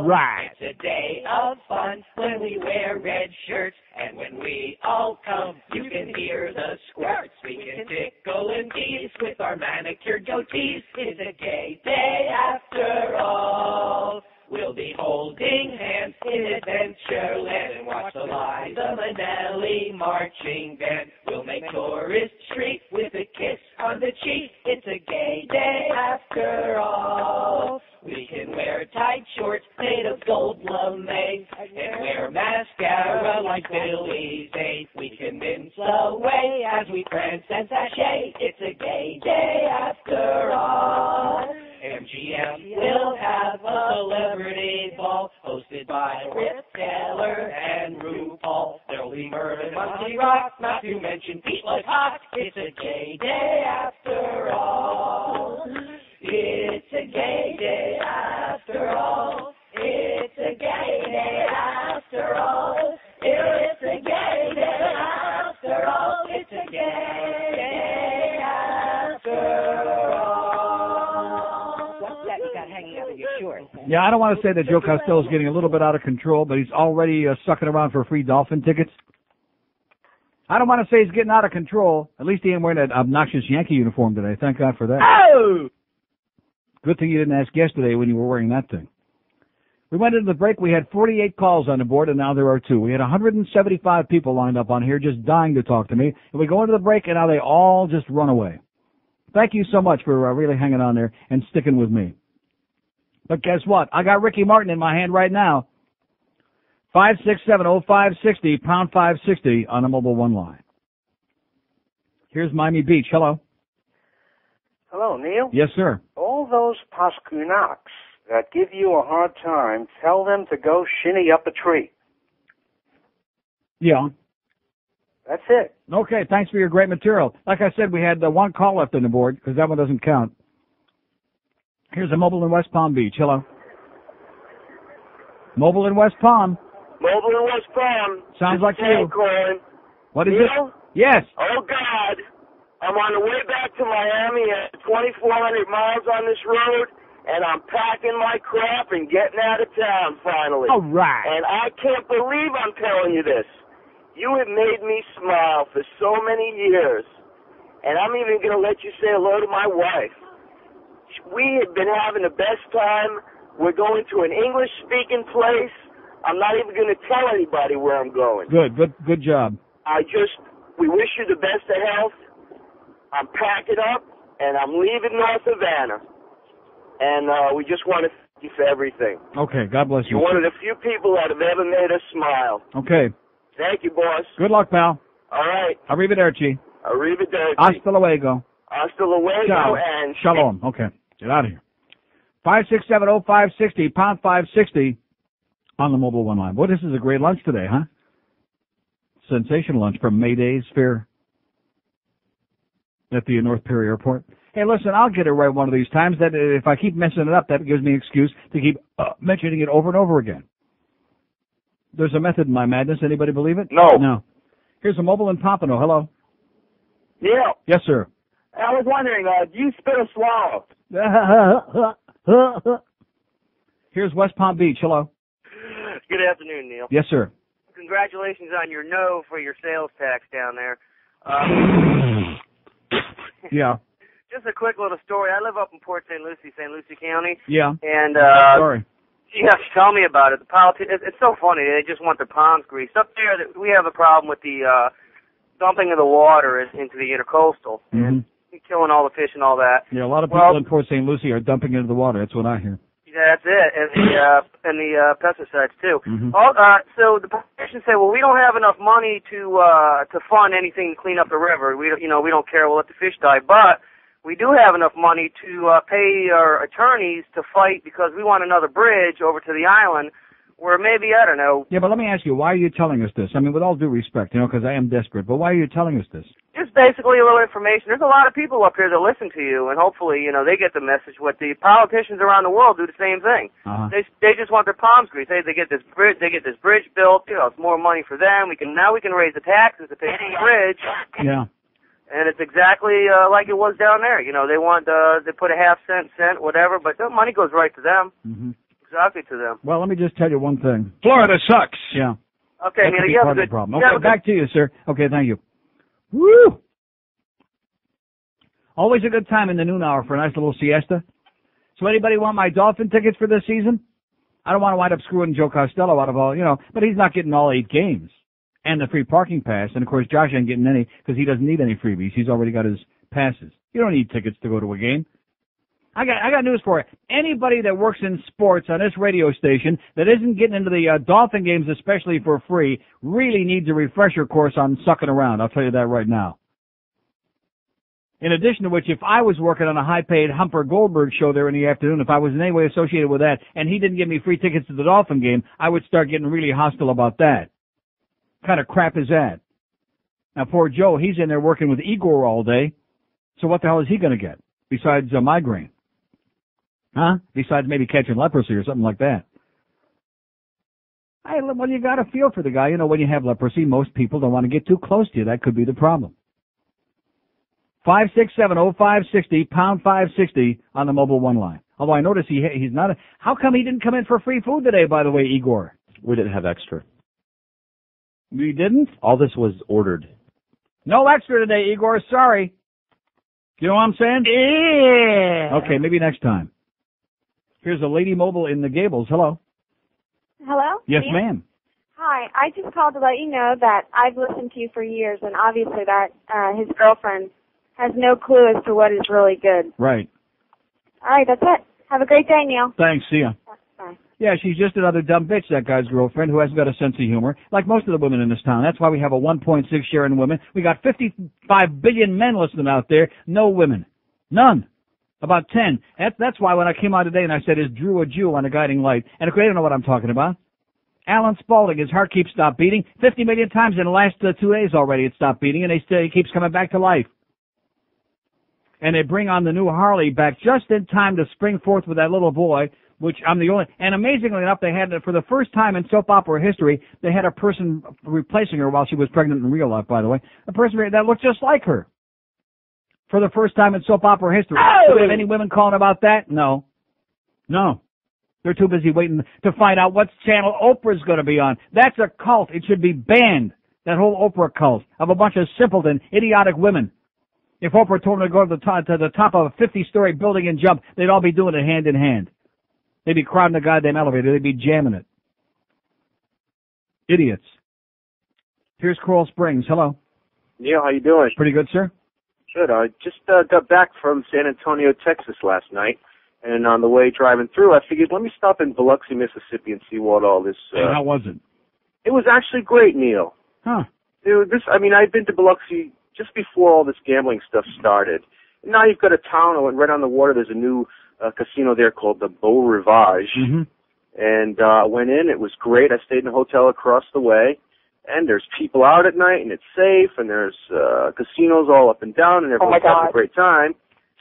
S1: All right.
S4: It's a day of fun when we wear red shirts, and when we all come, you can hear the squirts. We can tickle and tease with our manicured goatees. It's a gay day after all. We'll be holding hands in Adventureland and watch the Liza Minnelli marching band. We'll make Tourist Street with a kiss on the cheek. It's a gay day after all. We can wear tight shorts made of gold lame and wear mascara like Billy Zane. We can mince away as we prance and sashay. It's a gay day after all. MGM will have a celebrity ball hosted by Rip Taylor and RuPaul. There'll be Merlin Monty Rock, not to mention Pete Hawk. It's a gay day after all. It's a gay day after all. It's a gay day after all. It's a gay day after all. It's a gay day after all. What's that you got hanging out of your shorts?
S1: Yeah, I don't want to say that Joe Costello is getting a little bit out of control, but he's already sucking around for free Dolphin tickets. I don't want to say he's getting out of control. At least he ain't wearing that obnoxious Yankee uniform today. Thank God for that.
S4: Oh!
S1: Good thing you didn't ask yesterday when you were wearing that thing. We went into the break. We had 48 calls on the board, and now there are 2. We had 175 people lined up on here just dying to talk to me. And we go into the break, and now they all just run away. Thank you so much for really hanging on there and sticking with me. But guess what? I got Ricky Martin in my hand right now. 567-0560, pound 560 on the mobile one line. Here's Miami Beach. Hello.
S7: Hello, Neil.
S1: Yes, sir.
S7: All those Pascunaks that give you a hard time, tell them to go shinny up a tree.
S1: Yeah.
S7: That's it.
S1: Okay, thanks for your great material. Like I said, we had 1 call left on the board because that one doesn't count. Here's a mobile in West Palm Beach. Hello. Mobile in West Palm.
S14: Mobile in West Palm.
S1: Sounds like you.
S14: Calling.
S1: What is
S14: Neil?
S1: it? Yes.
S14: Oh, God. I'm on the way back to Miami at 2,400 miles on this road, and I'm packing my crap and getting out of town finally.
S1: All right.
S14: And I can't believe I'm telling you this. You have made me smile for so many years, and I'm even going to let you say hello to my wife. We have been having the best time. We're going to an English-speaking place. I'm not even going to tell anybody where I'm going.
S1: Good job.
S14: We wish you the best of health. I'm packing up, and I'm leaving North Havana. And we just want to thank you for everything.
S1: Okay, God bless you.
S14: You're one of the few people that have ever made us smile.
S1: Okay.
S14: Thank you, boss.
S1: Good luck, pal.
S14: All right.
S1: Arrivederci.
S14: Arrivederci.
S1: Hasta luego.
S14: Hasta luego.
S1: Ciao.
S14: And
S1: Shalom. Okay. Get out of here. 567-0560, pound 560 on the mobile one line. Boy, this is a great lunch today, huh? Sensational lunch from Mayday's Fair at the North Perry Airport. Hey, listen, I'll get it right one of these times. That if I keep messing it up, that gives me an excuse to keep mentioning it over and over again. There's a method in my madness. Anybody believe it?
S14: No.
S1: No. Here's a mobile in Pompano. Hello.
S14: Yeah.
S1: Yes, sir.
S14: I was wondering, do you spit or swallow?
S1: Here's West Palm Beach. Hello.
S10: Good afternoon, Neil.
S1: Yes, sir.
S10: Congratulations on your no for your sales tax down there.
S1: Yeah.
S10: Just a quick little story. I live up in Port St. Lucie County.
S1: Yeah.
S10: And
S1: sorry.
S10: Yeah, tell me about it. It's so funny. They just want their palms greased. Up there, we have a problem with the dumping of the water into the intercoastal.
S1: Mm-hmm.
S10: Killing all the fish and all that.
S1: Yeah, a lot of people in Port St. Lucie are dumping into the water. That's what I hear.
S10: Yeah, that's it, and the pesticides too.
S1: Mm-hmm.
S10: So the politicians say, well, we don't have enough money to fund anything to clean up the river. We don't care. We'll let the fish die, but we do have enough money to pay our attorneys to fight because we want another bridge over to the island. Where maybe, I don't know.
S1: Yeah, but let me ask you, why are you telling us this? I mean, with all due respect, because I am desperate, but why are you telling us this?
S10: Just basically a little information. There's a lot of people up here that listen to you, and hopefully, they get the message. What the politicians around the world do the same thing.
S1: Uh-huh.
S10: They just want their palms greased. They get this bridge. They get this bridge built. It's more money for them. We can raise the taxes to pay for the bridge.
S1: Yeah.
S10: And it's exactly like it was down there. They want they put a half cent, whatever, but the money goes right to them.
S1: Mm-hmm.
S10: exactly to them.
S1: Well, let me just tell you one thing.
S23: Florida sucks.
S1: Yeah.
S10: Okay,
S1: that
S10: Neil,
S1: could be
S10: you have
S1: part
S10: a
S1: of
S10: good
S1: the problem.
S10: you have
S1: Okay,
S10: a good-
S1: back to you, sir. Okay, thank you. Woo! Always a good time in the noon hour for a nice little siesta. So anybody want my Dolphin tickets for this season? I don't want to wind up screwing Joe Costello out of all, but he's not getting all 8 games. And the free parking pass. And, of course, Josh ain't getting any because he doesn't need any freebies. He's already got his passes. You don't need tickets to go to a game. I got news for you. Anybody that works in sports on this radio station that isn't getting into the Dolphin games, especially for free, really needs a refresher course on sucking around. I'll tell you that right now. In addition to which, if I was working on a high-paid Humper Goldberg show there in the afternoon, if I was in any way associated with that, and he didn't give me free tickets to the Dolphin game, I would start getting really hostile about that. What kind of crap is that? Now, poor Joe, he's in there working with Igor all day. So what the hell is he going to get besides a migraine? Huh? Besides maybe catching leprosy or something like that. Well, you got to feel for the guy. When you have leprosy, most people don't want to get too close to you. That could be the problem. 567-0560, pound 560 on the mobile one line. Although I notice he's not. How come he didn't come in for free food today, by the way, Igor?
S9: We didn't have extra.
S1: We didn't?
S9: All this was ordered.
S1: No extra today, Igor. Sorry. You know what I'm saying?
S2: Yeah.
S1: Okay, maybe next time. Here's a lady mobile in the Gables. Hello.
S15: Hello?
S1: Yes,
S15: Ian?
S1: ma'am.
S15: Hi, I just called to let you know that I've listened to you for years, and obviously that his girlfriend has no clue as to what is really good.
S1: Right.
S15: All right, that's it. Have a great day, Neil.
S1: Thanks. See ya.
S15: Bye.
S1: Yeah, she's just another dumb bitch, that guy's girlfriend, who hasn't got a sense of humor, like most of the women in this town. That's why we have a 1.6 share in women. We got 55 billion men listening out there, no women. None. About 10. That's why when I came out today and I said, is Drew a Jew on a guiding light? And they don't know what I'm talking about. Alan Spaulding, his heart keeps stopped beating 50 million times in the last 2 days already. It stopped beating, and he keeps coming back to life. And they bring on the new Harley back just in time to spring forth with that little boy, which I'm the only. And amazingly enough, they had, for the first time in soap opera history, they had a person replacing her while she was pregnant in real life, by the way. A person that looked just like her. For the first time in soap opera history.
S2: Oh!
S1: Do we have any women calling about that? No. No. They're too busy waiting to find out what channel Oprah's going to be on. That's a cult. It should be banned. That whole Oprah cult of a bunch of simpleton, idiotic women. If Oprah told them to go to the top of a 50-story building and jump, they'd all be doing it hand in hand. They'd be crowding the goddamn elevator. They'd be jamming it. Idiots. Here's Coral Springs. Hello.
S18: Neil, how you doing?
S1: Pretty good, sir.
S18: Good. I just got back from San Antonio, Texas last night, and on the way driving through, I figured let me stop in Biloxi, Mississippi, and see what all this.
S1: And how was it?
S18: It was actually great, Neil.
S1: Huh?
S18: I'd been to Biloxi just before all this gambling stuff started. Now you've got a town right on the water. There's a new casino there called the Beau Rivage, and went in. It was great. I stayed in a hotel across the way. And there's people out at night, and it's safe, and there's casinos all up and down, and everyone's having a great time.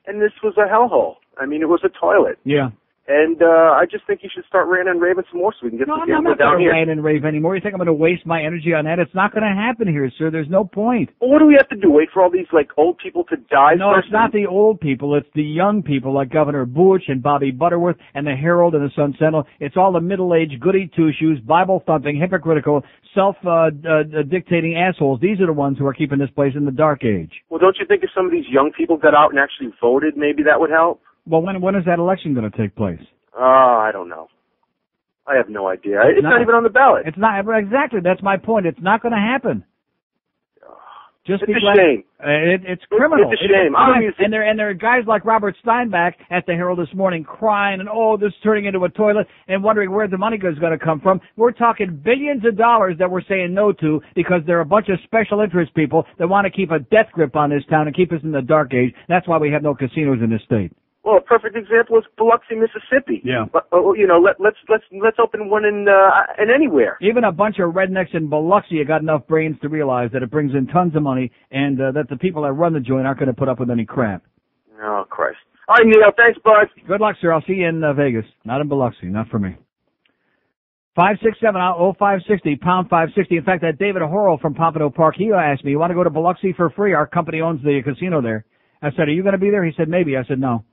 S18: And this was a hellhole. I mean, it was a toilet.
S1: Yeah.
S18: And I just think you should start ranting and raving some more so we can get some
S1: I'm not
S18: down
S1: going to
S18: here.
S1: rant and rave anymore. You think I'm going to waste my energy on that? It's not going to happen here, sir. There's no point.
S18: Well, what do we have to do? Wait for all these, old people to die
S1: No,
S18: first?
S1: it's not the old people. It's the young people like Governor Bush and Bobby Butterworth and the Herald and the Sun Sentinel. It's all the middle-aged, goody-two-shoes, Bible-thumping, hypocritical, self-dictating assholes. These are the ones who are keeping this place in the dark age.
S18: Well, don't you think if some of these young people got out and actually voted, maybe that would help?
S1: Well, when is that election going to take place?
S18: I don't know. I have no idea. It's not even on the ballot.
S1: It's not. Exactly. That's my point. It's not going to happen. Just
S18: It's a shame.
S1: It's criminal.
S18: It's a shame.
S1: And there are guys like Robert Steinbach at the Herald this morning crying and, this is turning into a toilet and wondering where the money is going to come from. We're talking billions of dollars that we're saying no to because there are a bunch of special interest people that want to keep a death grip on this town and keep us in the dark age. That's why we have no casinos in this state.
S18: Well, a perfect example is Biloxi, Mississippi.
S1: Yeah.
S18: Let's open one in anywhere.
S1: Even a bunch of rednecks in Biloxi have got enough brains to realize that it brings in tons of money and that the people that run the joint aren't going to put up with any crap.
S18: Oh, Christ. All right, Neil. Thanks, bud.
S1: Good luck, sir. I'll see you in Vegas. Not in Biloxi. Not for me. 567-0560, pound 560. In fact, that David Horrell from Pompano Park, he asked me, you want to go to Biloxi for free? Our company owns the casino there. I said, are you going to be there? He said, maybe. I said, no.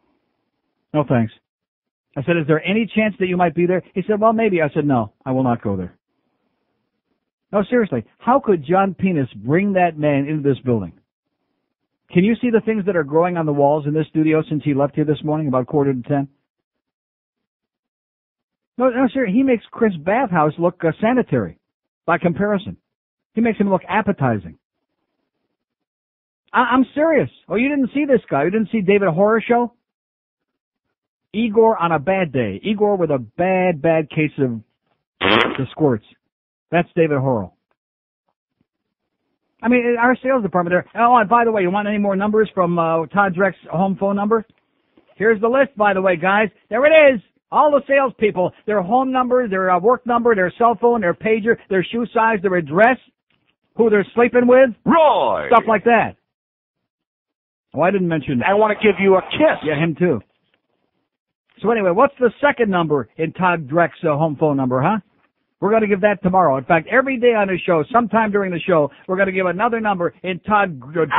S1: No, thanks. I said, is there any chance that you might be there? He said, well, maybe. I said, no, I will not go there. No, seriously, how could John Penis bring that man into this building? Can you see the things that are growing on the walls in this studio since he left here this morning about 9:45? No, sir, he makes Chris Bathhouse look sanitary by comparison. He makes him look appetizing. I'm serious. Oh, you didn't see this guy. You didn't see David Horror Show? Igor on a bad day. Igor with a bad case of the squirts. That's David Horrell. I mean, our sales department there. Oh, and by the way, you want any more numbers from Todd Dreck's home phone number? Here's the list, by the way, guys. There it is. All the salespeople, their home number, their work number, their cell phone, their pager, their shoe size, their address, who they're sleeping with.
S2: Roy!
S1: Stuff like that. Oh, I didn't mention that.
S2: I want to give you a kiss.
S1: Yeah, him too. So anyway, what's the second number in Todd Dreck's home phone number, huh? We're going to give that tomorrow. In fact, every day on the show, sometime during the show, we're going to give another number in Todd Dreck's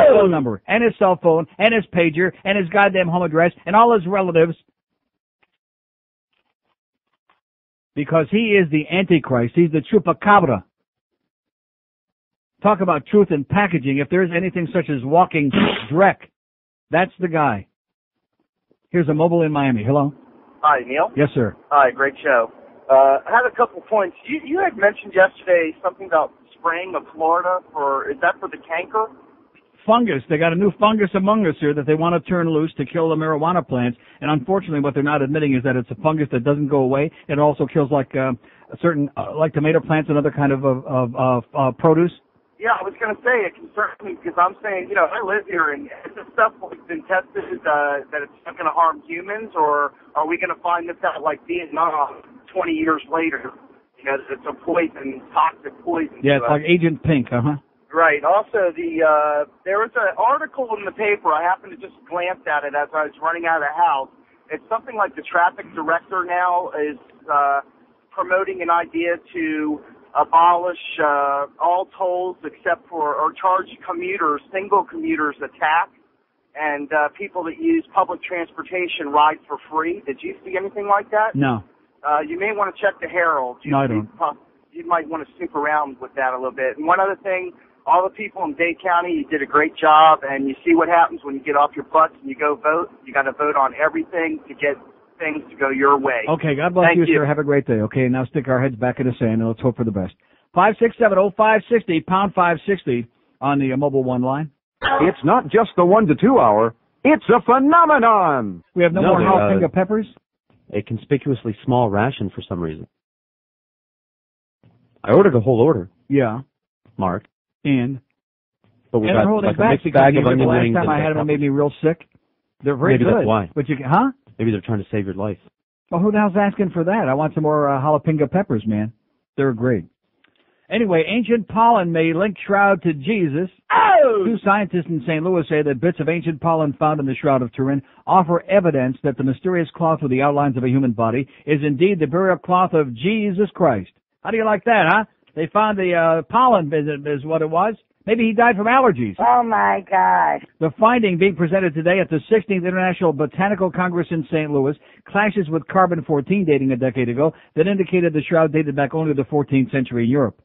S1: phone number, and his cell phone, and his pager, and his goddamn home address, and all his relatives. Because he is the Antichrist. He's the chupacabra. Talk about truth in packaging. If there's anything such as walking Dreck, that's the guy. Here's a mobile in Miami. Hello?
S20: Hi, Neil.
S1: Yes, sir.
S20: Hi, great show. I had a couple points. You had mentioned yesterday something about spraying of Florida is that for the canker?
S1: Fungus. They got a new fungus among us here that they want to turn loose to kill the marijuana plants. And unfortunately, what they're not admitting is that it's a fungus that doesn't go away. It also kills like certain, like tomato plants and other kind of produce.
S20: Yeah, I was going to say, it concerns me because I'm saying, I live here and is this stuff been tested that it's not going to harm humans, or are we going to find this out like Vietnam 20 years later? That it's a poison, toxic poison.
S1: Yeah, it's like Agent Pink,
S20: Right. Also, there was an article in the paper. I happened to just glance at it as I was running out of the house. It's something like the traffic director now is promoting an idea to abolish all tolls except for, or charge commuters, single commuters a tax, and people that use public transportation ride for free. Did you see anything like that?
S1: No.
S20: You may want to check the Herald.
S1: No, I don't.
S20: You might want to snoop around with that a little bit. And one other thing, all the people in Dade County, you did a great job, and you see what happens when you get off your butts and you go vote. You got to vote on everything to get things to go your way.
S1: Okay, God bless you, sir. Have a great day. Okay, now stick our heads back in the sand and let's hope for the best. 567-0560, pound 560 on the mobile one line.
S2: It's not just the 1 to 2 hour. It's a phenomenon.
S1: We have no more jalapeno peppers?
S9: A conspicuously small ration for some reason. I ordered a whole order.
S1: Yeah.
S9: Mark.
S1: But
S9: we got like a mixed bag of onion rings.
S1: Last time I had them, it made me real sick. They're very good.
S9: Maybe that's why.
S1: But
S9: Maybe they're trying to save your life.
S1: Well, who the hell's asking for that? I want some more jalapeno peppers, man. They're great. Anyway, ancient pollen may link Shroud to Jesus. Two scientists in St. Louis say that bits of ancient pollen found in the Shroud of Turin offer evidence that the mysterious cloth with the outlines of a human body is indeed the burial cloth of Jesus Christ. How do you like that, huh? They found the pollen is what it was. Maybe he died from allergies.
S21: Oh, my God.
S1: The finding being presented today at the 16th International Botanical Congress in St. Louis clashes with carbon-14 dating a decade ago that indicated the shroud dated back only to the 14th century in Europe.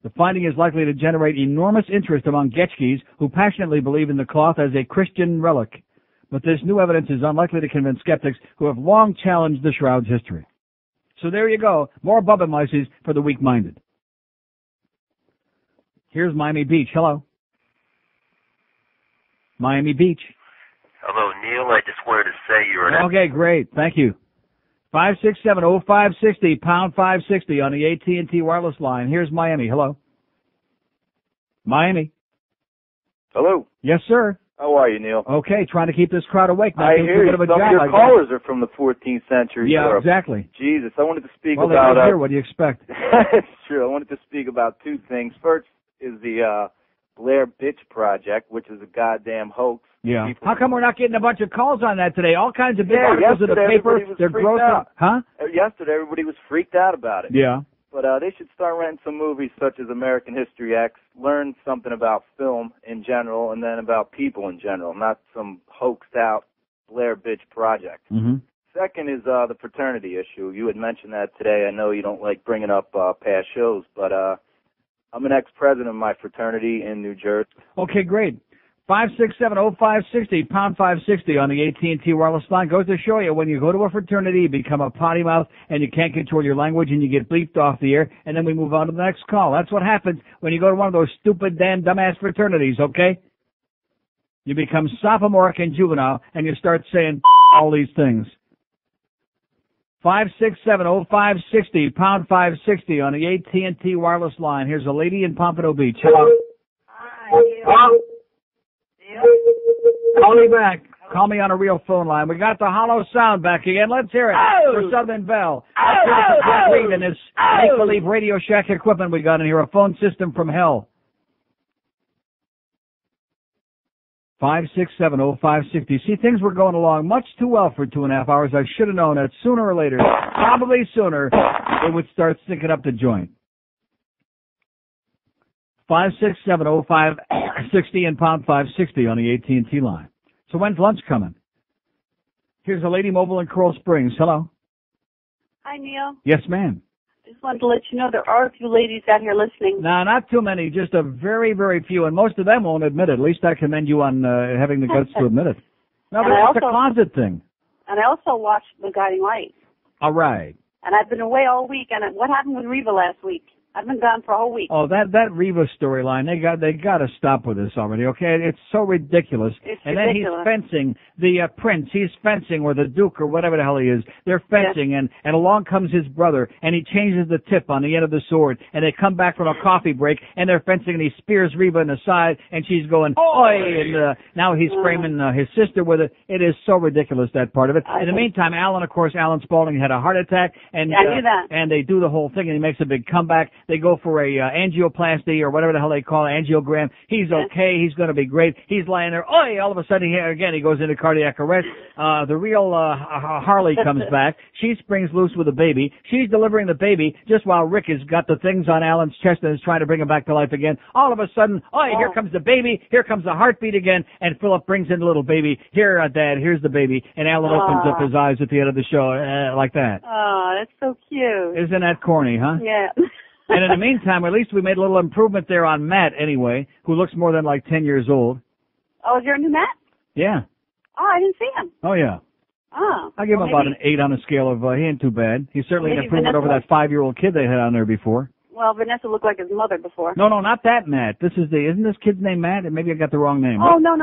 S1: The finding is likely to generate enormous interest among Getchkis who passionately believe in the cloth as a Christian relic. But this new evidence is unlikely to convince skeptics who have long challenged the shroud's history. So there you go. More Bubba Mices for the weak-minded. Here's Miami Beach. Hello. Miami Beach.
S22: Hello, Neil. I just wanted to say you're an...
S1: Okay, great. Thank you. 567-0560, pound 560 on the AT&T wireless line. Here's Miami. Hello. Miami.
S25: Hello.
S1: Yes, sir.
S25: How are you, Neil?
S1: Okay, trying to keep this crowd awake.
S25: I hear you. Some of your callers are from the 14th century.
S1: Yeah,
S25: Europe.
S1: Exactly.
S25: Jesus, I wanted to speak
S1: about...
S25: Well,
S1: here. What do you expect?
S25: It's true. I wanted to speak about two things. First is the Blair Witch Project, which is a goddamn hoax.
S1: Yeah. How come we're not getting a bunch of calls on that today? All kinds of big articles in the paper. They're gross out. Huh?
S25: Yesterday, everybody was freaked out about it.
S1: Yeah.
S25: But they should start renting some movies such as American History X, learn something about film in general, and then about people in general, not some hoaxed out Blair Witch Project.
S1: Mm-hmm.
S25: Second is the fraternity issue. You had mentioned that today. I know you don't like bringing up past shows, but I'm an ex-president of my fraternity in New Jersey.
S1: Okay, great. 5670560, pound 560 on the AT&T wireless line. Goes to show you, when you go to a fraternity, you become a potty mouth and you can't control your language and you get bleeped off the air, and then we move on to the next call. That's what happens when you go to one of those stupid, damn, dumbass fraternities, okay? You become sophomoric and juvenile and you start saying all these things. 5670560, pound 560 on the AT&T wireless line. Here's a lady in Pompano Beach. Hello. Call me back. Call me on a real phone line. We got the hollow sound back again. Let's hear it for Southern Belle. Let's hear it for Jack Reed and his make-believe Radio Shack equipment we got in here. A phone system from hell. 5670560. See, things were going along much too well for 2.5 hours. I should have known that sooner or later, probably sooner, it would start sticking up the joint. 5670560 and pound 560 on the AT&T line. So when's lunch coming? Here's a lady mobile in Coral Springs. Hello.
S5: Hi, Neil.
S1: Yes, ma'am.
S5: Just wanted to let you know there are a few ladies out here listening.
S1: No, not too many. Just a very, very few, and most of them won't admit it. At least I commend you on having the guts to admit it. No, but it's a closet thing.
S5: And I also watched The Guiding Light.
S1: All right.
S5: And I've been away all week. And what happened with Reva last week? I've been gone for a whole week.
S1: Oh, that Reva storyline, they got to stop with this already, okay? It's so ridiculous.
S5: It's
S1: and
S5: ridiculous.
S1: Then he's fencing, the prince, he's fencing, or the duke, or whatever the hell he is. They're fencing, and along comes his brother, and he changes the tip on the end of the sword, and they come back from a coffee break, and they're fencing, and he spears Reva in the side, and she's going, oi, and now he's framing his sister with it. It is so ridiculous, that part of it. In the meantime, Alan Spaulding had a heart attack, and
S5: I knew that.
S1: And they do the whole thing, and he makes a big comeback. They go for a angioplasty or whatever the hell they call it, angiogram. He's okay. He's going to be great. He's lying there. Oh, all of a sudden, he goes into cardiac arrest. The real Harley comes back. She springs loose with a baby. She's delivering the baby just while Rick has got the things on Alan's chest and is trying to bring him back to life again. All of a sudden, here comes the baby. Here comes the heartbeat again. And Philip brings in the little baby. Here, Dad, here's the baby. And Alan opens up his eyes at the end of the show like that.
S5: Oh, that's so cute.
S1: Isn't that corny, huh?
S5: Yeah.
S1: And in the meantime, at least we made a little improvement there on Matt anyway, who looks more than like 10 years old.
S5: Oh, is there a new Matt?
S1: Yeah.
S5: Oh, I didn't see him.
S1: Oh, yeah.
S5: Oh.
S1: I give him about an 8 on a scale of, he ain't too bad. He's certainly an improvement over that 5-year-old kid they had on there before.
S5: Well, Vanessa looked like his mother before.
S1: No, not that Matt. Isn't this kid's name Matt? Maybe I got the wrong name.
S5: Oh, no.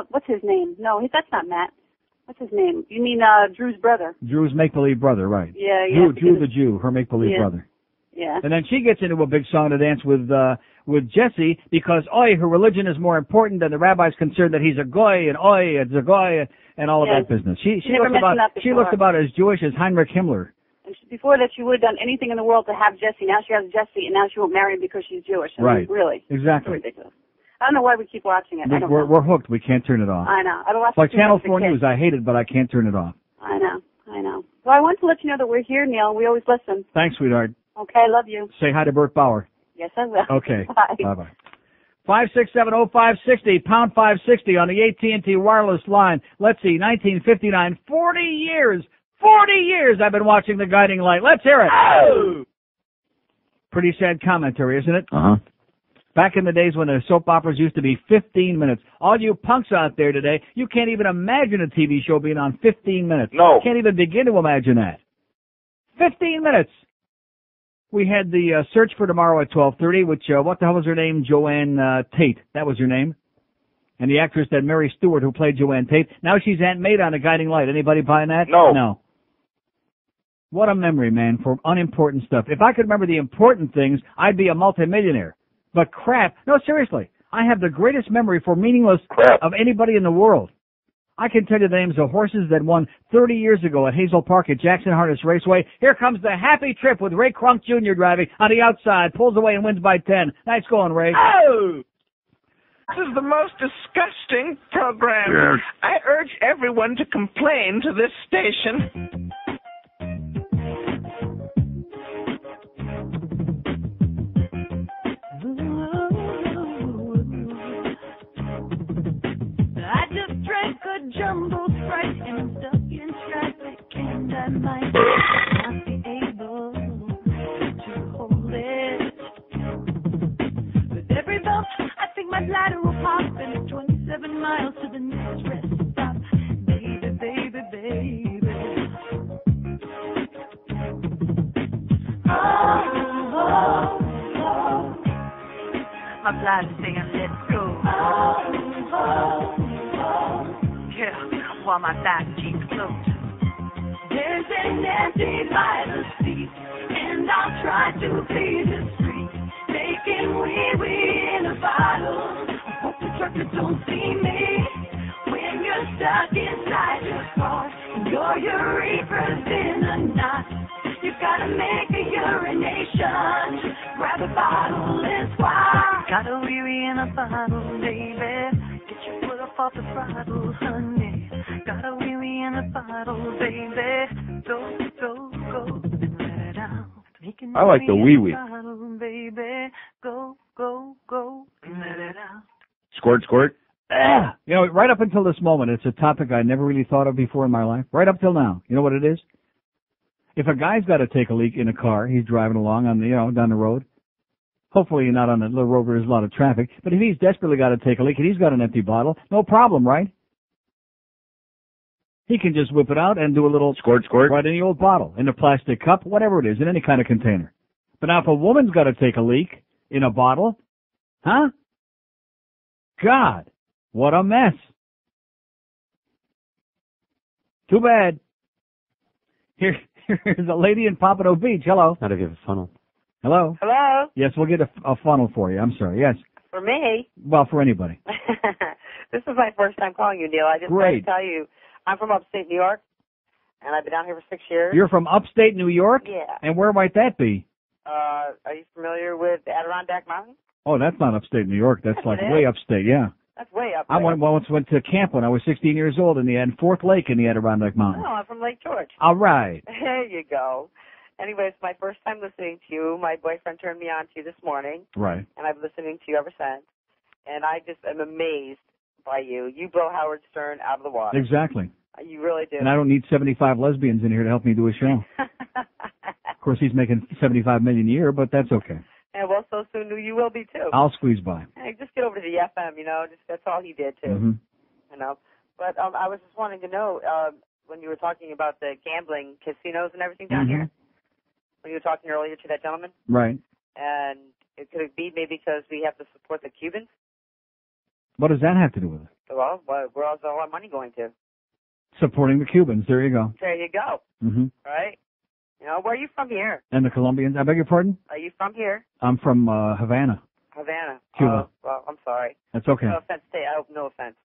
S5: What's his name? No, that's not Matt. What's his name? You mean Drew's brother?
S1: Drew's make-believe brother, right.
S5: Yeah.
S1: Drew the Jew, her make-believe brother.
S5: Yeah.
S1: And then she gets into a big song to dance with Jesse because, her religion is more important than the rabbi's concerned that he's a goy, and it's a goy, and all of that business. She looks about as Jewish as Heinrich Himmler.
S5: And before that, she would have done anything in the world to have Jesse. Now she has Jesse, and now she won't marry him because she's Jewish.
S1: Right.
S5: Really.
S1: Exactly.
S5: It's ridiculous. I don't know why we keep watching it.
S1: We're hooked. We can't turn it off.
S5: I know. I don't watch
S1: it's like Channel 4 News. I hate it, but I can't turn it off.
S5: I know. Well, I want to let you know that we're here, Neil. We always listen.
S1: Thanks, sweetheart.
S5: Okay, I love you.
S1: Say hi to Bert Bauer.
S5: Yes, I will.
S1: Okay.
S5: Bye.
S1: Bye-bye. 5670560, pound 560 on the AT&T wireless line. Let's see, 1959, 40 years I've been watching The Guiding Light. Let's hear it. Oh! Pretty sad commentary, isn't it?
S23: Uh-huh.
S1: Back in the days when the soap operas used to be 15 minutes. All you punks out there today, you can't even imagine a TV show being on 15 minutes.
S23: No.
S1: You can't even begin to imagine that. 15 minutes. We had the Search for Tomorrow at 12:30, which, what the hell was her name? Joanne Tate. That was her name. And the actress that Mary Stewart, who played Joanne Tate. Now she's Aunt Maid on A Guiding Light. Anybody buying that? No. What a memory, man, for unimportant stuff. If I could remember the important things, I'd be a multimillionaire. But crap. No, seriously. I have the greatest memory for meaningless crap of anybody in the world. I can tell you the names of horses that won 30 years ago at Hazel Park at Jackson Harness Raceway. Here comes the Happy Trip with Ray Crunk Jr. driving on the outside. Pulls away and wins by 10. Nice going, Ray.
S6: Oh! This is the most disgusting program.
S23: Yes.
S6: I urge everyone to complain to this station.
S4: I just drank a jumbled fright and I'm stuck in traffic and I might not be able to hold it. With every bump, I think my bladder will pop and it's 27 miles to the next rest stop. Baby, baby, baby. Oh. My bladder's saying let's go. Yeah, while my back cheeks float. There's an empty by the seat, and I'll try to be discreet, making wee-wee in a bottle. I hope the truckers don't see me when you're stuck inside your car and your urethra's in a knot. You gotta make a urination, grab a bottle and squat. Got a wee-wee in a bottle, baby. Get your foot off the throttle, honey. Got a wee-wee in a bottle, baby. Go, go, go, and let it out.
S23: I like the wee-wee.
S4: Baby, go, go, go, and let it out.
S23: Squirt, squirt.
S1: You know, right up until this moment, it's a topic I never really thought of before in my life. Right up till now. You know what it is? If a guy's got to take a leak in a car, he's driving along on the, down the road. Hopefully not on a little road where there's a lot of traffic. But if he's desperately got to take a leak and he's got an empty bottle, no problem, right? He can just whip it out and do a little
S23: squirt, squirt
S1: right in the old bottle, in a plastic cup, whatever it is, in any kind of container. But now if a woman's got to take a leak in a bottle, huh? God, what a mess. Too bad. Here's a lady in Pompano Beach. Hello.
S9: Not if you have a funnel.
S1: Hello.
S11: Hello.
S1: Yes, we'll get a funnel for you. I'm sorry. Yes.
S11: For me.
S1: Well, for anybody.
S11: This is my first time calling you, Neil. I just wanted to tell you, I'm from upstate New York, and I've been down here for 6 years.
S1: You're from upstate New York?
S11: Yeah.
S1: And where might that be?
S11: Are you familiar with the Adirondack Mountains?
S1: Oh, that's not upstate New York. That's like way upstate, yeah.
S11: That's way up there.
S1: I once went to camp when I was 16 years old in the Fourth Lake in the Adirondack Mountains.
S11: No, I'm from Lake George.
S1: All right.
S11: There you go. Anyway, it's my first time listening to you. My boyfriend turned me on to you this morning.
S1: Right.
S11: And I've been listening to you ever since. And I just am amazed by you. You blow Howard Stern out of the water.
S1: Exactly.
S11: You really do.
S1: And I don't need 75 lesbians in here to help me do a show. Of course, he's making $75 million a year, but that's okay.
S11: And well, so soon you will be too.
S1: I'll squeeze by.
S11: Hey, just get over to the FM, just that's all he did too.
S1: Mm-hmm.
S11: But I was just wanting to know when you were talking about the gambling casinos and everything down here. When you were talking earlier to that gentleman.
S1: Right.
S11: And it could be maybe because we have to support the Cubans.
S1: What does that have to do with it?
S11: Well, where else is all our money going to?
S1: Supporting the Cubans. There you go.
S11: There you go.
S1: Mm-hmm.
S11: Right. Where are you from here?
S1: And the Colombians. I beg your pardon?
S11: Are you from here?
S1: I'm from Havana.
S11: Havana.
S1: Cuba.
S11: Well, I'm sorry.
S1: That's okay.
S11: No offense. I hope no offense.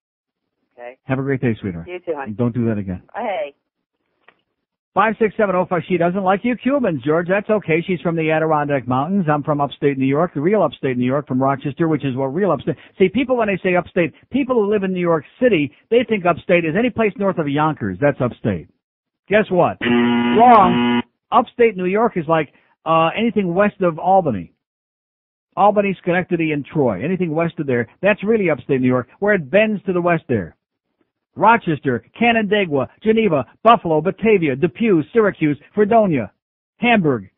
S11: Okay.
S1: Have a great day, sweetheart.
S11: You too, honey.
S1: Don't do that again.
S11: Hey.
S1: 56705. She doesn't like you Cubans, George. That's okay. She's from the Adirondack Mountains. I'm from upstate New York, the real upstate New York, from Rochester, which is what real upstate. See, people, when they say upstate, people who live in New York City, they think upstate is any place north of Yonkers. That's upstate. Guess what? Wrong. Upstate New York is like anything west of Albany. Albany, Schenectady, and Troy. Anything west of there, that's really upstate New York, where it bends to the west there. Rochester, Canandaigua, Geneva, Buffalo, Batavia, Depew, Syracuse, Fredonia, Hamburg,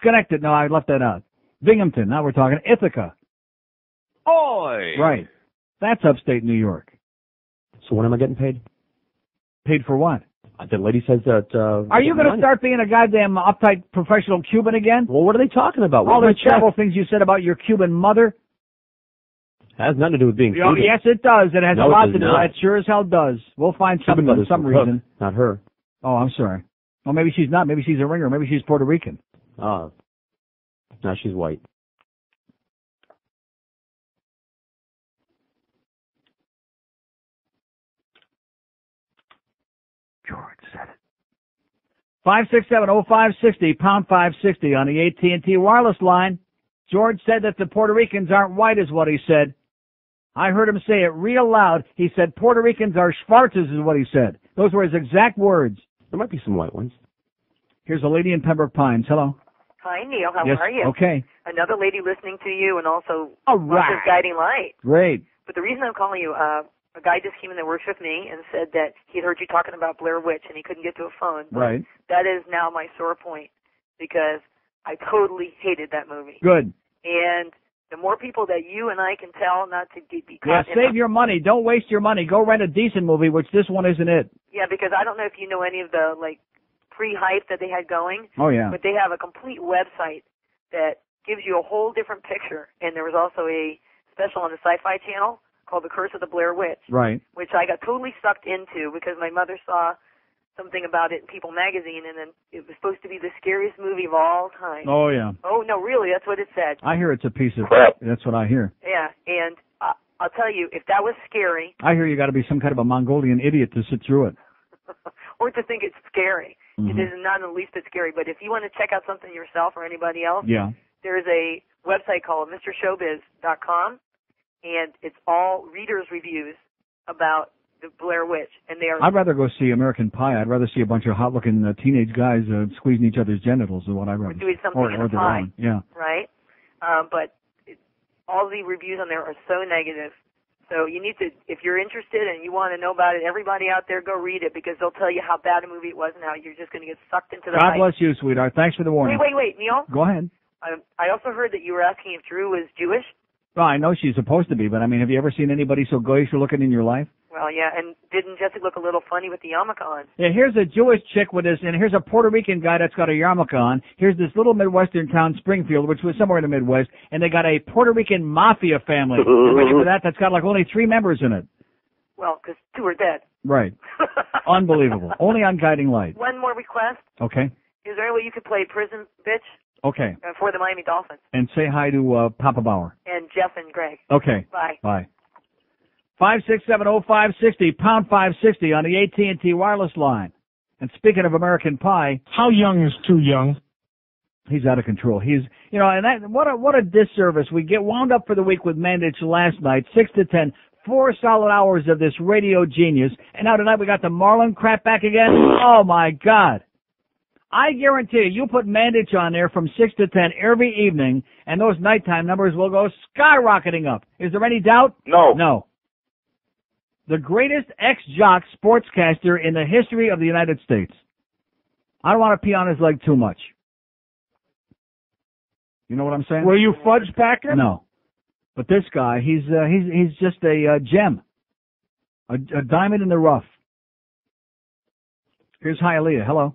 S1: Schenectady. No, I left that out. Binghamton. Now we're talking Ithaca.
S23: Oi!
S1: Right. That's upstate New York.
S9: So when am I getting paid?
S1: Paid for what?
S9: The lady says that...
S1: Are you going to start being a goddamn uptight professional Cuban again?
S9: Well, what are they talking about?
S1: All those terrible things you said about your Cuban mother?
S9: Has nothing to do with being Cuban.
S1: Yes, it does. It has a lot to do.
S9: Not.
S1: It sure as hell does. We'll find something for some reason.
S9: Not her.
S1: Oh, I'm sorry. Well, maybe she's not. Maybe she's a ringer. Maybe she's Puerto Rican.
S9: Oh. No, she's white.
S1: George said it. 5670560, pound 560 on the AT&T wireless line. George said that the Puerto Ricans aren't white is what he said. I heard him say it real loud. He said Puerto Ricans are Schwarzes is what he said. Those were his exact words.
S9: There might be some white ones.
S1: Here's a lady in Pembroke Pines. Hello.
S16: Hi, Neil. How
S1: Yes,
S16: are you?
S1: okay.
S16: Another lady listening to you and also
S1: All right.
S16: Guiding Light.
S1: Great.
S16: But the reason I'm calling you,
S8: a guy just came in that works with me and said that he'd heard you talking about Blair Witch and he couldn't get to a phone. But
S1: Right.
S8: that is now my sore point because I totally hated that movie.
S1: Good.
S8: And the more people that you and I can tell not to be
S1: Yeah,
S8: caught in
S1: save your money. Don't waste your money. Go rent a decent movie, which this one isn't it.
S8: Yeah, because I don't know if you know any of the like pre-hype that they had going.
S1: Oh, yeah.
S8: But they have a complete website that gives you a whole different picture. And there was also a special on the Sci-Fi Channel called The Curse of the Blair Witch.
S1: Right.
S8: Which I got totally sucked into because my mother saw something about it in People magazine, and then it was supposed to be the scariest movie of all time.
S1: Oh, yeah.
S8: Oh, no, really, that's what it said.
S1: I hear it's a piece of crap. That's what I hear.
S8: Yeah, and I'll tell you, if that was scary,
S1: I hear you got to be some kind of a Mongolian idiot to sit through it.
S8: or to think it's scary,
S1: Mhm.
S8: it is not in the least bit scary. But if you want to check out something yourself or anybody else,
S1: Yeah.
S8: there's a website called MrShowbiz.com, and it's all readers' reviews about the Blair Witch, and they are.
S1: I'd rather go see American Pie. I'd rather see a bunch of hot-looking teenage guys squeezing each other's genitals than what I'd rather.
S8: Or doing something in a
S1: their
S8: pie.
S1: own. Yeah.
S8: Right? But all the reviews on there are so negative. So you need to, if you're interested and you want to know about it, everybody out there, go read it because they'll tell you how bad a movie it was and how you're just going to get sucked into the
S1: God
S8: hype.
S1: bless you, sweetheart. Thanks for the warning.
S8: Wait, Neil.
S1: Go ahead.
S8: I also heard that you were asking if Drew was Jewish.
S1: Well, I know she's supposed to be, but I mean, have you ever seen anybody so goyish looking in your life?
S8: Well, yeah, and didn't Jesse look a little funny with the yarmulke on?
S1: Yeah, here's a Jewish chick with this, and here's a Puerto Rican guy that's got a yarmulke on. Here's this little Midwestern town, Springfield, which was somewhere in the Midwest, and they got a Puerto Rican mafia family. You ready for that? That's got like only 3 members in it.
S8: Well, because 2 are dead.
S1: Right. Unbelievable. Only on Guiding Light.
S8: One more request.
S1: Okay.
S8: Is there any way you could play Prison Bitch
S1: Okay.
S8: for the Miami Dolphins?
S1: And say hi to Papa Bauer.
S8: And Jeff and Greg.
S1: Okay.
S8: Bye.
S1: Bye. 5670560, pound 560 on the AT&T wireless line. And speaking of American Pie,
S3: how young is too young?
S1: He's out of control. He's, you know, and that, what a disservice. We get wound up for the week with Mandich last night, 6 to 10, 4 solid hours of this radio genius. And now tonight we got the Marlin crap back again. Oh my God. I guarantee you put Mandich on there from 6 to 10 every evening, and those nighttime numbers will go skyrocketing up. Is there any doubt?
S13: No.
S1: No. The greatest ex-jock sportscaster in the history of the United States. I don't want to pee on his leg too much. You know what I'm saying?
S3: Were you fudge packing?
S1: No. But this guy, he's just a gem. A diamond in the rough. Here's Hialeah. Hello.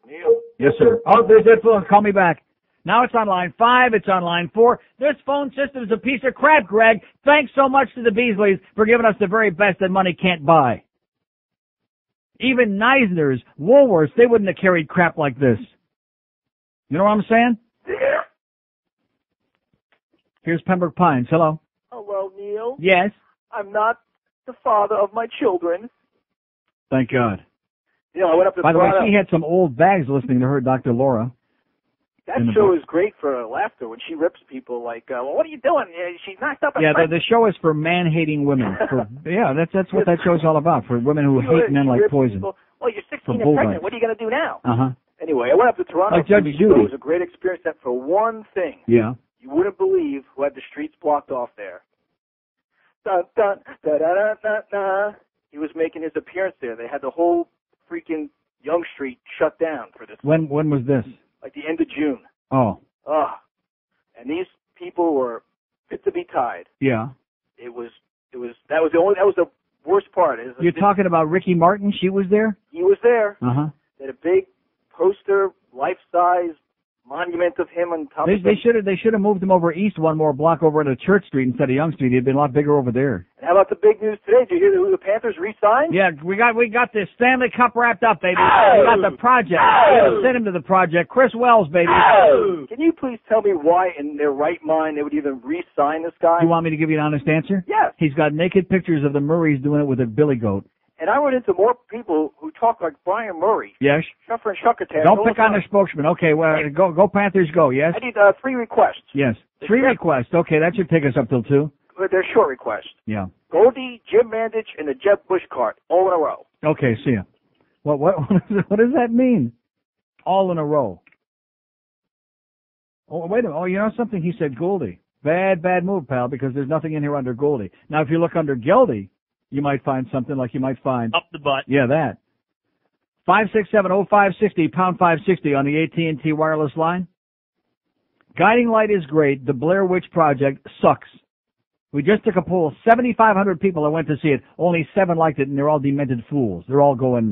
S13: Neil.
S1: Yes, sir. Oh, there's that phone. Call me back. Now it's on line 5. It's on line 4. This phone system is a piece of crap, Greg. Thanks so much to the Beasleys for giving us the very best that money can't buy. Even Neisner's, Woolworths, they wouldn't have carried crap like this. You know what I'm saying?
S13: Yeah.
S1: Here's Pembroke Pines. Hello.
S16: Hello, Neil.
S1: Yes.
S16: I'm not the father of my children.
S1: Thank God.
S16: You know, I went up to
S1: By the way,
S16: Toronto.
S1: she had some old bags listening to her, Dr. Laura.
S16: That
S1: in the
S16: show
S1: book.
S16: is great for laughter when she rips people like, well, what are you doing? She's knocked up a
S1: Yeah,
S16: friend.
S1: the show is for man-hating women. Yeah, that's what that show's all about, for women who
S16: You know,
S1: hate men
S16: she
S1: like
S16: rips
S1: poison.
S16: people, well, you're 16
S1: For
S16: and
S1: bullfights.
S16: pregnant. What are you going to do now?
S1: Uh-huh.
S16: Anyway, I went up to Toronto.
S1: Like Judge
S16: 2 weeks ago.
S1: Judy.
S16: It was a great experience except for one thing.
S1: Yeah.
S16: You wouldn't believe who had the streets blocked off there. Dun, dun, da, da, da, da, da. He was making his appearance there. They had the whole freaking Young Street shut down for this.
S1: When was this?
S16: Like the end of June.
S1: Oh,
S16: And these people were fit to be tied.
S1: yeah.
S16: That was the worst part.
S1: You're talking about Ricky Martin? She was there?
S16: He was there.
S1: Uh-huh.
S16: They had a big poster, life-size monument of him on top of
S1: They should have moved him over east one more block over into Church Street instead of Young Street. He'd been a lot bigger over there.
S16: And how about the big news today? Did you hear who the Panthers re-signed?
S1: Yeah, we got the Stanley Cup wrapped up, baby. We got the project. We gotta send him to the project. Chris Wells, baby.
S16: Can you please tell me why in their right mind they would even re-sign this guy?
S1: You want me to give you an honest answer?
S16: Yes.
S1: He's got naked pictures of the Murrays doing it with a billy goat.
S16: And I run into more people who talk like Brian Murray.
S1: Yes.
S16: Shuffer and Shuckertash.
S1: Don't pick on the spokesman. Okay, well, go Panthers, go. Yes.
S16: I need 3 requests.
S1: Yes. 3 requests. Okay, that should take us up till 2.
S16: They're short requests.
S1: Yeah.
S16: Goldie, Jim Mandich, and the Jeb Bush cart, all in a row.
S1: Okay, see ya. What does that mean? All in a row. Oh, wait a minute. Oh, you know something? He said Goldie. Bad move, pal, because there's nothing in here under Goldie. Now, if you look under Geldy, You might find something like you might find
S12: up the butt.
S1: Yeah, that. 5670560 pound 560 on the AT&T wireless line. Guiding Light is great. The Blair Witch Project sucks. We just took a poll. 7,500 people that went to see it. Only 7 liked it, and they're all demented fools. They're all going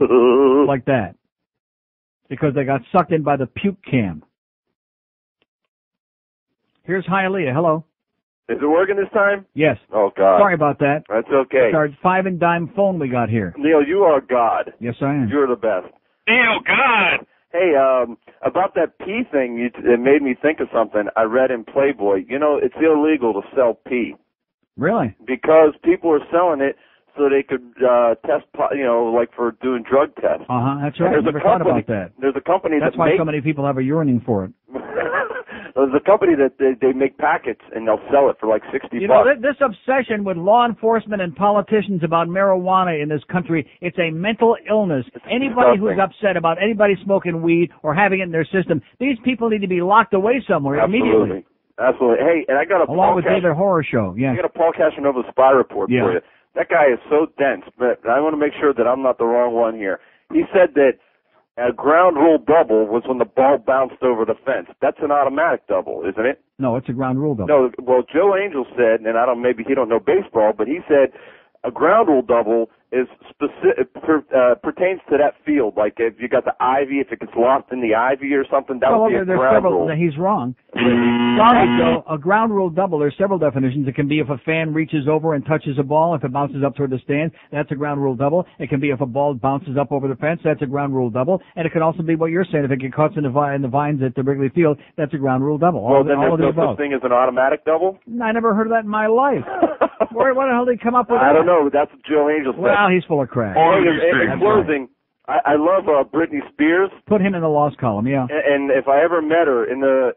S1: like that because they got sucked in by the puke cam. Here's Hialeah. Hello.
S17: Is it working this time?
S1: Yes.
S17: Oh, God.
S1: Sorry about that.
S17: That's okay.
S1: It's our 5 and dime phone we got here.
S17: Neil, you are God.
S1: Yes, I am.
S17: You're the best.
S12: Neil, God.
S17: Hey, about that pee thing, it made me think of something. I read in Playboy. You know, it's illegal to sell pee.
S1: Really?
S17: Because people are selling it so they could test, like for doing drug tests.
S1: That's right. I never thought about that.
S17: There's a company
S1: That's why so many people have a yearning for it.
S17: There's a company that they make packets and they'll sell it for like $60.
S1: You know, this obsession with law enforcement and politicians about marijuana in this country, it's a mental illness. Anybody who's upset about anybody smoking weed or having it in their system, these people need to be locked away somewhere immediately.
S17: Absolutely. Hey, and I got a
S1: along with David Horror Show. Yeah.
S17: I got a Paul Casanova spy report for you. That guy is so dense, but I want to make sure that I'm not the wrong one here. He said that a ground rule double was when the ball bounced over the fence. That's an automatic double, isn't it?
S1: No, it's a ground rule double.
S17: No, well, Joe Angel said, and maybe he don't know baseball, but he said a ground rule double is pertains to that field. Like if you got the ivy, if it gets lost in the ivy or something, that would be a ground rule.
S1: He's wrong. Sorry, Joe. A ground rule double, there's several definitions. It can be if a fan reaches over and touches a ball. If it bounces up toward the stands, that's a ground rule double. It can be if a ball bounces up over the fence, that's a ground rule double. And it can also be what you're saying. If it gets caught in the vines at the Wrigley Field, that's a ground rule double.
S17: Well, then there's no such thing as an automatic double?
S1: I never heard of that in my life. Where the hell did he come up with that?
S17: I don't know. That's what Joe Angel said.
S1: Well, he's full of crap.
S17: In closing, I love Britney Spears.
S1: Put him in the lost column, yeah.
S17: And if I ever met her, in the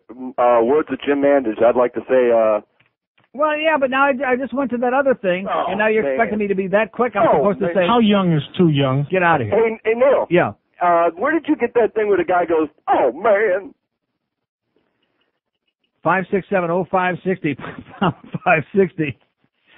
S17: words of Jim Mandage, I'd like to say...
S1: well, yeah, but now I just went to that other thing, and now you're expecting me to be that quick. I'm supposed to say...
S3: How young is too young?
S1: Get out of here.
S17: Hey, Neil.
S1: Yeah.
S17: Where did you get that thing where the guy goes, oh, man?
S1: 5670560, 560.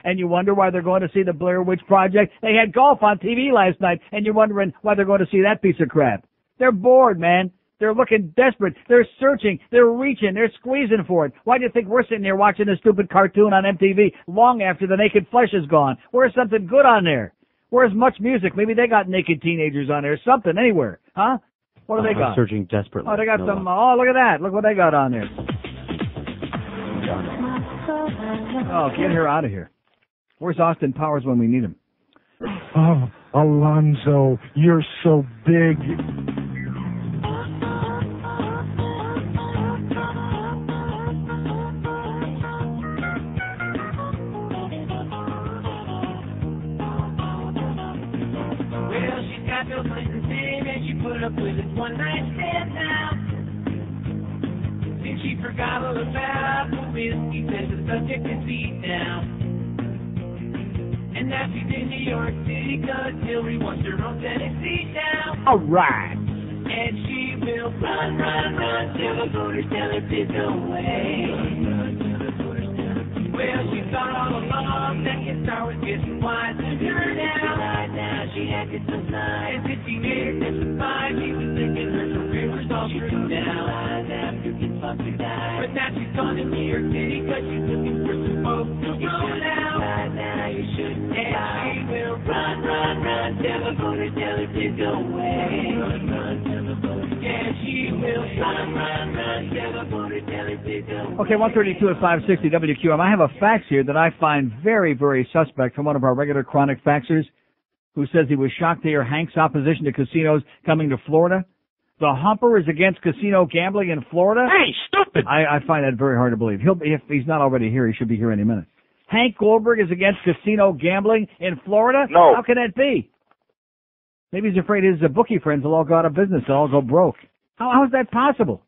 S1: And you wonder why they're going to see the Blair Witch Project? They had golf on TV last night, and you're wondering why they're going to see that piece of crap. They're bored, man. They're looking desperate. They're searching. They're reaching. They're squeezing for it. Why do you think we're sitting here watching a stupid cartoon on MTV long after the naked flesh is gone? Where's something good on there? Where's much music? Maybe they got naked teenagers on there. Something, anywhere. Huh? What do they got?
S9: Searching desperately.
S1: Oh, they got some. Oh, look at that. Look what they got on there. Oh, get her out of here. Where's Austin Powers when we need him?
S3: Oh, Alonzo, you're so big.
S4: Well, she's got Bill Clinton's name and she put up with it one night stand now. Then she forgot all about the whiskey, said the subject is beat down. And now she's in New York City, cause Hillary wants her own Tennessee town.
S1: All right.
S4: And she will run, run, run till the voters tell her to go away. Well, she thought all along that your star was getting wise to her now. Right now she acted so nice. And since she made her testify, she was thinking her career was all through now. After get fucked to die. But now she's gone to New York City, cause she's looking for some folks to roll now. Right now you shouldn't. And she will run, run, run till the voters tell her to go away. Run, run till the voters. Yeah, she will run, run, run till the voters tell her to go away.
S1: Okay, 132 at 560 WQAM. I have a fax here that I find very, very suspect from one of our regular chronic faxers who says he was shocked to hear Hank's opposition to casinos coming to Florida. The humper is against casino gambling in Florida?
S12: Hey, stupid!
S1: I find that very hard to believe. If he's not already here, he should be here any minute. Hank Goldberg is against casino gambling in Florida?
S17: No.
S1: How can that be? Maybe he's afraid his bookie friends will all go out of business. They'll all go broke. How is that possible?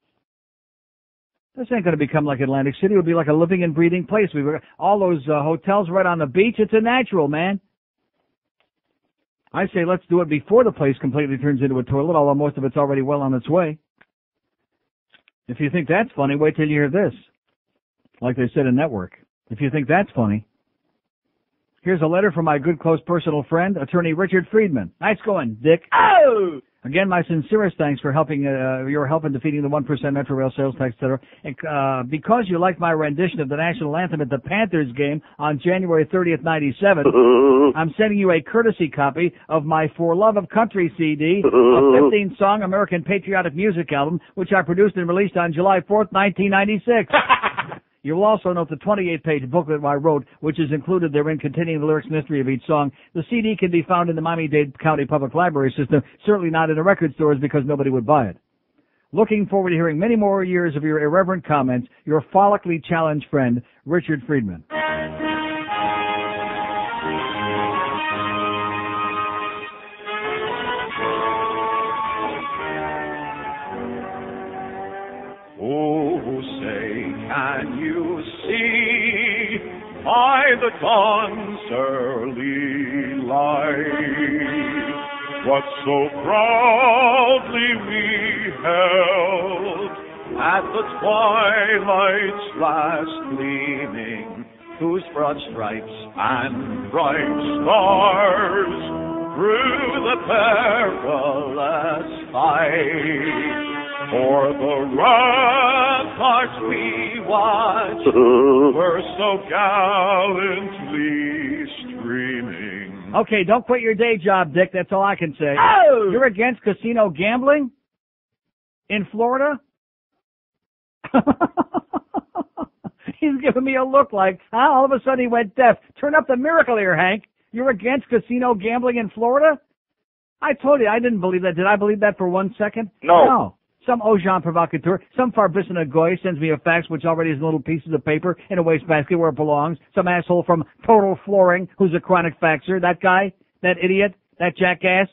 S1: This ain't going to become like Atlantic City. It'll be like a living and breathing place. We've got all those hotels right on the beach. It's a natural, man. I say let's do it before the place completely turns into a toilet, although most of it's already well on its way. If you think that's funny, wait till you hear this. Like they said in Network. If you think that's funny, Here's a letter from my good close personal friend, attorney Richard Friedman. Nice going, Dick. Oh! Again, my sincerest thanks for helping your help in defeating the 1% Metro Rail sales tax, etc. And, because you liked my rendition of the national anthem at the Panthers game on January 30th, 97, I'm sending you a courtesy copy of my For Love of Country CD, a 15-song American patriotic music album, which I produced and released on July 4th, 1996. You will also note the 28-page booklet I wrote, which is included therein containing the lyrics and history of each song. The CD can be found in the Miami-Dade County Public Library system, certainly not in the record stores because nobody would buy it. Looking forward to hearing many more years of your irreverent comments, your follically challenged friend, Richard Friedman.
S7: Can you see by the dawn's early light what so proudly we held at the twilight's last gleaming, whose broad stripes and bright stars through the perilous fight for the ramparts we watched were so gallantly streaming.
S1: Okay, don't quit your day job, Dick. That's all I can say. Oh! You're against casino gambling in Florida? He's giving me a look like, all of a sudden he went deaf. Turn up the miracle here, Hank. You're against casino gambling in Florida? I told you I didn't believe that. Did I believe that for 1 second? No. Some agent provocateur, some Farbissina Goy sends me a fax which already has little pieces of paper in a wastebasket where it belongs. Some asshole from Total Flooring who's a chronic faxer. That guy, that idiot, that jackass.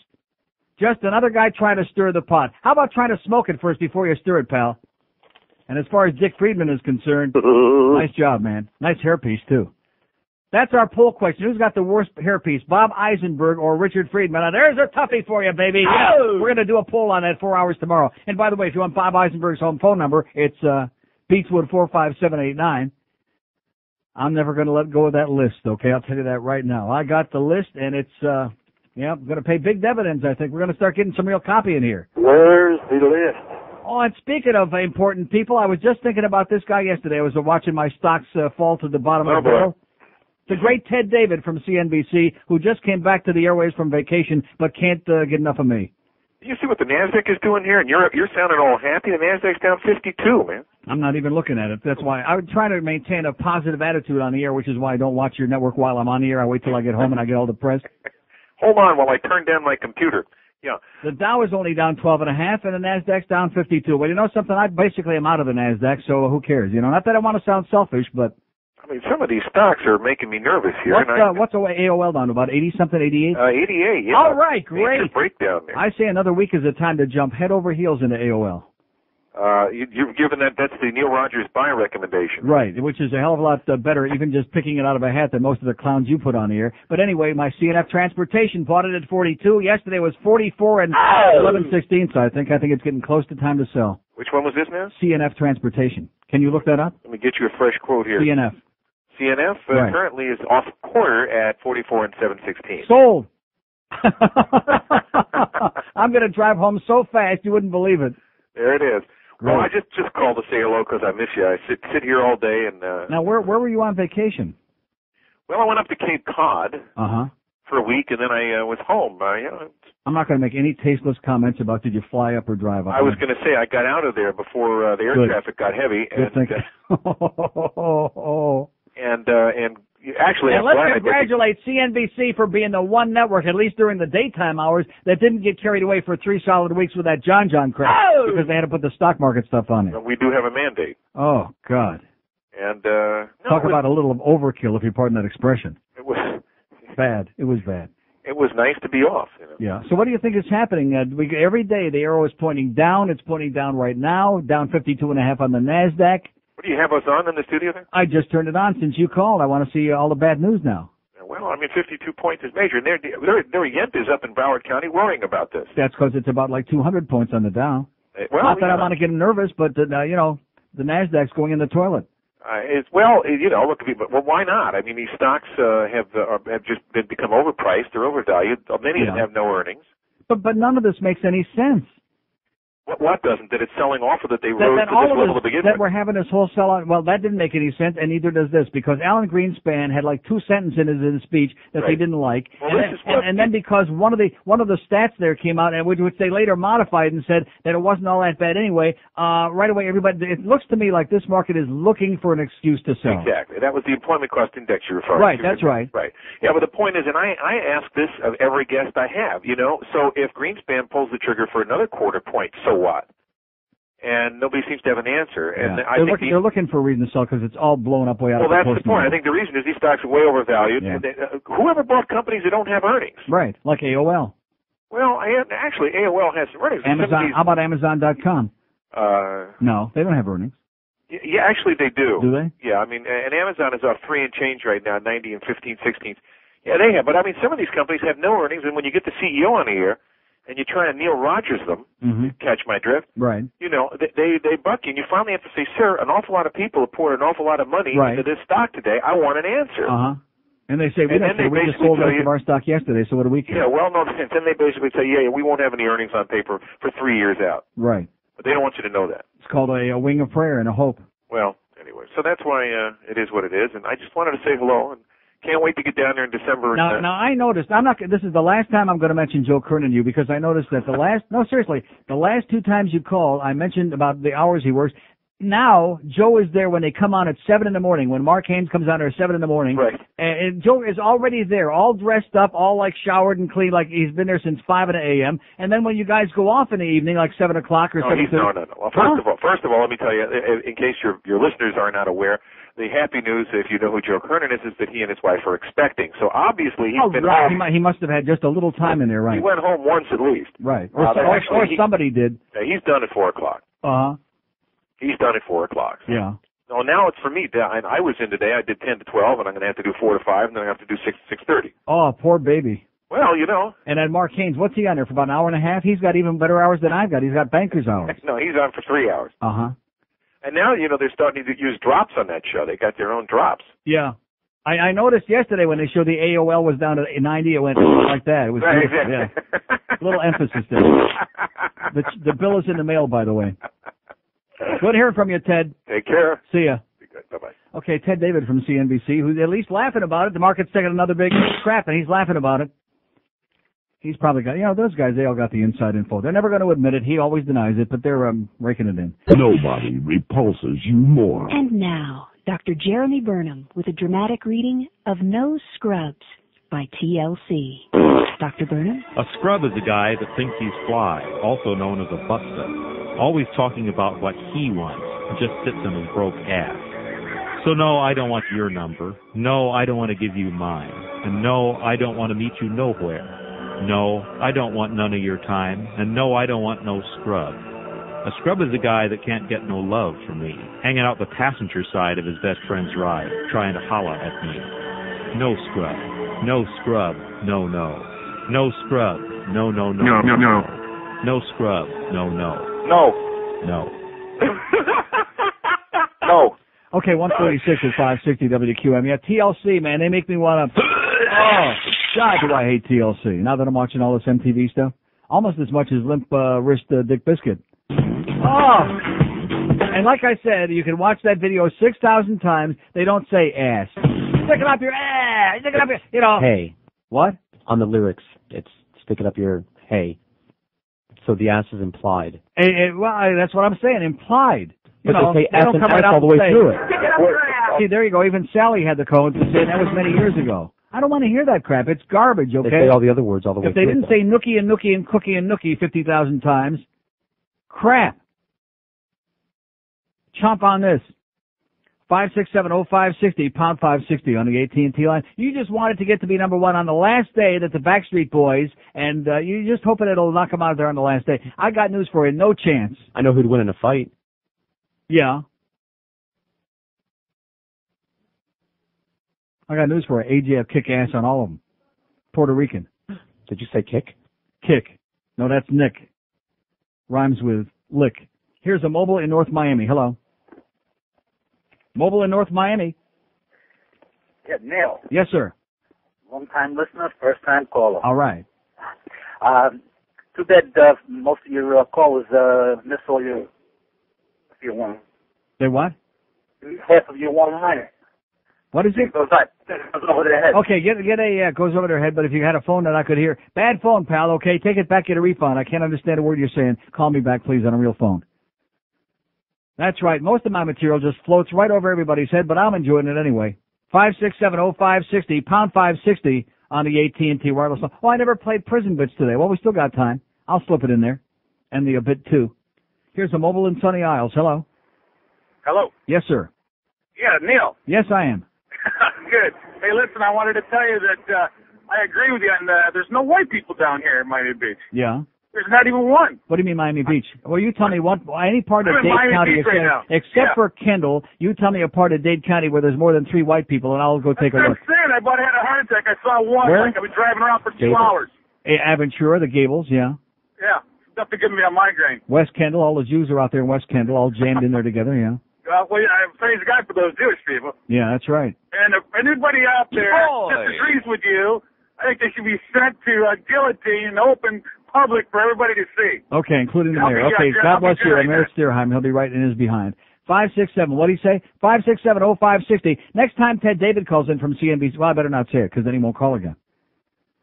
S1: Just another guy trying to stir the pot. How about trying to smoke it first before you stir it, pal? And as far as Dick Friedman is concerned, nice job, man. Nice hairpiece, too. That's our poll question. Who's got the worst hairpiece, Bob Eisenberg or Richard Friedman? Now, there's a toughie for you, baby. Yeah, we're going to do a poll on that 4 hours tomorrow. And by the way, if you want Bob Eisenberg's home phone number, it's Beechwood 45789. I'm never going to let go of that list, okay? I'll tell you that right now. I got the list, and it's, I'm going to pay big dividends, I think. We're going to start getting some real copy in here.
S14: Where's the list?
S1: Oh, and speaking of important people, I was just thinking about this guy yesterday. I was watching my stocks fall to the bottom of the barrel. The great Ted David from CNBC, who just came back to the airways from vacation, but can't get enough of me.
S19: You see what the Nasdaq is doing here, and you're sounding all happy. The Nasdaq's down 52, man.
S1: I'm not even looking at it. That's why I would try to maintain a positive attitude on the air, which is why I don't watch your network while I'm on the air. I wait till I get home and I get all depressed.
S19: Hold on while I turn down my computer. Yeah.
S1: The Dow is only down 12.5, and the Nasdaq's down 52. Well, you know something? I basically am out of the Nasdaq, so who cares? You know, not that I want to sound selfish, but.
S19: I mean, some of these stocks are making me nervous here.
S1: What's AOL down to? About 80-something, 88?
S19: 88, yeah.
S1: All right, great.
S19: Major breakdown there.
S1: I say another week is the time to jump head over heels into AOL.
S19: You've given that's the Neil Rogers buy recommendation.
S1: Right, which is a hell of a lot better, even just picking it out of a hat than most of the clowns you put on the air. But anyway, my CNF Transportation bought it at 42. Yesterday was 44 and 11/16, so I think it's getting close to time to sell.
S19: Which one was this now?
S1: CNF Transportation. Can you look that up?
S19: Let me get you a fresh quote here.
S1: CNF
S19: right. Currently is off quarter at 44 and 7/16.
S1: Sold. I'm going to drive home so fast you wouldn't believe it.
S19: There it is.
S1: Right.
S19: Well, I just called to say hello because I miss you. I sit here all day and.
S1: Now, where were you on vacation?
S19: Well, I went up to Cape Cod for a week, and then I was home.
S1: I'm not going to make any tasteless comments about did you fly up or drive up.
S19: I was going to say I got out of there before the air traffic got heavy.
S1: Good thinking.
S19: And actually,
S1: and let's congratulate CNBC for being the one network, at least during the daytime hours, that didn't get carried away for 3 solid weeks with that John crap because they had to put the stock market stuff on it.
S19: We do have a mandate.
S1: Oh, God.
S19: And
S1: talk about a little of overkill, if you pardon that expression.
S19: It was
S1: bad. It was bad.
S19: It was nice to be off. You know?
S1: Yeah. So what do you think is happening? Every day the arrow is pointing down. It's pointing down right now, down 52.5 on the Nasdaq.
S19: What do you have us on in the studio there?
S1: I just turned it on since you called. I want to see all the bad news now.
S19: Well, I mean, 52 points is major. And their Yent is up in Broward County worrying about this.
S1: That's because it's about like 200 points on the Dow.
S19: Well,
S1: not that I want to get nervous, but, the Nasdaq's going in the toilet.
S19: Well, why not? I mean, these stocks have just become overpriced. They're overvalued. Many of them have no earnings.
S1: But none of this makes any sense.
S19: What doesn't? That it's selling off, or that they rose to this level to begin with?
S1: That we're having this whole sellout. Well, that didn't make any sense, and neither does this, because Alan Greenspan had like 2 sentences in his speech that they didn't like, and then because one of the stats there came out, and which they later modified and said that it wasn't all that bad anyway. Right away, it looks to me like this market is looking for an excuse to sell.
S19: Exactly. That was the employment cost index you're referring to.
S1: Right. That's right.
S19: Right. Yeah, but the point is, and I ask this of every guest I have. So if Greenspan pulls the trigger for another quarter point, so what? And nobody seems to have an answer. And
S1: they're looking for a reason to sell because it's all blown up way out of proportion.
S19: Well, that's the point. I think the reason is these stocks are way overvalued. Yeah. And whoever bought companies that don't have earnings?
S1: Right, like AOL.
S19: Well, actually, AOL has some earnings.
S1: Amazon. How about Amazon.com? No, they don't have earnings.
S19: Yeah, actually, they do.
S1: Do they?
S19: Yeah, I mean, and Amazon is off 3 and change right now, 90 and 15/16. Yeah, they have. But I mean, some of these companies have no earnings, and when you get the CEO on the air, and you try and Neil Rogers them, catch my drift,
S1: right?
S19: They buck you, and you finally have to say, sir, an awful lot of people have poured an awful lot of money into this stock today. I want an answer.
S1: And they say, we just sold most of our stock yesterday, so what do we care?
S19: Yeah, well, no, and then they basically say, we won't have any earnings on paper for 3 years out.
S1: Right.
S19: But they don't want you to know that.
S1: It's called a wing of prayer and a hope.
S19: Well, anyway, so that's why it is what it is, and I just wanted to say hello, and can't wait to get down there in December.
S1: Now I noticed, this is the last time I'm going to mention Joe Kernan you, because I noticed that the last 2 times you called, I mentioned about the hours he works. Now, Joe is there when they come on at 7 in the morning, when Mark Haynes comes on there at 7 in the morning.
S19: Right.
S1: And Joe is already there, all dressed up, all like showered and clean, like he's been there since 5 a.m. And then when you guys go off in the evening, like 7 o'clock or something.
S19: No. Well, first of all, let me tell you, in case your listeners are not aware, the happy news, if you know who Joe Kernan is that he and his wife are expecting. So obviously he's been home.
S1: He must have had just a little time in there, right?
S19: He went home once at least.
S1: Right. Or somebody did.
S19: He's done at 4 o'clock. He's done at 4 o'clock. So.
S1: Yeah.
S19: No, now it's for me. I was in today. I did 10 to 12, and I'm going to have to do 4 to 5, and then I have to do 6 to 6:30.
S1: Oh, poor baby.
S19: Well,
S1: And then Mark Haynes, what's he on there for about an hour and a half? He's got even better hours than I've got. He's got banker's hours.
S19: No, he's on for 3 hours. And now, they're starting to use drops on that show. They got their own drops.
S1: Yeah. I noticed yesterday when they showed the AOL was down to 90, it went like that. It was
S19: right, exactly.
S1: Yeah. A little emphasis there. The bill is in the mail, by the way. Good hearing from you, Ted.
S19: Take care.
S1: See ya.
S19: Be good. Bye-bye.
S1: Okay, Ted David from CNBC, who's at least laughing about it. The market's taking another big crap, and he's laughing about it. He's probably got, those guys, they all got the inside info. They're never going to admit it. He always denies it, but they're raking it in.
S10: Nobody repulses you more.
S14: And now, Dr. Jeremy Burnham with a dramatic reading of No Scrubs by TLC. Dr. Burnham?
S15: A scrub is a guy that thinks he's fly, also known as a buster. Always talking about what he wants, just sits on his broke ass. So no, I don't want your number. No, I don't want to give you mine. And no, I don't want to meet you nowhere. No, I don't want none of your time, and no, I don't want no scrub. A scrub is a guy that can't get no love from me, hanging out the passenger side of his best friend's ride, trying to holler at me. No scrub. No scrub. No, no. No scrub. No, no, no.
S10: No, no, no.
S15: No scrub. No, no.
S10: No.
S15: No.
S10: No.
S1: Okay, 146 is 560 WQAM. Yeah, TLC, man, they make me want to... Oh, God, do I hate TLC. Now that I'm watching all this MTV stuff. Almost as much as Limp Wrist Dick Biscuit. Oh! And like I said, you can watch that video 6,000 times. They don't say ass. Stick it up your ass! Stick it up your...
S9: Hey.
S1: What?
S9: On the lyrics, it's stick it up your hey. So the ass is implied.
S1: Well, that's what I'm saying, implied.
S9: But they say ass and ass all the way through it.
S1: See, there you go. Even Sally had the code to say that was many years ago. I don't want to hear that crap. It's garbage, okay?
S9: They say all the other words all the way through.
S1: If they didn't say nookie and nookie and cookie and nookie 50,000 times, crap. Chomp on this. 5670560, pound 560 on the AT&T line. You just wanted to get to be number one on the last day that the Backstreet Boys, and you're just hoping it'll knock them out there on the last day. I got news for you. No chance.
S9: I know who'd win in a fight.
S1: Yeah. I got news for you. AJ kick ass on all of them. Puerto Rican.
S9: Did you say kick?
S1: Kick. No, that's Nick. Rhymes with lick. Here's a mobile in North Miami. Hello. Mobile in North Miami.
S2: Yeah, Neil.
S1: Yes, sir.
S2: Long-time listener, first-time caller.
S1: All right.
S2: Too bad most of your callers miss all your one.
S1: They what?
S2: Half of your one-liner.
S1: What is it?
S2: Goes over their head.
S1: Okay, goes over their head, but if you had a phone that I could hear. Bad phone, pal, okay? Take it back, get a refund. I can't understand a word you're saying. Call me back, please, on a real phone. That's right. Most of my material just floats right over everybody's head, but I'm enjoying it anyway. 5670560, pound 560 on the AT&T wireless phone. Oh, I never played prison bits today. Well, we still got time. I'll slip it in there. And the bit too. Here's a mobile in Sunny Isles. Hello.
S18: Hello.
S1: Yes, sir.
S18: Yeah, Neil.
S1: Yes, I am.
S18: Good. Hey, listen, I wanted to tell you that I agree with you, and there's no white people down here in Miami Beach.
S1: Yeah.
S18: There's not even one.
S1: What do you mean Miami Beach? Well, you tell me any part of
S18: I'm in
S1: Dade
S18: Miami
S1: County
S18: Beach right now.
S1: except for Kendall. You tell me a part of Dade County where there's more than 3 white people, and I'll go take a look.
S18: I'm saying I about had a heart attack. I saw one.
S1: Where?
S18: Like I've been driving around for 2
S1: Gables.
S18: hours.
S1: Aventura, the Gables, yeah.
S18: Yeah, stuff to give me a migraine.
S1: West Kendall, all the Jews are out there in West Kendall, all jammed in there together, yeah.
S18: Well, I praise God for those Jewish people.
S1: Yeah, that's right.
S18: And if anybody out there disagrees with you, I think they should be sent to a guillotine, open public for everybody to see.
S1: Okay, including the mayor. Okay, God bless you. Mayor Steerheim, he'll be right in his behind. 567, what do you say? 5670560. Next time Ted David calls in from CNBC, well, I better not say it because then he won't call again.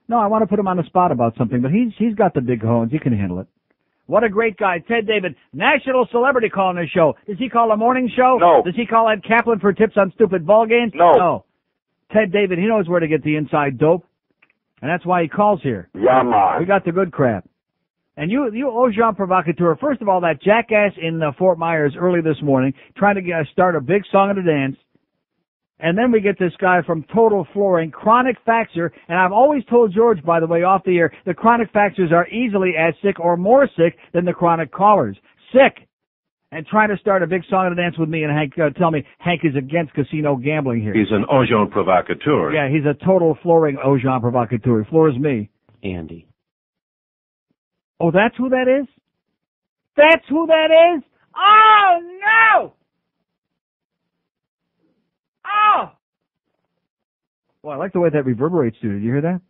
S1: No, I want to put him on the spot about something, but he's got the big horns. He can handle it. What a great guy. Ted David, national celebrity calling his show. Does he call a morning show?
S17: No.
S1: Does he call Ed Kaplan for tips on stupid ball games?
S17: No.
S1: Ted David, he knows where to get the inside dope. And that's why he calls here.
S17: Yeah, man.
S1: We got the good crap. And you agent provocateur, first of all, that jackass in Fort Myers early this morning trying to start a big song and a dance. And then we get this guy from Total Flooring, Chronic Faxer. And I've always told George, by the way, off the air, the Chronic Faxers are easily as sick or more sick than the Chronic Callers. Sick. And trying to start a big song and a dance with me and Hank, tell me Hank is against casino gambling here.
S10: He's an agent provocateur.
S1: Yeah, he's a Total Flooring agent provocateur. He floors me.
S9: Andy.
S1: Oh, that's who that is? That's who that is? Oh, no! Oh! Well, I like the way that reverberates, dude. Did you hear that?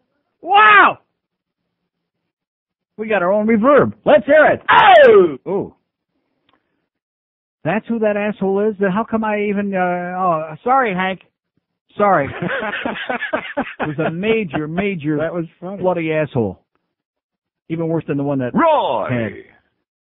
S1: Wow! We got our own reverb. Let's hear it. Oh! Ooh. That's who that asshole is? Then how come I even, sorry, Hank. Sorry. It was a major,
S23: That was funny.
S1: bloody asshole. Even worse than the one that
S23: Roy!
S1: had